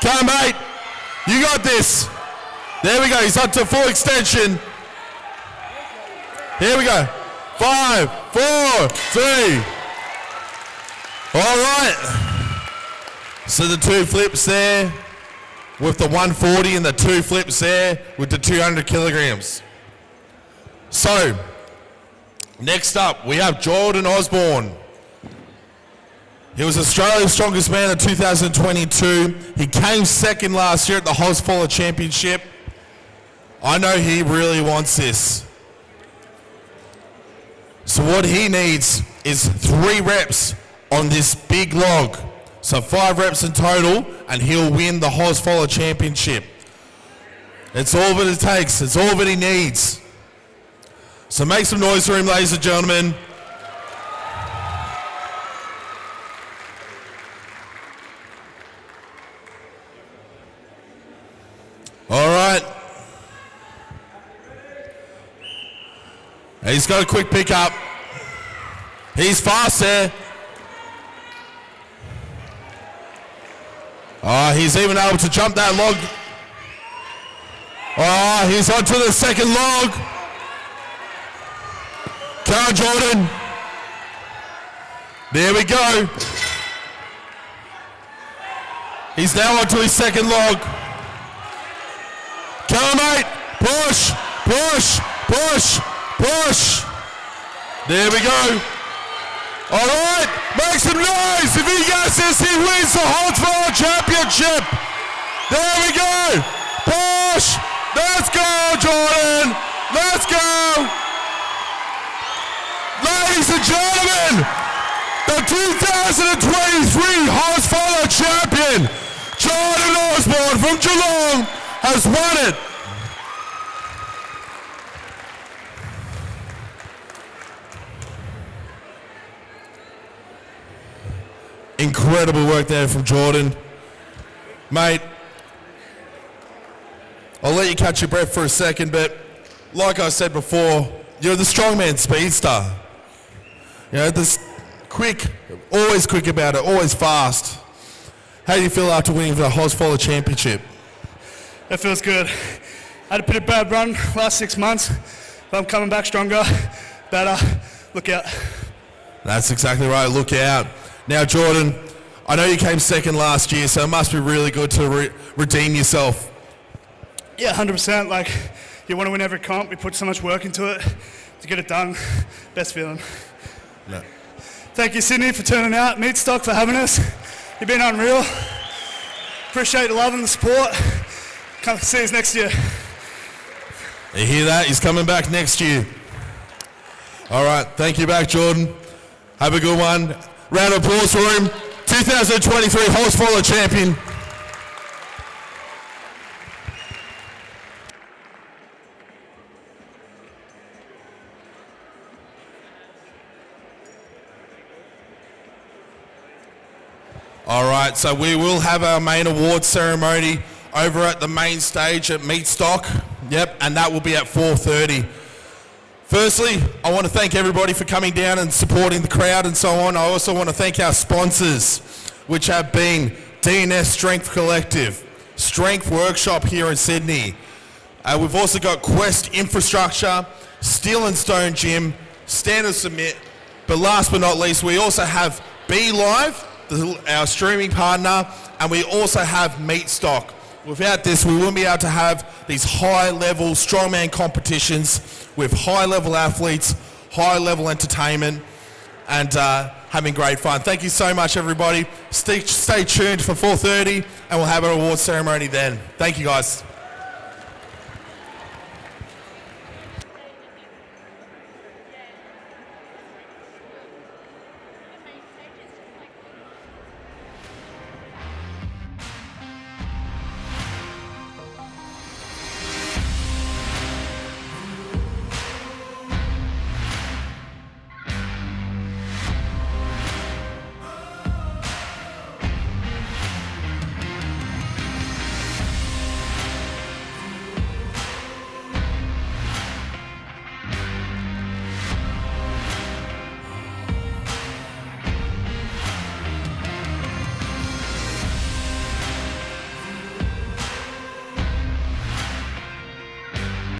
Come on, mate. You got this. There we go. He's up to full extension. Here we go. 5, 4, 3. All right. So the two flips there with the 140 and the two flips there with the 200 kilograms. So, next up, we have Jordan Osborne. He was Australia's strongest man in 2022. He came second last year at the Holzfaller Championship. I know he really wants this. So what he needs is 3 reps on this big log. So 5 reps in total, and he'll win the Holzfaller Championship. It's all that it takes. It's all that he needs. So make some noise for him, ladies and gentlemen. All right. He's got a quick pickup. He's fast there. Oh, he's even able to jump that log. Oh, he's onto the second log. Come on, Jordan. There we go. He's now onto his second log. Come on, mate. Push, push, push, push. There we go. All right, make some noise. If he gets this, he wins the Holzfaller Championship. There we go. Push. Let's go, Jordan. Let's go. Ladies and gentlemen, the 2023 Holzfaller Champion, Jordan Osborne from Geelong, has won it. Incredible work there from Jordan. Mate, I'll let you catch your breath for a second, but like I said before, you're the strongman speedster. You know, this quick, always quick about it, always fast. How do you feel after winning the Holzfaller Championship? It feels good. I had a pretty bad run last 6 months, but I'm coming back stronger, better. Look out. That's exactly right, look out. Now, Jordan, I know you came second last year, so it must be really good to redeem yourself. Yeah, 100%. Like, you want to win every comp. We put so much work into it to get it done. Best feeling. No. Thank you, Sydney, for turning out. Meat Stock for having us. You've been unreal. Appreciate the love and the support. Come see us next year. You hear that? He's coming back next year. All right, thank you back, Jordan. Have a good one. Round of applause for him. 2023 Holzfaller champion. All right, so we will have our main award ceremony over at the main stage at Meat Stock. Yep, and that will be at 4:30. Firstly, I want to thank everybody for coming down and supporting the crowd and so on. I also want to thank our sponsors, which have been DNS Strength Collective, Strength Workshop here in Sydney. We've also got Quest Infrastructure, Steel and Stone Gym, Standard Submit, but last but not least, we also have BLive, our streaming partner, and we also have Meat Stock. Without this, we wouldn't be able to have these high-level strongman competitions with high-level athletes, high-level entertainment, and having great fun. Thank you so much, everybody. Stay tuned for 4:30, and we'll have an award ceremony then. Thank you, guys.